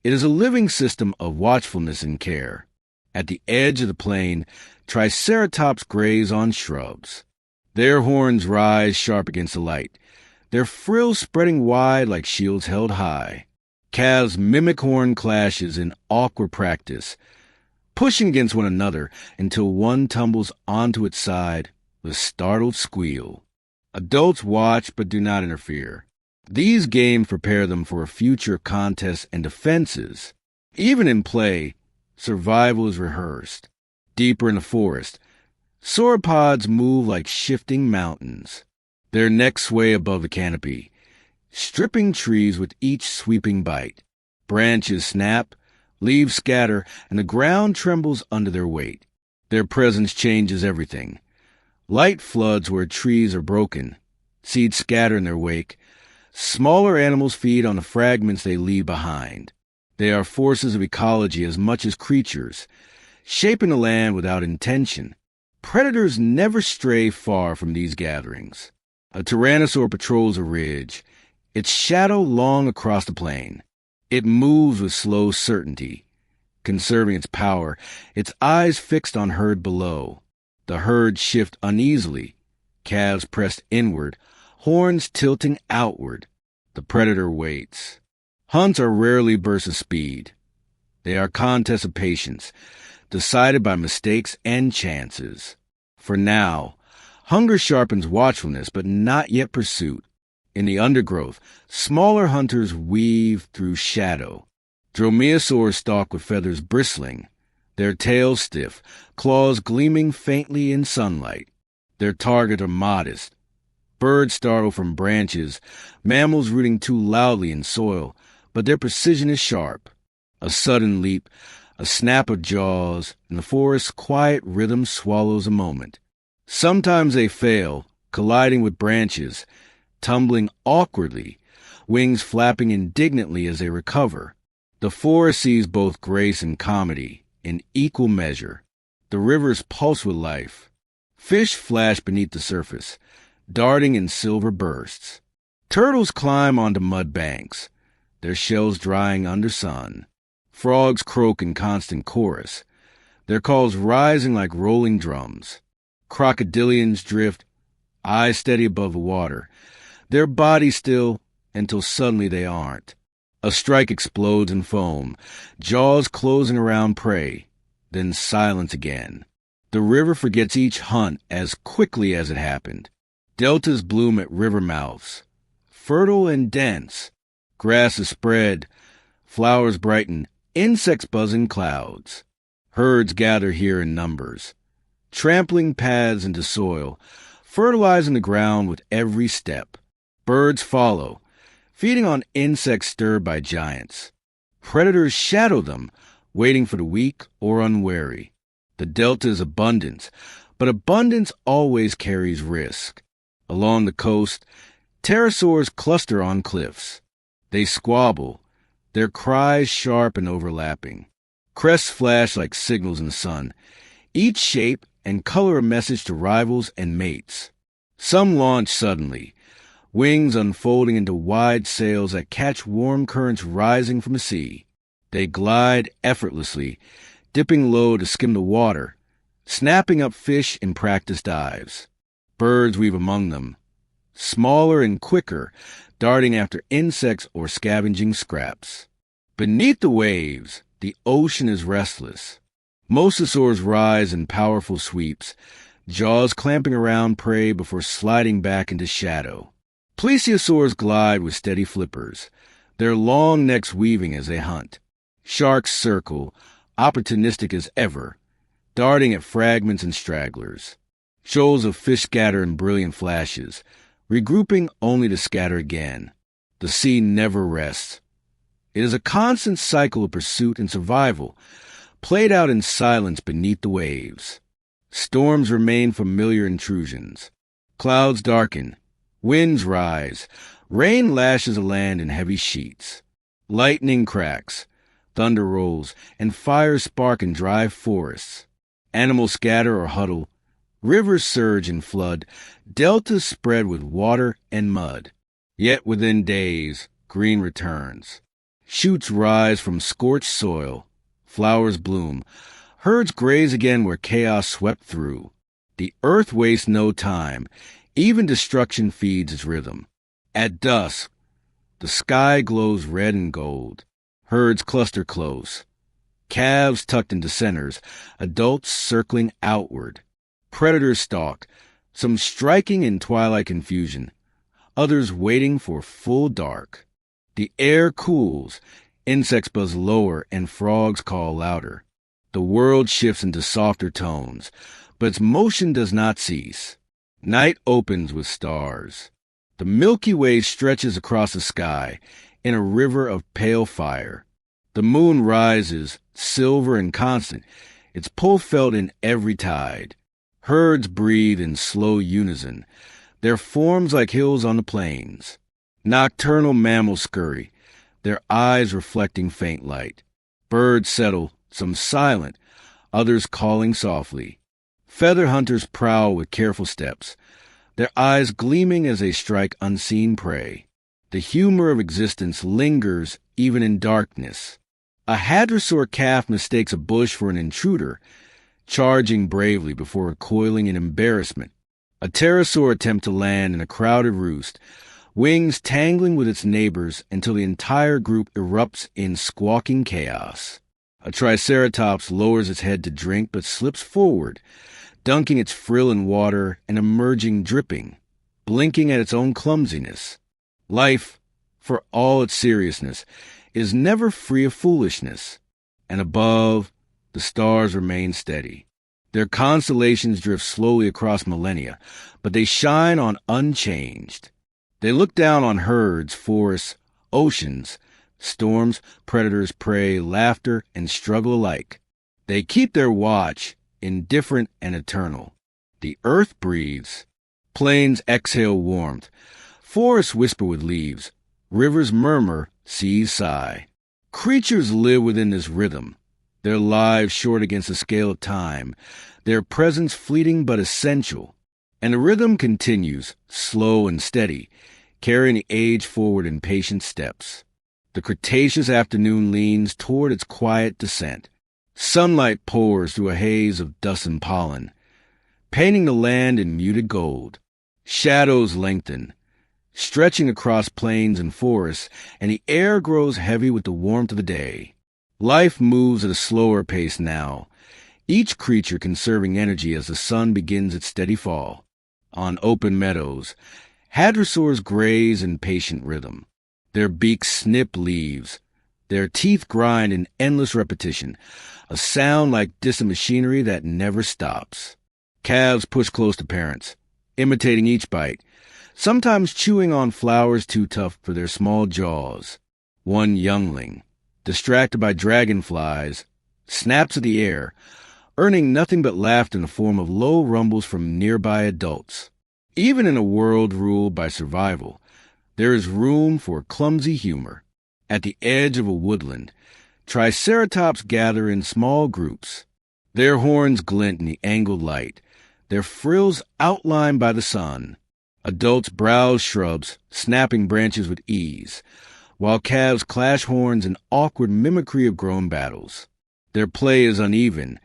It is a living system of watchfulness and care. At the edge of the plain, Triceratops graze on shrubs. Their horns rise sharp against the light, their frills spreading wide like shields held high. Calves mimic horn clashes in awkward practice, pushing against one another until one tumbles onto its side with a startled squeal. Adults watch but do not interfere. These games prepare them for a future of contests and defenses. Even in play, survival is rehearsed. Deeper in the forest, sauropods move like shifting mountains. Their necks sway above the canopy, stripping trees with each sweeping bite. Branches snap, leaves scatter, and the ground trembles under their weight. Their presence changes everything. Light floods where trees are broken. Seeds scatter in their wake. Smaller animals feed on the fragments they leave behind. They are forces of ecology as much as creatures, shaping the land without intention. Predators never stray far from these gatherings. A tyrannosaur patrols a ridge, its shadow long across the plain. It moves with slow certainty, conserving its power, its eyes fixed on herd below. The herd shift uneasily, calves pressed inward, horns tilting outward. The predator waits. Hunts are rarely bursts of speed. They are contests of patience, decided by mistakes and chances. For now, hunger sharpens watchfulness, but not yet pursuit. In the undergrowth, smaller hunters weave through shadow. Dromaeosaurs stalk with feathers bristling, their tails stiff, claws gleaming faintly in sunlight. Their targets are modest. Birds startle from branches, mammals rooting too loudly in soil, but their precision is sharp. A sudden leap, a snap of jaws, and the forest's quiet rhythm swallows a moment. Sometimes they fail, colliding with branches, tumbling awkwardly, wings flapping indignantly as they recover. The forest sees both grace and comedy in equal measure. The rivers pulse with life. Fish flash beneath the surface, darting in silver bursts. Turtles climb onto mud banks, their shells drying under sun. Frogs croak in constant chorus, their calls rising like rolling drums. Crocodilians drift, eyes steady above the water, their bodies still until suddenly they aren't. A strike explodes in foam, jaws closing around prey, then silence again. The river forgets each hunt as quickly as it happened. Deltas bloom at river mouths, fertile and dense. Grasses spread, flowers brighten, insects buzz in clouds. Herds gather here in numbers, trampling paths into soil, fertilizing the ground with every step. Birds follow, feeding on insects stirred by giants. Predators shadow them, waiting for the weak or unwary. The delta is abundance, but abundance always carries risk. Along the coast, pterosaurs cluster on cliffs. They squabble, their cries sharp and overlapping. Crests flash like signals in the sun, each shape and color a message to rivals and mates. Some launch suddenly, wings unfolding into wide sails that catch warm currents rising from the sea. They glide effortlessly, dipping low to skim the water, snapping up fish in practice dives. Birds weave among them, smaller and quicker, darting after insects or scavenging scraps. Beneath the waves, the ocean is restless. Mosasaurs rise in powerful sweeps, jaws clamping around prey before sliding back into shadow. Plesiosaurs glide with steady flippers, their long necks weaving as they hunt. Sharks circle, opportunistic as ever, darting at fragments and stragglers. Shoals of fish scatter in brilliant flashes, regrouping only to scatter again. The sea never rests. It is a constant cycle of pursuit and survival, played out in silence beneath the waves. Storms remain familiar intrusions. Clouds darken, winds rise, rain lashes the land in heavy sheets. Lightning cracks, thunder rolls, and fires spark in dry forests. Animals scatter or huddle, rivers surge and flood, deltas spread with water and mud. Yet within days, green returns. Shoots rise from scorched soil, flowers bloom, herds graze again where chaos swept through. The earth wastes no time, even destruction feeds its rhythm. At dusk, the sky glows red and gold. Herds cluster close, calves tucked into centers, adults circling outward. Predators stalk, some striking in twilight confusion, others waiting for full dark. The air cools, insects buzz lower, and frogs call louder. The world shifts into softer tones, but its motion does not cease. Night opens with stars. The Milky Way stretches across the sky in a river of pale fire. The moon rises, silver and constant, its pull felt in every tide. Herds breathe in slow unison, their forms like hills on the plains. Nocturnal mammals scurry, their eyes reflecting faint light. Birds settle, some silent, others calling softly. Feather hunters prowl with careful steps, their eyes gleaming as they strike unseen prey. The humor of existence lingers even in darkness. A hadrosaur calf mistakes a bush for an intruder, charging bravely before recoiling in embarrassment. A pterosaur attempts to land in a crowded roost, wings tangling with its neighbors until the entire group erupts in squawking chaos. A triceratops lowers its head to drink but slips forward, dunking its frill in water and emerging dripping, blinking at its own clumsiness. Life, for all its seriousness, is never free of foolishness, and above, the stars remain steady. Their constellations drift slowly across millennia, but they shine on unchanged. They look down on herds, forests, oceans, storms, predators, prey, laughter, and struggle alike. They keep their watch, indifferent and eternal. The earth breathes. Plains exhale warmth. Forests whisper with leaves. Rivers murmur, seas sigh. Creatures live within this rhythm, their lives short against the scale of time, their presence fleeting but essential. And the rhythm continues, slow and steady, carrying the age forward in patient steps. The Cretaceous afternoon leans toward its quiet descent. Sunlight pours through a haze of dust and pollen, painting the land in muted gold. Shadows lengthen, stretching across plains and forests, and the air grows heavy with the warmth of the day. Life moves at a slower pace now, each creature conserving energy as the sun begins its steady fall. On open meadows, hadrosaurs graze in patient rhythm. Their beaks snip leaves, their teeth grind in endless repetition, a sound like distant machinery that never stops. Calves push close to parents, imitating each bite, sometimes chewing on flowers too tough for their small jaws. One youngling, distracted by dragonflies, snaps at the air, earning nothing but laughter in the form of low rumbles from nearby adults. Even in a world ruled by survival, there is room for clumsy humor. At the edge of a woodland, triceratops gather in small groups. Their horns glint in the angled light, their frills outlined by the sun. Adults browse shrubs, snapping branches with ease, while calves clash horns in awkward mimicry of grown battles. Their play is uneven,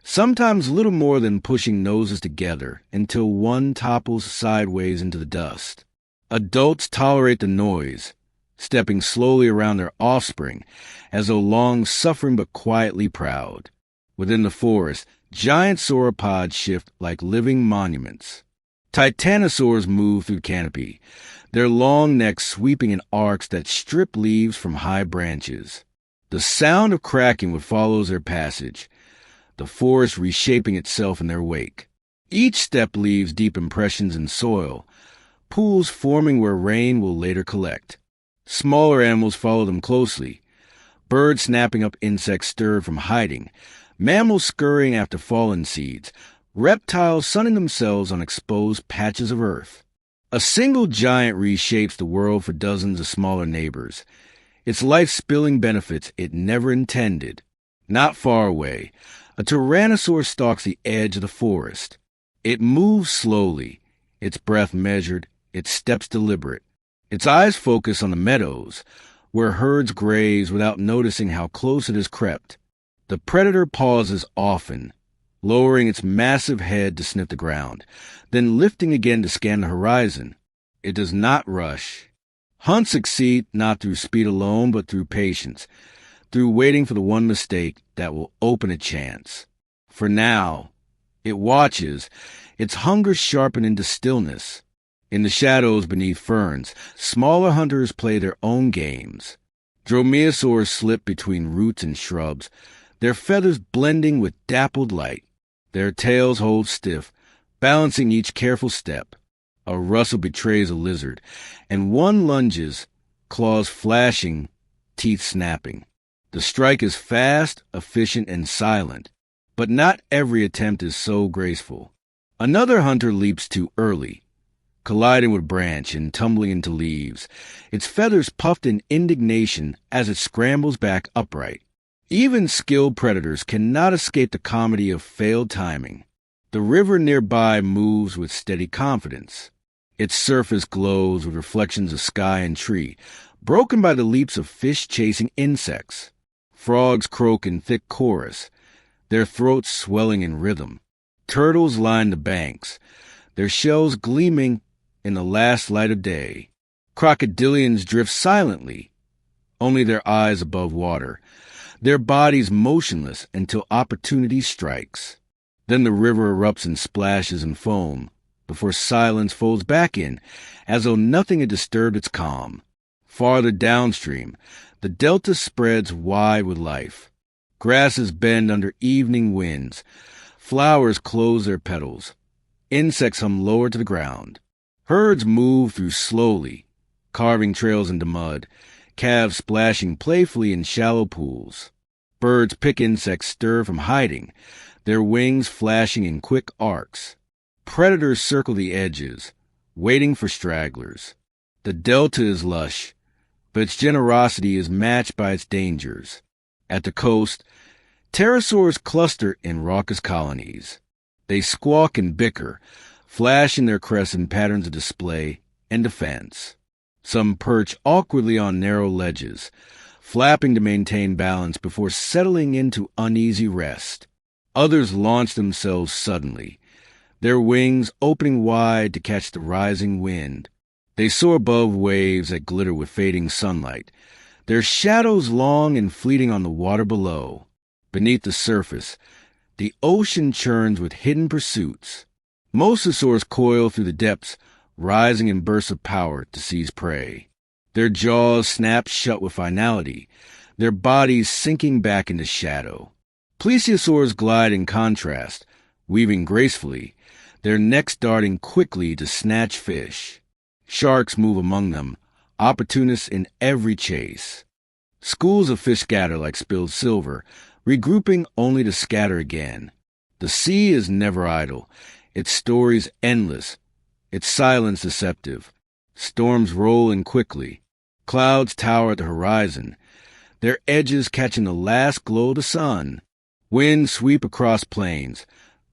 sometimes little more than pushing noses together until one topples sideways into the dust. Adults tolerate the noise, stepping slowly around their offspring, as though long-suffering but quietly proud. Within the forest, giant sauropods shift like living monuments. Titanosaurs move through canopy, their long necks sweeping in arcs that strip leaves from high branches. The sound of cracking follows their passage, the forest reshaping itself in their wake. Each step leaves deep impressions in soil, pools forming where rain will later collect. Smaller animals follow them closely, birds snapping up insects stirred from hiding, mammals scurrying after fallen seeds, reptiles sunning themselves on exposed patches of earth. A single giant reshapes the world for dozens of smaller neighbors, its life spilling benefits it never intended. Not far away, a tyrannosaur stalks the edge of the forest. It moves slowly, its breath measured, its steps deliberate. Its eyes focus on the meadows, where herds graze without noticing how close it has crept. The predator pauses often, lowering its massive head to sniff the ground, then lifting again to scan the horizon. It does not rush. Hunts succeed not through speed alone, but through patience, through waiting for the one mistake that will open a chance. For now, it watches, its hunger sharpened into stillness. In the shadows beneath ferns, smaller hunters play their own games. Dromaeosaurs slip between roots and shrubs, their feathers blending with dappled light. Their tails hold stiff, balancing each careful step. A rustle betrays a lizard, and one lunges, claws flashing, teeth snapping. The strike is fast, efficient, and silent, but not every attempt is so graceful. Another hunter leaps too early, colliding with a branch and tumbling into leaves, its feathers puffed in indignation as it scrambles back upright. Even skilled predators cannot escape the comedy of failed timing. The river nearby moves with steady confidence. Its surface glows with reflections of sky and tree, broken by the leaps of fish chasing insects. Frogs croak in thick chorus, their throats swelling in rhythm. Turtles line the banks, their shells gleaming in the last light of day. Crocodilians drift silently, only their eyes above water, their bodies motionless until opportunity strikes. Then the river erupts in splashes and foam, before silence folds back in, as though nothing had disturbed its calm. Farther downstream, the delta spreads wide with life. Grasses bend under evening winds. Flowers close their petals. Insects hum lower to the ground. Herds move through slowly, carving trails into mud, calves splashing playfully in shallow pools. Birds pick insects stirred from hiding, their wings flashing in quick arcs. Predators circle the edges, waiting for stragglers. The delta is lush, but its generosity is matched by its dangers. At the coast, pterosaurs cluster in raucous colonies. They squawk and bicker, flashing their crests in patterns of display and defense. Some perch awkwardly on narrow ledges, flapping to maintain balance before settling into uneasy rest. Others launch themselves suddenly, their wings opening wide to catch the rising wind. They soar above waves that glitter with fading sunlight, their shadows long and fleeting on the water below. Beneath the surface, the ocean churns with hidden pursuits. Mosasaurs coil through the depths, rising in bursts of power to seize prey. Their jaws snap shut with finality, their bodies sinking back into shadow. Plesiosaurs glide in contrast, weaving gracefully, their necks darting quickly to snatch fish. Sharks move among them, opportunists in every chase. Schools of fish scatter like spilled silver, regrouping only to scatter again. The sea is never idle, its stories endless, its silence deceptive. Storms roll in quickly. Clouds tower at the horizon, their edges catching the last glow of the sun. Winds sweep across plains,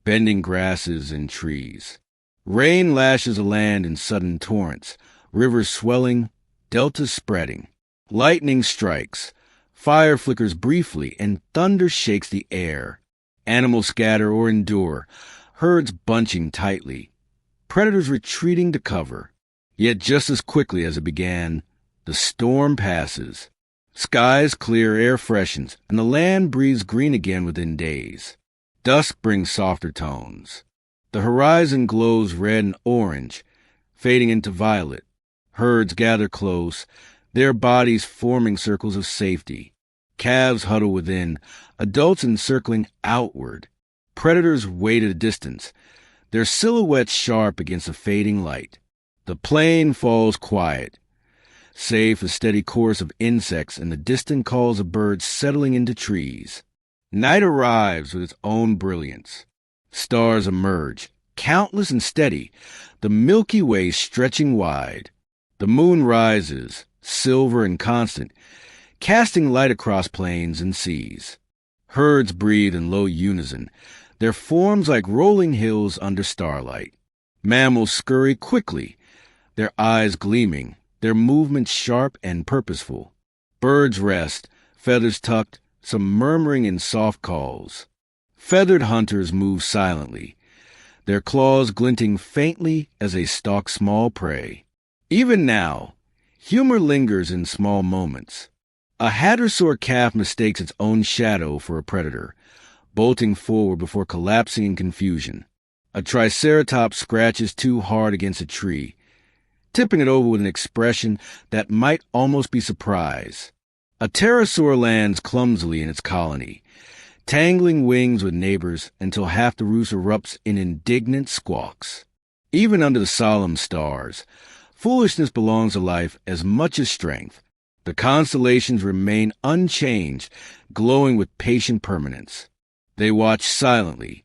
bending grasses and trees. Rain lashes the land in sudden torrents, rivers swelling, deltas spreading. Lightning strikes, fire flickers briefly, and thunder shakes the air. Animals scatter or endure, herds bunching tightly, predators retreating to cover. Yet just as quickly as it began, the storm passes. Skies clear, air freshens, and the land breathes green again within days. Dusk brings softer tones. The horizon glows red and orange, fading into violet. Herds gather close, their bodies forming circles of safety. Calves huddle within, adults encircling outward. Predators wait at a distance, their silhouettes sharp against the fading light. The plain falls quiet, save for steady chorus of insects and the distant calls of birds settling into trees. Night arrives with its own brilliance. Stars emerge, countless and steady, the Milky Way stretching wide. The moon rises, silver and constant, casting light across plains and seas. Herds breathe in low unison, their forms like rolling hills under starlight. Mammals scurry quickly, their eyes gleaming, their movements sharp and purposeful. Birds rest, feathers tucked, some murmuring in soft calls. Feathered hunters move silently, their claws glinting faintly as they stalk small prey. Even now, humor lingers in small moments. A hadrosaur calf mistakes its own shadow for a predator, bolting forward before collapsing in confusion. A triceratops scratches too hard against a tree, tipping it over with an expression that might almost be surprise. A pterosaur lands clumsily in its colony, tangling wings with neighbors until half the roost erupts in indignant squawks. Even under the solemn stars, foolishness belongs to life as much as strength. The constellations remain unchanged, glowing with patient permanence. They watch silently,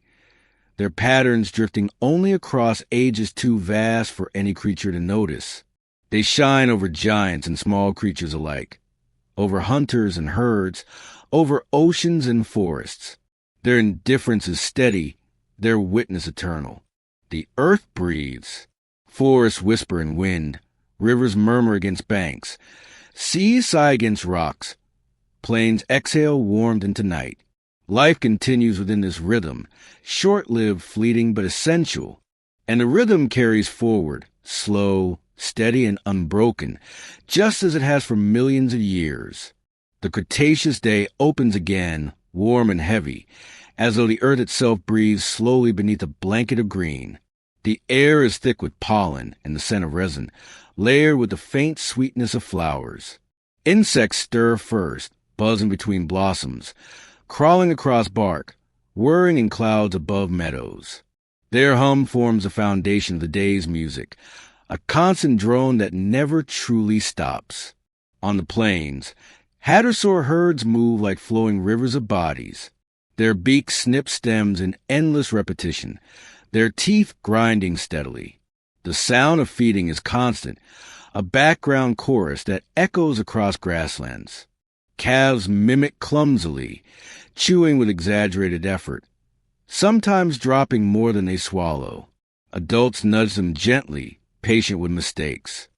their patterns drifting only across ages too vast for any creature to notice. They shine over giants and small creatures alike, over hunters and herds, over oceans and forests. Their indifference is steady, their witness eternal. The earth breathes. Forests whisper in wind, rivers murmur against banks, seas sigh against rocks, plains exhale warmed into night. Life continues within this rhythm, short-lived, fleeting, but essential. And the rhythm carries forward, slow, steady, and unbroken, just as it has for millions of years. The Cretaceous day opens again, warm and heavy, as though the earth itself breathes slowly beneath a blanket of green. The air is thick with pollen and the scent of resin, layered with the faint sweetness of flowers. Insects stir first, buzzing between blossoms, crawling across bark, whirring in clouds above meadows. Their hum forms the foundation of the day's music, a constant drone that never truly stops. On the plains, hadrosaur herds move like flowing rivers of bodies. Their beaks snip stems in endless repetition, their teeth grinding steadily. The sound of feeding is constant, a background chorus that echoes across grasslands. Calves mimic clumsily, chewing with exaggerated effort, sometimes dropping more than they swallow. Adults nudge them gently, patient with mistakes.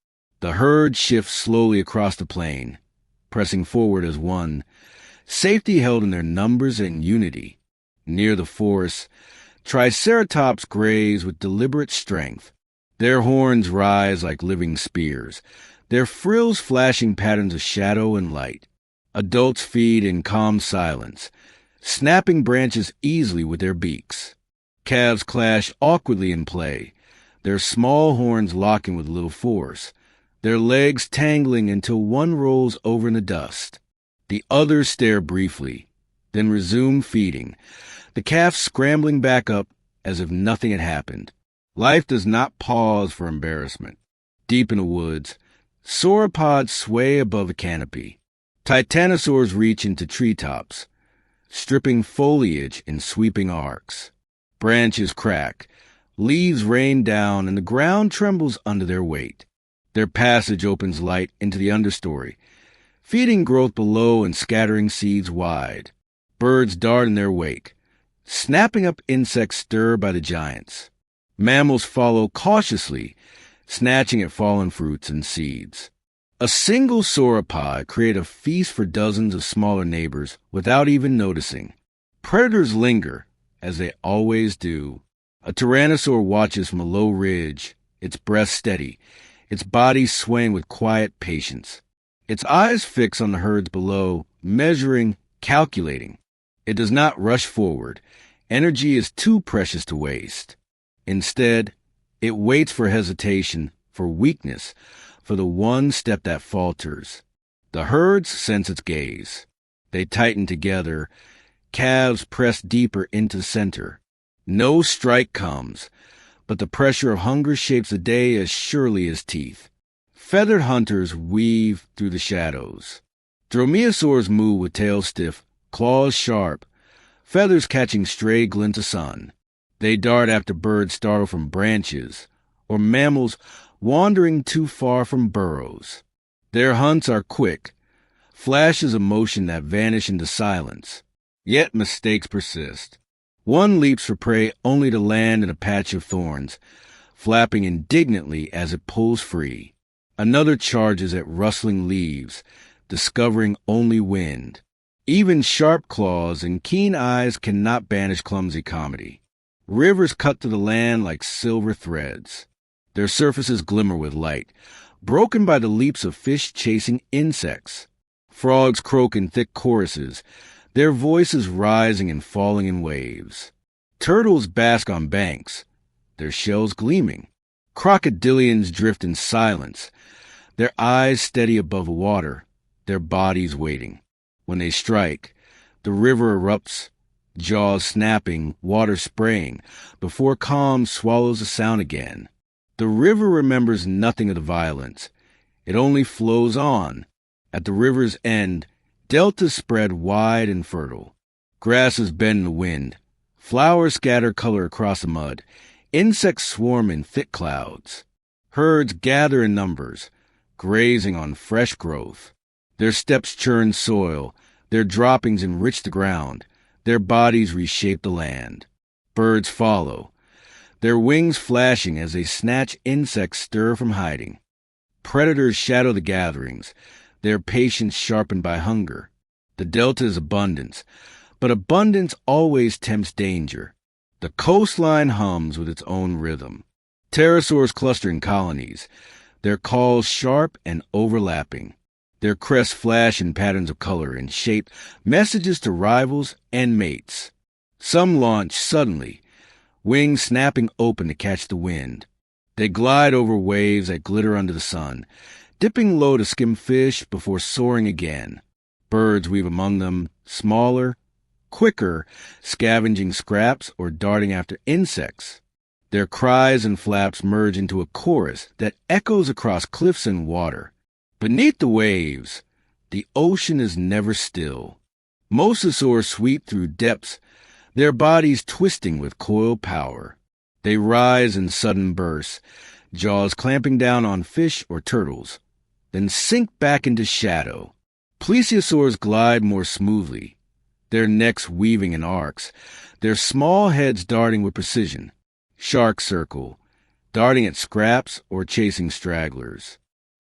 The herd shifts slowly across the plain, pressing forward as one, safety held in their numbers and unity. Near the forest, Triceratops graze with deliberate strength. Their horns rise like living spears, their frills flashing patterns of shadow and light. Adults feed in calm silence, snapping branches easily with their beaks. Calves clash awkwardly in play, their small horns locking with little force, their legs tangling until one rolls over in the dust. The others stare briefly, then resume feeding, the calf scrambling back up as if nothing had happened. Life does not pause for embarrassment. Deep in the woods, sauropods sway above a canopy. Titanosaurs reach into treetops, stripping foliage in sweeping arcs. Branches crack, leaves rain down, and the ground trembles under their weight. Their passage opens light into the understory, feeding growth below and scattering seeds wide. Birds dart in their wake, snapping up insects stirred by the giants. Mammals follow cautiously, snatching at fallen fruits and seeds. A single sauropod creates a feast for dozens of smaller neighbors without even noticing. Predators linger, as they always do. A tyrannosaur watches from a low ridge, its breath steady, its body swaying with quiet patience. Its eyes fix on the herds below, measuring, calculating. It does not rush forward. Energy is too precious to waste. Instead, it waits for hesitation, for weakness, for the one step that falters. The herds sense its gaze. They tighten together, calves press deeper into center. No strike comes, but the pressure of hunger shapes the day as surely as teeth. Feathered hunters weave through the shadows. Dromaeosaurs move with tails stiff, claws sharp, feathers catching stray glints of sun. They dart after birds startled from branches, or mammals wandering too far from burrows. Their hunts are quick, flashes of motion that vanish into silence. Yet mistakes persist. One leaps for prey only to land in a patch of thorns, flapping indignantly as it pulls free. Another charges at rustling leaves, discovering only wind. Even sharp claws and keen eyes cannot banish clumsy comedy. Rivers cut to the land like silver threads. Their surfaces glimmer with light, broken by the leaps of fish chasing insects. Frogs croak in thick choruses, their voices rising and falling in waves. Turtles bask on banks, their shells gleaming. Crocodilians drift in silence, their eyes steady above the water, their bodies waiting. When they strike, the river erupts, jaws snapping, water spraying, before calm swallows the sound again. The river remembers nothing of the violence. It only flows on. At the river's end, deltas spread wide and fertile. Grasses bend in the wind. Flowers scatter color across the mud. Insects swarm in thick clouds. Herds gather in numbers, grazing on fresh growth. Their steps churn soil. Their droppings enrich the ground. Their bodies reshape the land. Birds follow, their wings flashing as they snatch insects stir from hiding. Predators shadow the gatherings, their patience sharpened by hunger. The delta is abundance, but abundance always tempts danger. The coastline hums with its own rhythm. Pterosaurs cluster in colonies, their calls sharp and overlapping. Their crests flash in patterns of color and shape messages to rivals and mates. Some launch suddenly, wings snapping open to catch the wind. They glide over waves that glitter under the sun, dipping low to skim fish before soaring again. Birds weave among them, smaller, quicker, scavenging scraps or darting after insects. Their cries and flaps merge into a chorus that echoes across cliffs and water. Beneath the waves, the ocean is never still. Mosasaurs sweep through depths, their bodies twisting with coiled power. They rise in sudden bursts, jaws clamping down on fish or turtles, then sink back into shadow. Plesiosaurs glide more smoothly, their necks weaving in arcs, their small heads darting with precision. Sharks circle, darting at scraps or chasing stragglers.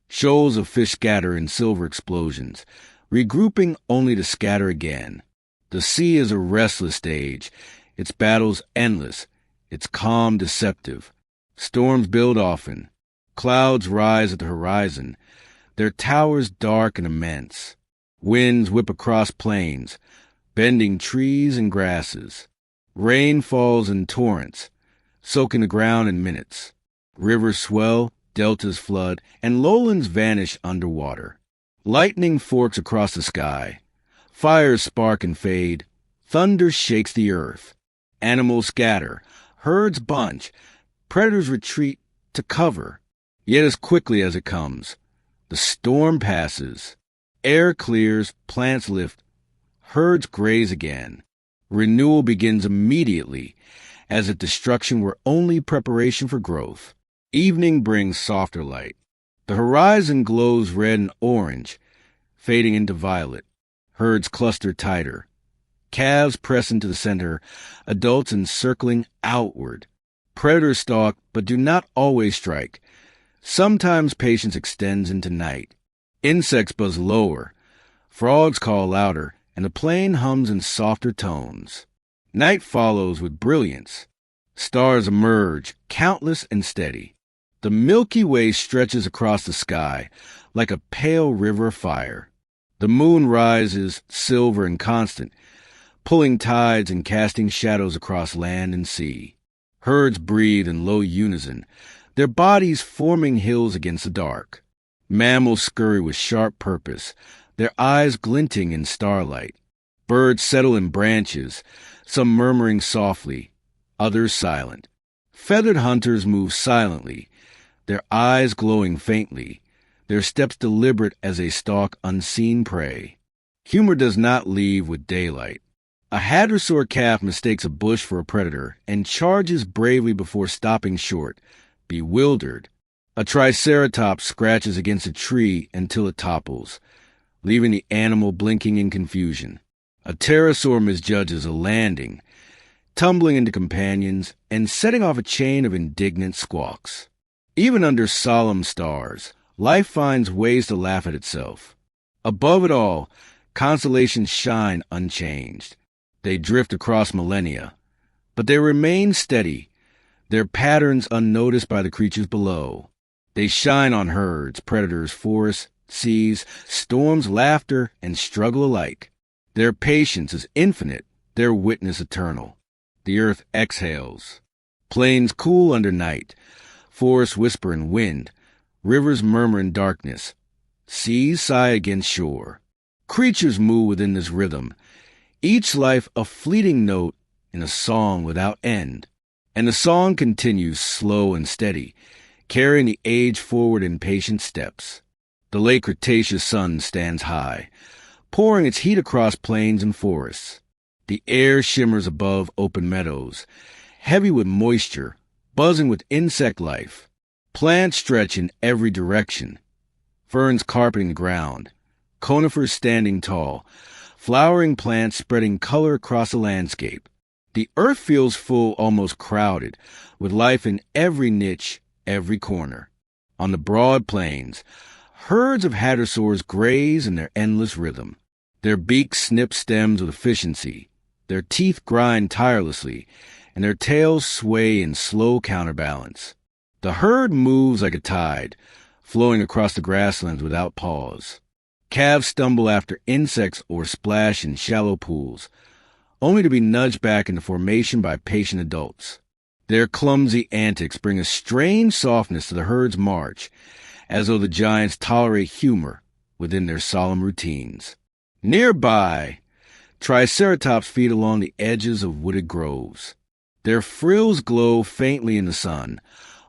Shoals of fish scatter in silver explosions, regrouping only to scatter again. The sea is a restless stage, its battles endless, its calm deceptive. Storms build often. Clouds rise at the horizon, their towers dark and immense. Winds whip across plains, bending trees and grasses. Rain falls in torrents, soaking the ground in minutes. Rivers swell, deltas flood, and lowlands vanish underwater. Lightning forks across the sky. Fires spark and fade. Thunder shakes the earth. Animals scatter. Herds bunch. Predators retreat to cover. Yet as quickly as it comes, the storm passes. Air clears, plants lift. Herds graze again. Renewal begins immediately, as if destruction were only preparation for growth. Evening brings softer light. The horizon glows red and orange, fading into violet. Herds cluster tighter. Calves press into the center, adults encircling outward. Predators stalk, but do not always strike. Sometimes patience extends into night. Insects buzz lower. Frogs call louder, and the plain hums in softer tones. Night follows with brilliance. Stars emerge, countless and steady. The Milky Way stretches across the sky like a pale river of fire. The moon rises, silver and constant, pulling tides and casting shadows across land and sea. Herds breathe in low unison, their bodies forming hills against the dark. Mammals scurry with sharp purpose, their eyes glinting in starlight. Birds settle in branches, some murmuring softly, others silent. Feathered hunters move silently, their eyes glowing faintly, their steps deliberate as they stalk unseen prey. Humor does not leave with daylight. A hadrosaur calf mistakes a bush for a predator and charges bravely before stopping short, bewildered. A triceratops scratches against a tree until it topples, leaving the animal blinking in confusion. A pterosaur misjudges a landing, tumbling into companions and setting off a chain of indignant squawks. Even under solemn stars, life finds ways to laugh at itself. Above it all, constellations shine unchanged. They drift across millennia, but they remain steady, their patterns unnoticed by the creatures below. They shine on herds, predators, forests, seas, storms, laughter, and struggle alike. Their patience is infinite, their witness eternal. The earth exhales. Plains cool under night. Forests whisper in wind. Rivers murmur in darkness. Seas sigh against shore. Creatures move within this rhythm, each life a fleeting note in a song without end. And the song continues slow and steady, carrying the age forward in patient steps. The late Cretaceous sun stands high, pouring its heat across plains and forests. The air shimmers above open meadows, heavy with moisture, buzzing with insect life. Plants stretch in every direction, ferns carpeting the ground, conifers standing tall, flowering plants spreading color across the landscape. The earth feels full, almost crowded, with life in every niche, every corner. On the broad plains, herds of hadrosaurs graze in their endless rhythm. Their beaks snip stems with efficiency, their teeth grind tirelessly, and their tails sway in slow counterbalance. The herd moves like a tide, flowing across the grasslands without pause. Calves stumble after insects or splash in shallow pools, only to be nudged back into formation by patient adults. Their clumsy antics bring a strange softness to the herd's march, as though the giants tolerate humor within their solemn routines. Nearby, triceratops feed along the edges of wooded groves. Their frills glow faintly in the sun,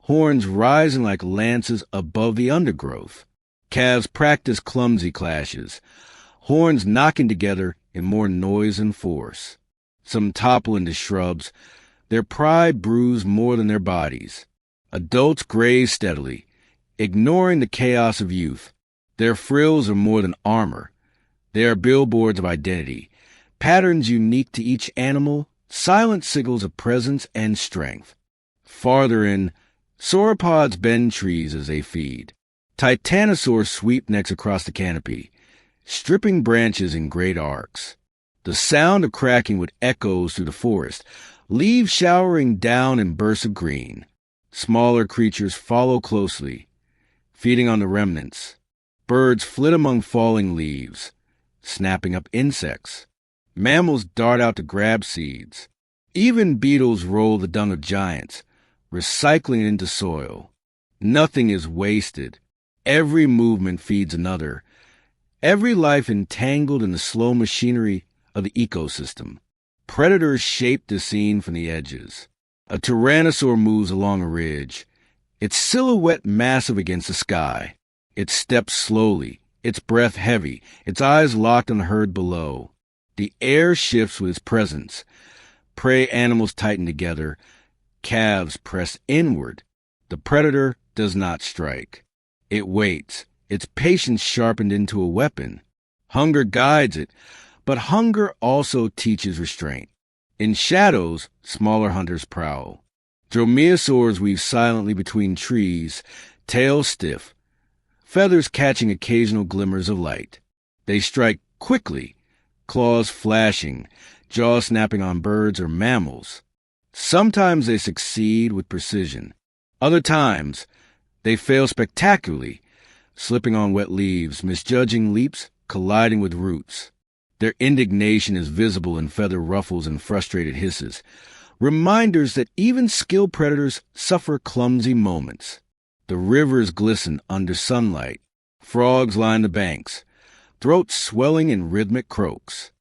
horns rising like lances above the undergrowth. Calves practice clumsy clashes, horns knocking together in more noise and force. Some topple into shrubs, their pride bruised more than their bodies. Adults graze steadily, ignoring the chaos of youth. Their frills are more than armor. They are billboards of identity, patterns unique to each animal, silent signals of presence and strength. Farther in, sauropods bend trees as they feed. Titanosaurs sweep necks across the canopy, stripping branches in great arcs. The sound of cracking wood echoes through the forest, leaves showering down in bursts of green. Smaller creatures follow closely, feeding on the remnants. Birds flit among falling leaves, snapping up insects. Mammals dart out to grab seeds. Even beetles roll the dung of giants, recycling it into soil. Nothing is wasted. Every movement feeds another. Every life entangled in the slow machinery of the ecosystem. Predators shape the scene from the edges. A tyrannosaur moves along a ridge, its silhouette massive against the sky. It steps slowly, its breath heavy, its eyes locked on the herd below. The air shifts with its presence. Prey animals tighten together. Calves press inward. The predator does not strike. It waits, its patience sharpened into a weapon. Hunger guides it, but hunger also teaches restraint. In shadows, smaller hunters prowl. Dromaeosaurs weave silently between trees, tails stiff, feathers catching occasional glimmers of light. They strike quickly, claws flashing, jaws snapping on birds or mammals. Sometimes they succeed with precision. Other times, they fail spectacularly, slipping on wet leaves, misjudging leaps, colliding with roots. Their indignation is visible in feather ruffles and frustrated hisses, reminders that even skilled predators suffer clumsy moments. The rivers glisten under sunlight. Frogs line the banks, throats swelling in rhythmic croaks.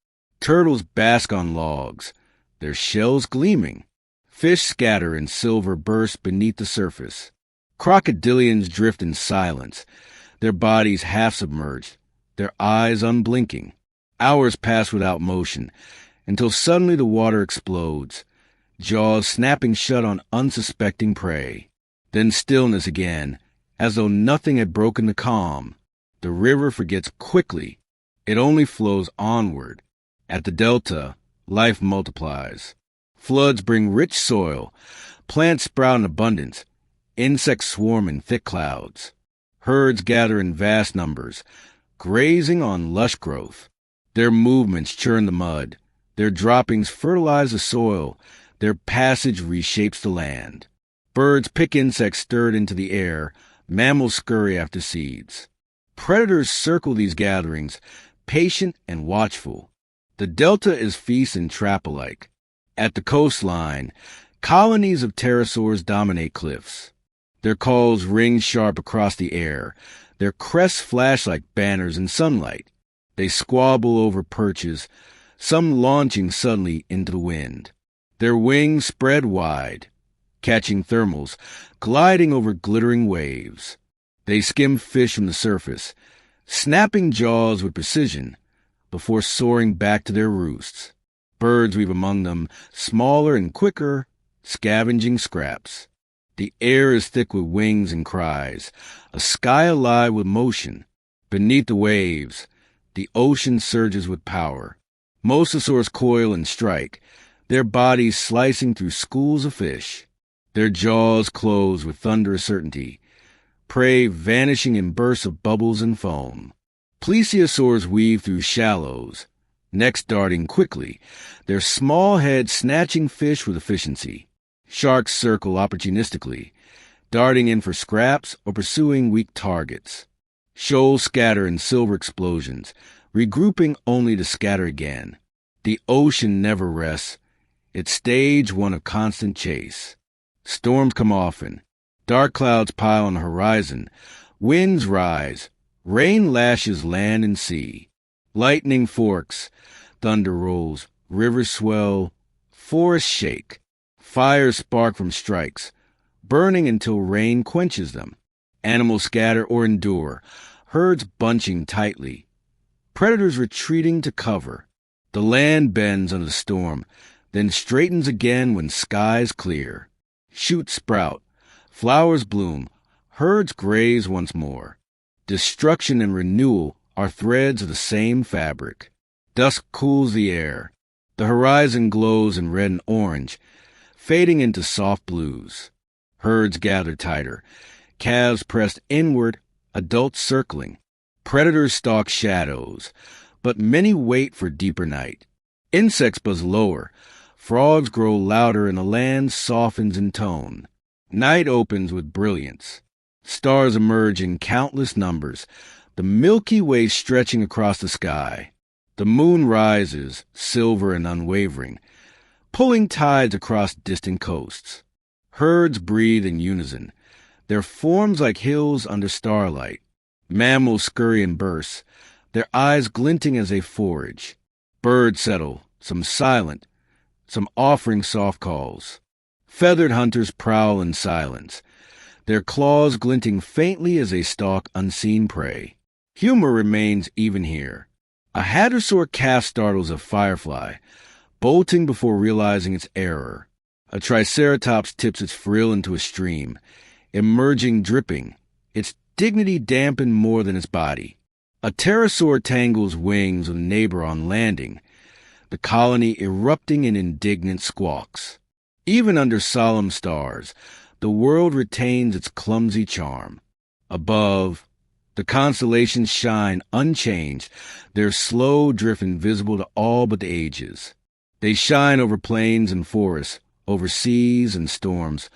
Turtles bask on logs, their shells gleaming. Fish scatter in silver bursts beneath the surface. Crocodilians drift in silence, their bodies half submerged, their eyes unblinking. Hours pass without motion, until suddenly the water explodes, jaws snapping shut on unsuspecting prey. Then stillness again, as though nothing had broken the calm. The river forgets quickly. It only flows onward. At the delta, life multiplies. Floods bring rich soil, plants sprout in abundance, insects swarm in thick clouds. Herds gather in vast numbers, grazing on lush growth. Their movements churn the mud. Their droppings fertilize the soil. Their passage reshapes the land. Birds pick insects stirred into the air. Mammals scurry after seeds. Predators circle these gatherings, patient and watchful. The delta is feast and trap alike. At the coastline, colonies of pterosaurs dominate cliffs. Their calls ring sharp across the air. Their crests flash like banners in sunlight. They squabble over perches, some launching suddenly into the wind. Their wings spread wide, catching thermals, gliding over glittering waves. They skim fish from the surface, snapping jaws with precision before soaring back to their roosts. Birds weave among them, smaller and quicker, scavenging scraps. The air is thick with wings and cries, a sky alive with motion. Beneath the waves, the ocean surges with power. Mosasaurs coil and strike, their bodies slicing through schools of fish. Their jaws close with thunderous certainty, prey vanishing in bursts of bubbles and foam. Plesiosaurs weave through shallows, necks darting quickly, their small heads snatching fish with efficiency. Sharks circle opportunistically, darting in for scraps or pursuing weak targets. Shoals scatter in silver explosions, regrouping only to scatter again. The ocean never rests, its stage one of constant chase. Storms come often. Dark clouds pile on the horizon. Winds rise. Rain lashes land and sea. Lightning forks. Thunder rolls. Rivers swell. Forests shake. Fires spark from strikes, burning until rain quenches them. Animals scatter or endure, herds bunching tightly. Predators retreating to cover. The land bends under the storm, then straightens again when skies clear. Shoots sprout, Flowers bloom, herds graze once more. Destruction and renewal are threads of the same fabric. Dusk cools the air. The horizon glows in red and orange, fading into soft blues. Herds gather tighter, calves pressed inward, adults circling. Predators stalk shadows, but many wait for deeper night. Insects buzz lower, frogs grow louder, and the land softens in tone. Night opens with brilliance. Stars emerge in countless numbers, the Milky Way stretching across the sky. The moon rises, silver and unwavering, pulling tides across distant coasts. Herds breathe in unison, their forms like hills under starlight. Mammals scurry and burst, their eyes glinting as they forage. Birds settle, some silent, some offering soft calls. Feathered hunters prowl in silence, their claws glinting faintly as they stalk unseen prey. Humor remains even here. A hadrosaur calf startles a firefly, bolting before realizing its error. A triceratops tips its frill into a stream, emerging dripping, its dignity dampened more than its body. A pterosaur tangles wings with a neighbor on landing, the colony erupting in indignant squawks. Even under solemn stars, the world retains its clumsy charm. Above, the constellations shine unchanged, their slow drift invisible to all but the ages. They shine over plains and forests, over seas and storms,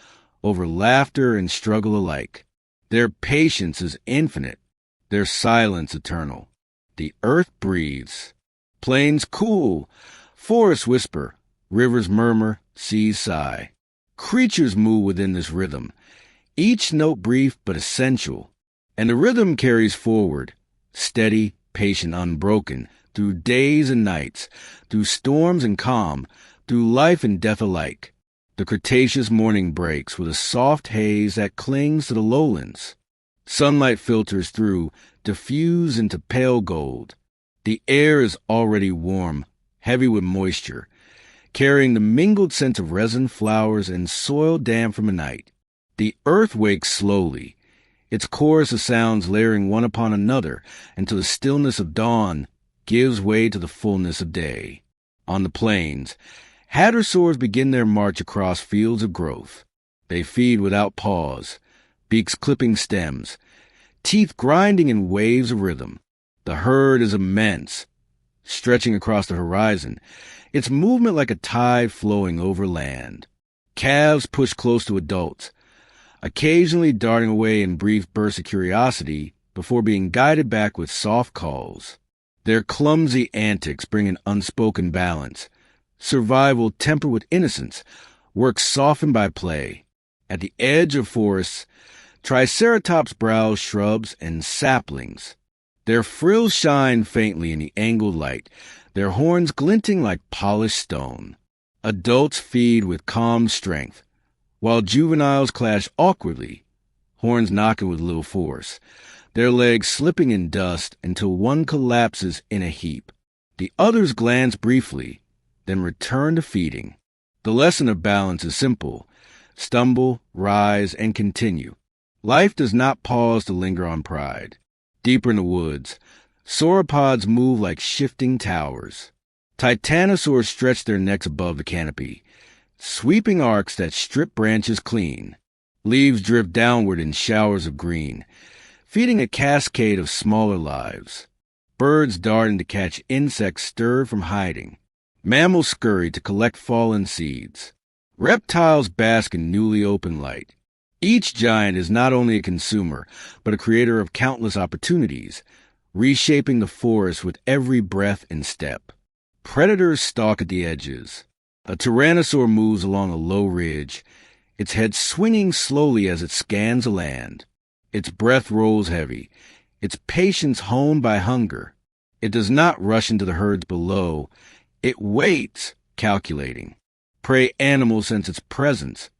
over laughter and struggle alike. Their patience is infinite, their silence eternal. The earth breathes. Plains cool, forests whisper, rivers murmur, seas sigh. Creatures move within this rhythm, each note brief but essential. And the rhythm carries forward, steady, patient, unbroken, through days and nights, through storms and calm, through life and death alike. The Cretaceous morning breaks with a soft haze that clings to the lowlands. Sunlight filters through, diffuse into pale gold. The air is already warm, heavy with moisture, carrying the mingled scent of resin, flowers, and soil damp from a night. The earth wakes slowly, its chorus of sounds layering one upon another until the stillness of dawn gives way to the fullness of day. On the plains, hadrosaurs begin their march across fields of growth. They feed without pause, beaks clipping stems, teeth grinding in waves of rhythm. The herd is immense, stretching across the horizon, its movement like a tide flowing over land. Calves push close to adults, occasionally darting away in brief bursts of curiosity before being guided back with soft calls. Their clumsy antics bring an unspoken balance, survival tempered with innocence, work softened by play. At the edge of forests, triceratops browse shrubs and saplings. Their frills shine faintly in the angled light, their horns glinting like polished stone. Adults feed with calm strength, while juveniles clash awkwardly, horns knocking with little force, their legs slipping in dust until one collapses in a heap. The others glance briefly, then return to feeding. The lesson of balance is simple: stumble, rise, and continue. Life does not pause to linger on pride. Deeper in the woods, sauropods move like shifting towers. Titanosaurs stretch their necks above the canopy, sweeping arcs that strip branches clean. Leaves drift downward in showers of green, feeding a cascade of smaller lives. Birds darting to catch insects stirred from hiding. Mammals scurry to collect fallen seeds. Reptiles bask in newly opened light. Each giant is not only a consumer, but a creator of countless opportunities, reshaping the forest with every breath and step. Predators stalk at the edges. A tyrannosaur moves along a low ridge, its head swinging slowly as it scans the land. Its breath rolls heavy, its patience honed by hunger. It does not rush into the herds below. It waits, calculating. Prey animals sense its presence.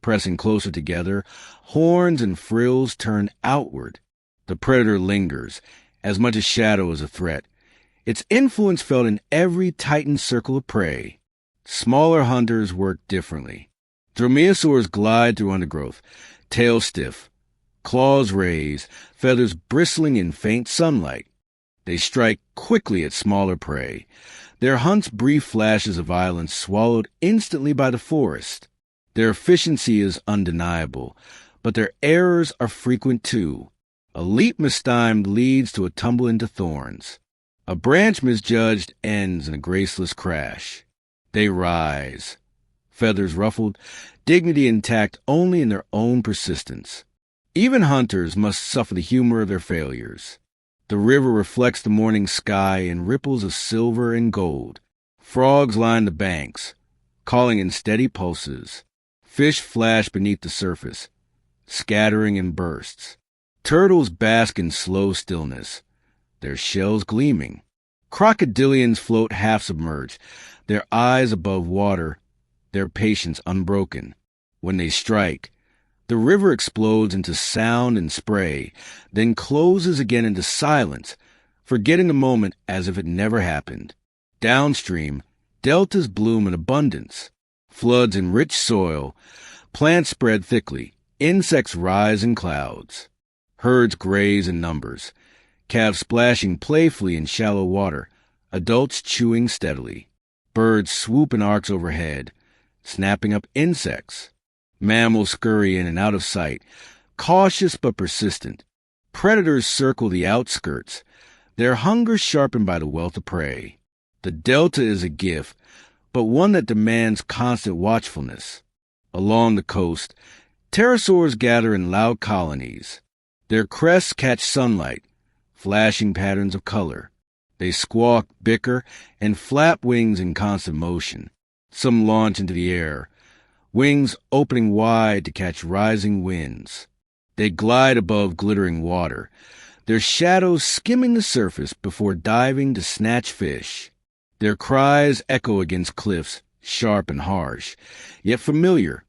Pressing closer together, horns and frills turn outward. The predator lingers, as much a shadow as a threat, its influence felt in every tightened circle of prey. Smaller hunters work differently. Dromaeosaurs glide through undergrowth, tail stiff, claws raised, feathers bristling in faint sunlight. They strike quickly at smaller prey, their hunts brief flashes of violence swallowed instantly by the forest. Their efficiency is undeniable, but their errors are frequent too. A leap mistimed leads to a tumble into thorns. A branch misjudged ends in a graceless crash. They rise, feathers ruffled, dignity intact only in their own persistence. Even hunters must suffer the humor of their failures. The river reflects the morning sky in ripples of silver and gold. Frogs line the banks, calling in steady pulses. Fish flash beneath the surface, scattering in bursts. Turtles bask in slow stillness, their shells gleaming. Crocodilians float half-submerged, their eyes above water, their patience unbroken. When they strike, the river explodes into sound and spray, then closes again into silence, forgetting the moment as if it never happened. Downstream, deltas bloom in abundance. Floods enrich soil, plants spread thickly, insects rise in clouds. Herds graze in numbers, calves splashing playfully in shallow water, adults chewing steadily. Birds swoop in arcs overhead, snapping up insects. Mammals scurry in and out of sight, cautious but persistent. Predators circle the outskirts, their hunger sharpened by the wealth of prey. The delta is a gift, but one that demands constant watchfulness. Along the coast, pterosaurs gather in loud colonies. Their crests catch sunlight, flashing patterns of color. They squawk, bicker, and flap wings in constant motion. Some launch into the air, wings opening wide to catch rising winds. They glide above glittering water, their shadows skimming the surface before diving to snatch fish. Their cries echo against cliffs, sharp and harsh, yet familiar,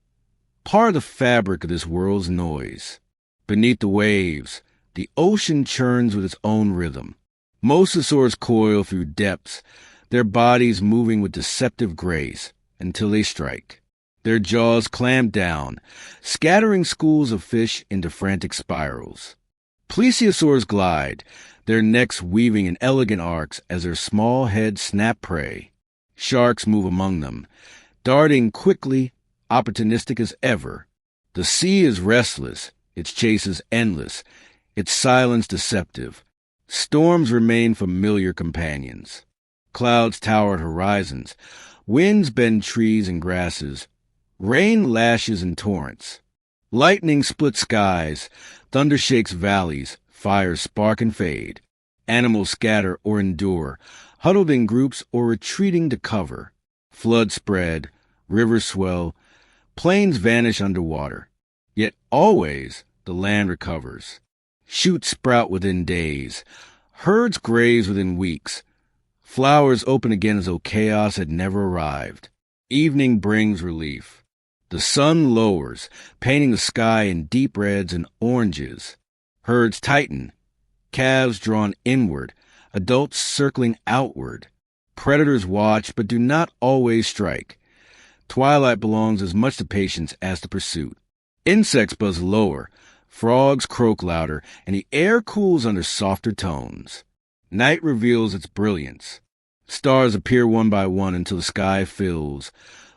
part of the fabric of this world's noise. Beneath the waves, the ocean churns with its own rhythm. Mosasaurs coil through depths, their bodies moving with deceptive grace until they strike. Their jaws clamp down, scattering schools of fish into frantic spirals. Plesiosaurs glide, their necks weaving in elegant arcs as their small heads snap prey. Sharks move among them, darting quickly, opportunistic as ever. The sea is restless, its chase is endless, its silence deceptive. Storms remain familiar companions. Clouds tower at horizons, winds bend trees and grasses, rain lashes in torrents. Lightning splits skies, thunder shakes valleys, fires spark and fade. Animals scatter or endure, huddled in groups or retreating to cover. Floods spread, rivers swell, plains vanish underwater. Yet always the land recovers. Shoots sprout within days, herds graze within weeks. Flowers open again as though chaos had never arrived. Evening brings relief. The sun lowers, painting the sky in deep reds and oranges. Herds tighten, calves drawn inward, adults circling outward. Predators watch but do not always strike. Twilight belongs as much to patience as to pursuit. Insects buzz lower, frogs croak louder, and the air cools under softer tones. Night reveals its brilliance. Stars appear one by one until the sky fills,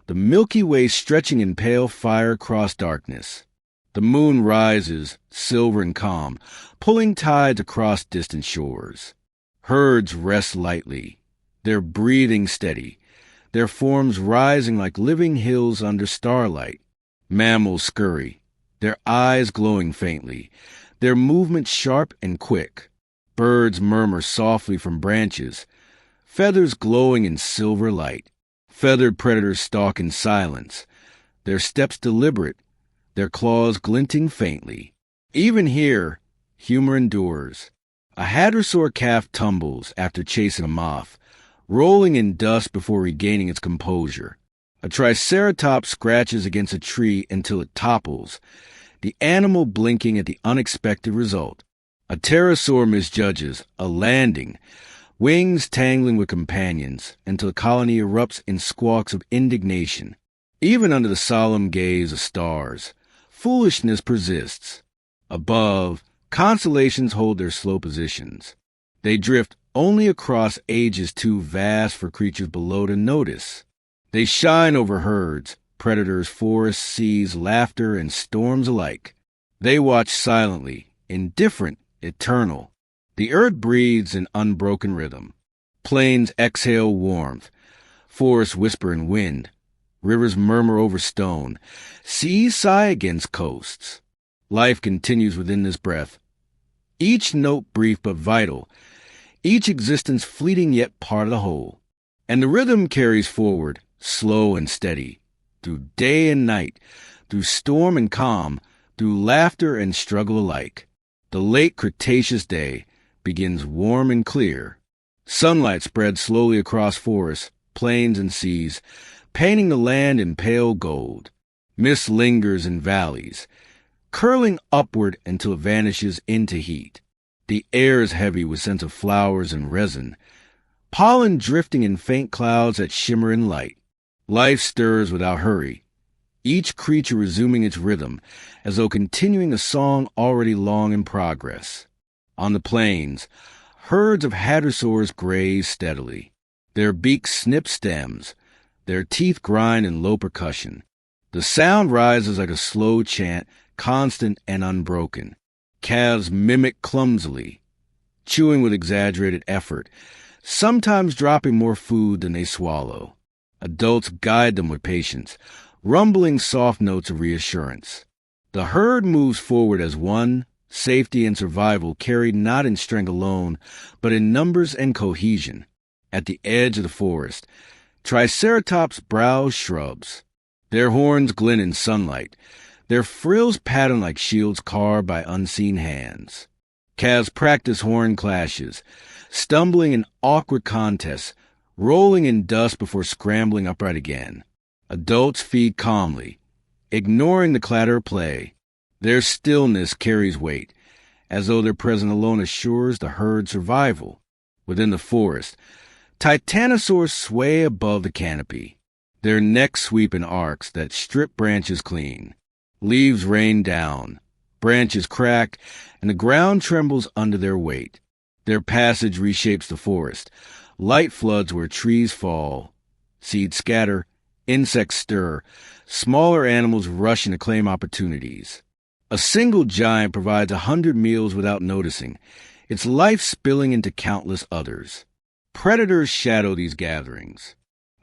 the Milky Way stretching in pale fire across darkness. The moon rises, silver and calm, pulling tides across distant shores. Herds rest lightly, their breathing steady, their forms rising like living hills under starlight. Mammals scurry, their eyes glowing faintly, their movements sharp and quick. Birds murmur softly from branches, feathers glowing in silver light. Feathered predators stalk in silence, their steps deliberate, their claws glinting faintly. Even here, humor endures. A hadrosaur calf tumbles after chasing a moth, rolling in dust before regaining its composure. A triceratops scratches against a tree until it topples, the animal blinking at the unexpected result. A pterosaur misjudges a landing, wings tangling with companions, until the colony erupts in squawks of indignation. Even under the solemn gaze of stars, foolishness persists. Above, constellations hold their slow positions. They drift only across ages too vast for creatures below to notice. They shine over herds, predators, forests, seas, laughter, and storms alike. They watch silently, indifferent, eternal. The earth breathes in unbroken rhythm. Plains exhale warmth. Forests whisper in wind. Rivers murmur over stone. Seas sigh against coasts. Life continues within this breath. Each note brief but vital. Each existence fleeting yet part of the whole. And the rhythm carries forward, slow and steady, through day and night, through storm and calm, through laughter and struggle alike. The late Cretaceous day begins warm and clear. Sunlight spreads slowly across forests, plains, and seas, painting the land in pale gold. Mist lingers in valleys, curling upward until it vanishes into heat. The air is heavy with scents of flowers and resin, pollen drifting in faint clouds that shimmer in light. Life stirs without hurry, each creature resuming its rhythm, as though continuing a song already long in progress. On the plains, herds of hadrosaurs graze steadily. Their beaks snip stems, their teeth grind in low percussion. The sound rises like a slow chant, constant and unbroken. Calves mimic clumsily, chewing with exaggerated effort, sometimes dropping more food than they swallow. Adults guide them with patience, rumbling soft notes of reassurance. The herd moves forward as one, safety and survival carried not in strength alone, but in numbers and cohesion. At the edge of the forest, Triceratops browse shrubs. Their horns glint in sunlight, their frills pattern like shields carved by unseen hands. Calves practice horn clashes, stumbling in awkward contests, rolling in dust before scrambling upright again. Adults feed calmly, ignoring the clatter of play. Their stillness carries weight, as though their presence alone assures the herd's survival. Within the forest, Titanosaurs sway above the canopy. Their necks sweep in arcs that strip branches clean. Leaves rain down, branches crack, and the ground trembles under their weight. Their passage reshapes the forest. Light floods where trees fall. Seeds scatter, insects stir, smaller animals rush in to claim opportunities. A single giant provides 100 meals without noticing, its life spilling into countless others. Predators shadow these gatherings.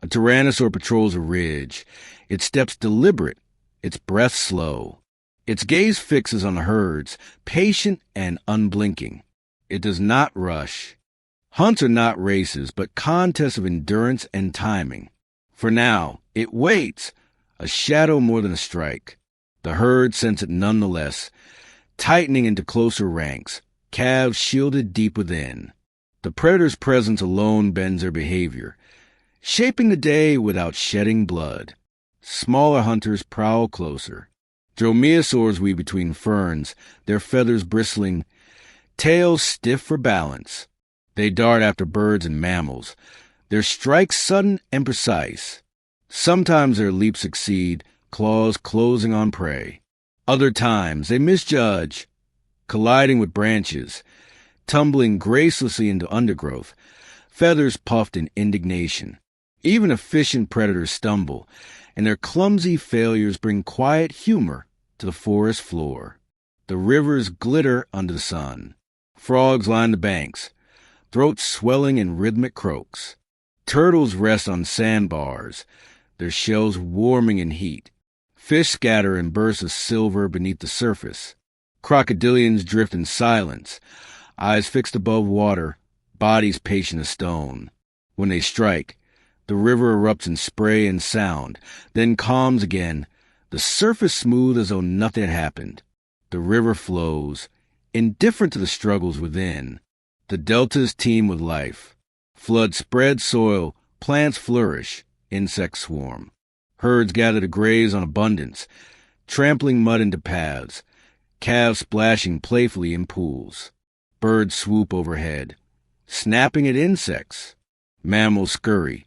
A tyrannosaur patrols a ridge, its steps deliberate, its breath slow. Its gaze fixes on the herds, patient and unblinking. It does not rush. Hunts are not races, but contests of endurance and timing. For now, it waits, a shadow more than a strike. The herd sense it nonetheless, tightening into closer ranks, calves shielded deep within. The predator's presence alone bends their behavior, shaping the day without shedding blood. Smaller hunters prowl closer. Dromaeosaurs weave between ferns, their feathers bristling, tails stiff for balance. They dart after birds and mammals, their strikes sudden and precise. Sometimes their leaps succeed, claws closing on prey. Other times they misjudge, colliding with branches, tumbling gracelessly into undergrowth, feathers puffed in indignation. Even efficient predators stumble, and their clumsy failures bring quiet humor to the forest floor. The rivers glitter under the sun. Frogs line the banks, throats swelling in rhythmic croaks. Turtles rest on sandbars, their shells warming in heat. Fish scatter in bursts of silver beneath the surface. Crocodilians drift in silence, eyes fixed above water, bodies patient as stone. When they strike, the river erupts in spray and sound, then calms again, the surface smooth as though nothing had happened. The river flows, indifferent to the struggles within. The deltas teem with life. Floods spread soil, plants flourish, insects swarm. Herds gather to graze on abundance, trampling mud into paths, calves splashing playfully in pools. Birds swoop overhead, snapping at insects. Mammals scurry,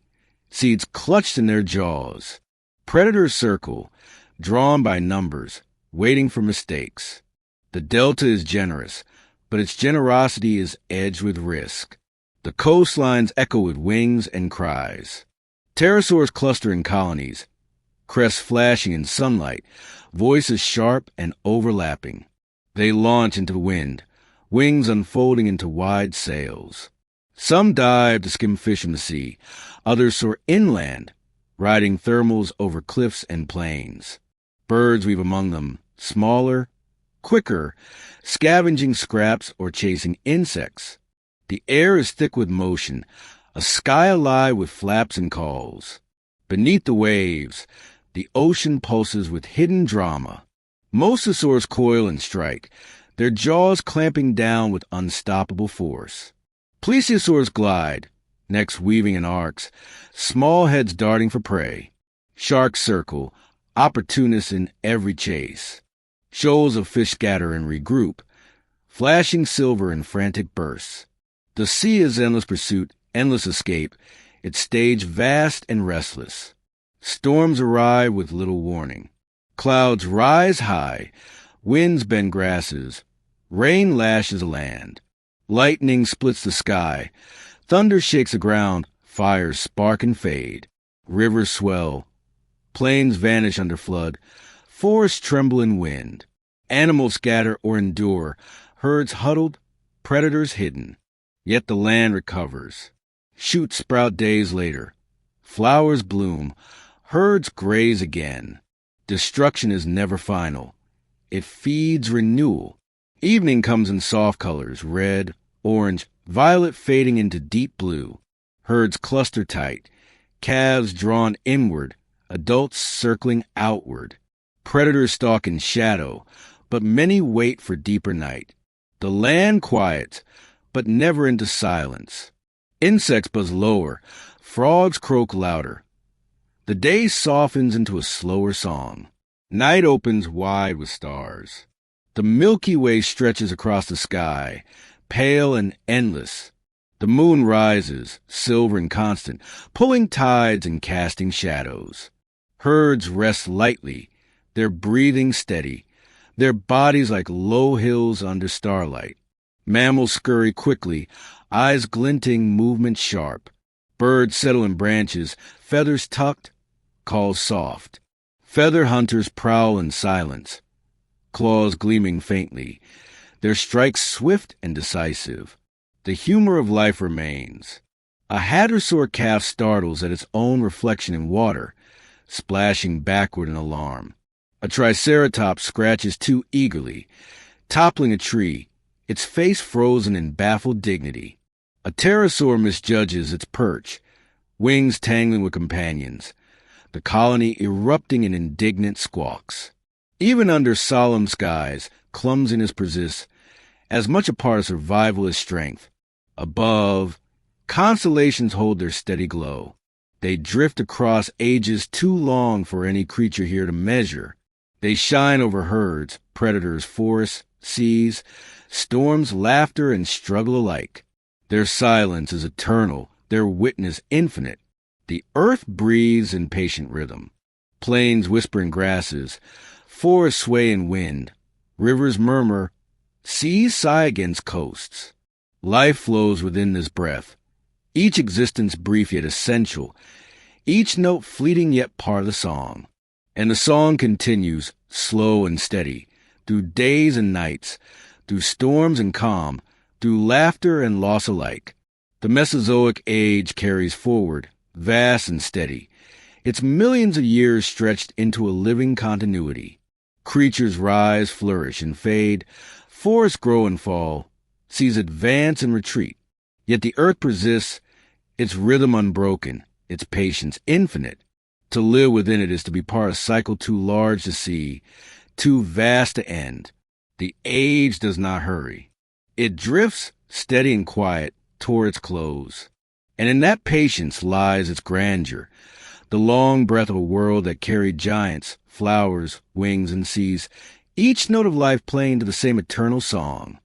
seeds clutched in their jaws. Predators circle, drawn by numbers, waiting for mistakes. The delta is generous, but its generosity is edged with risk. The coastlines echo with wings and cries. Pterosaurs cluster in colonies, crests flashing in sunlight, voices sharp and overlapping. They launch into the wind, wings unfolding into wide sails. Some dive to skim fish in the sea, others soar inland, riding thermals over cliffs and plains. Birds weave among them, smaller, quicker, scavenging scraps or chasing insects. The air is thick with motion, a sky alive with flaps and calls. Beneath the waves, the ocean pulses with hidden drama. Mosasaurs coil and strike, their jaws clamping down with unstoppable force. Plesiosaurs glide, necks weaving in arcs, small heads darting for prey. Sharks circle, opportunists in every chase. Shoals of fish scatter and regroup, flashing silver in frantic bursts. The sea is endless pursuit, endless escape, its stage vast and restless. Storms arrive with little warning. Clouds rise high, winds bend grasses, rain lashes land. Lightning splits the sky, thunder shakes the ground, fires spark and fade. Rivers swell, plains vanish under flood, forests tremble in wind. Animals scatter or endure, herds huddled, predators hidden. Yet the land recovers. Shoots sprout days later. Flowers bloom, herds graze again. Destruction is never final. It feeds renewal. Evening comes in soft colors, red, orange, violet fading into deep blue. Herds cluster tight, calves drawn inward, adults circling outward. Predators stalk in shadow, but many wait for deeper night. The land quiets, but never into silence. Insects buzz lower, frogs croak louder. The day softens into a slower song. Night opens wide with stars. The Milky Way stretches across the sky, pale and endless. The moon rises, silver and constant, pulling tides and casting shadows. Herds rest lightly, their breathing steady, their bodies like low hills under starlight. Mammals scurry quickly, eyes glinting, movement sharp. Birds settle in branches, feathers tucked, calls soft. Feather hunters prowl in silence, claws gleaming faintly, their strikes swift and decisive. The humor of life remains. A hadrosaur calf startles at its own reflection in water, splashing backward in alarm. A triceratops scratches too eagerly, toppling a tree, its face frozen in baffled dignity. A pterosaur misjudges its perch, wings tangling with companions, the colony erupting in indignant squawks. Even under solemn skies, clumsiness persists, as much a part of survival as strength. Above, constellations hold their steady glow. They drift across ages too long for any creature here to measure. They shine over herds, predators, forests, seas, storms, laughter, and struggle alike. Their silence is eternal, their witness infinite. The earth breathes in patient rhythm. Plains whisper in grasses, forests sway in wind, rivers murmur, seas sigh against coasts. Life flows within this breath, each existence brief yet essential, each note fleeting yet part of the song. And the song continues, slow and steady, through days and nights, through storms and calm, through laughter and loss alike. The Mesozoic age carries forward, vast and steady, its millions of years stretched into a living continuity. Creatures rise, flourish, and fade, forests grow and fall, seas advance and retreat. Yet the earth persists, its rhythm unbroken, its patience infinite. To live within it is to be part of a cycle too large to see, too vast to end. The age does not hurry. It drifts, steady and quiet, toward its close. And in that patience lies its grandeur, the long breath of a world that carried giants, flowers, wings, and seas, each note of life playing to the same eternal song.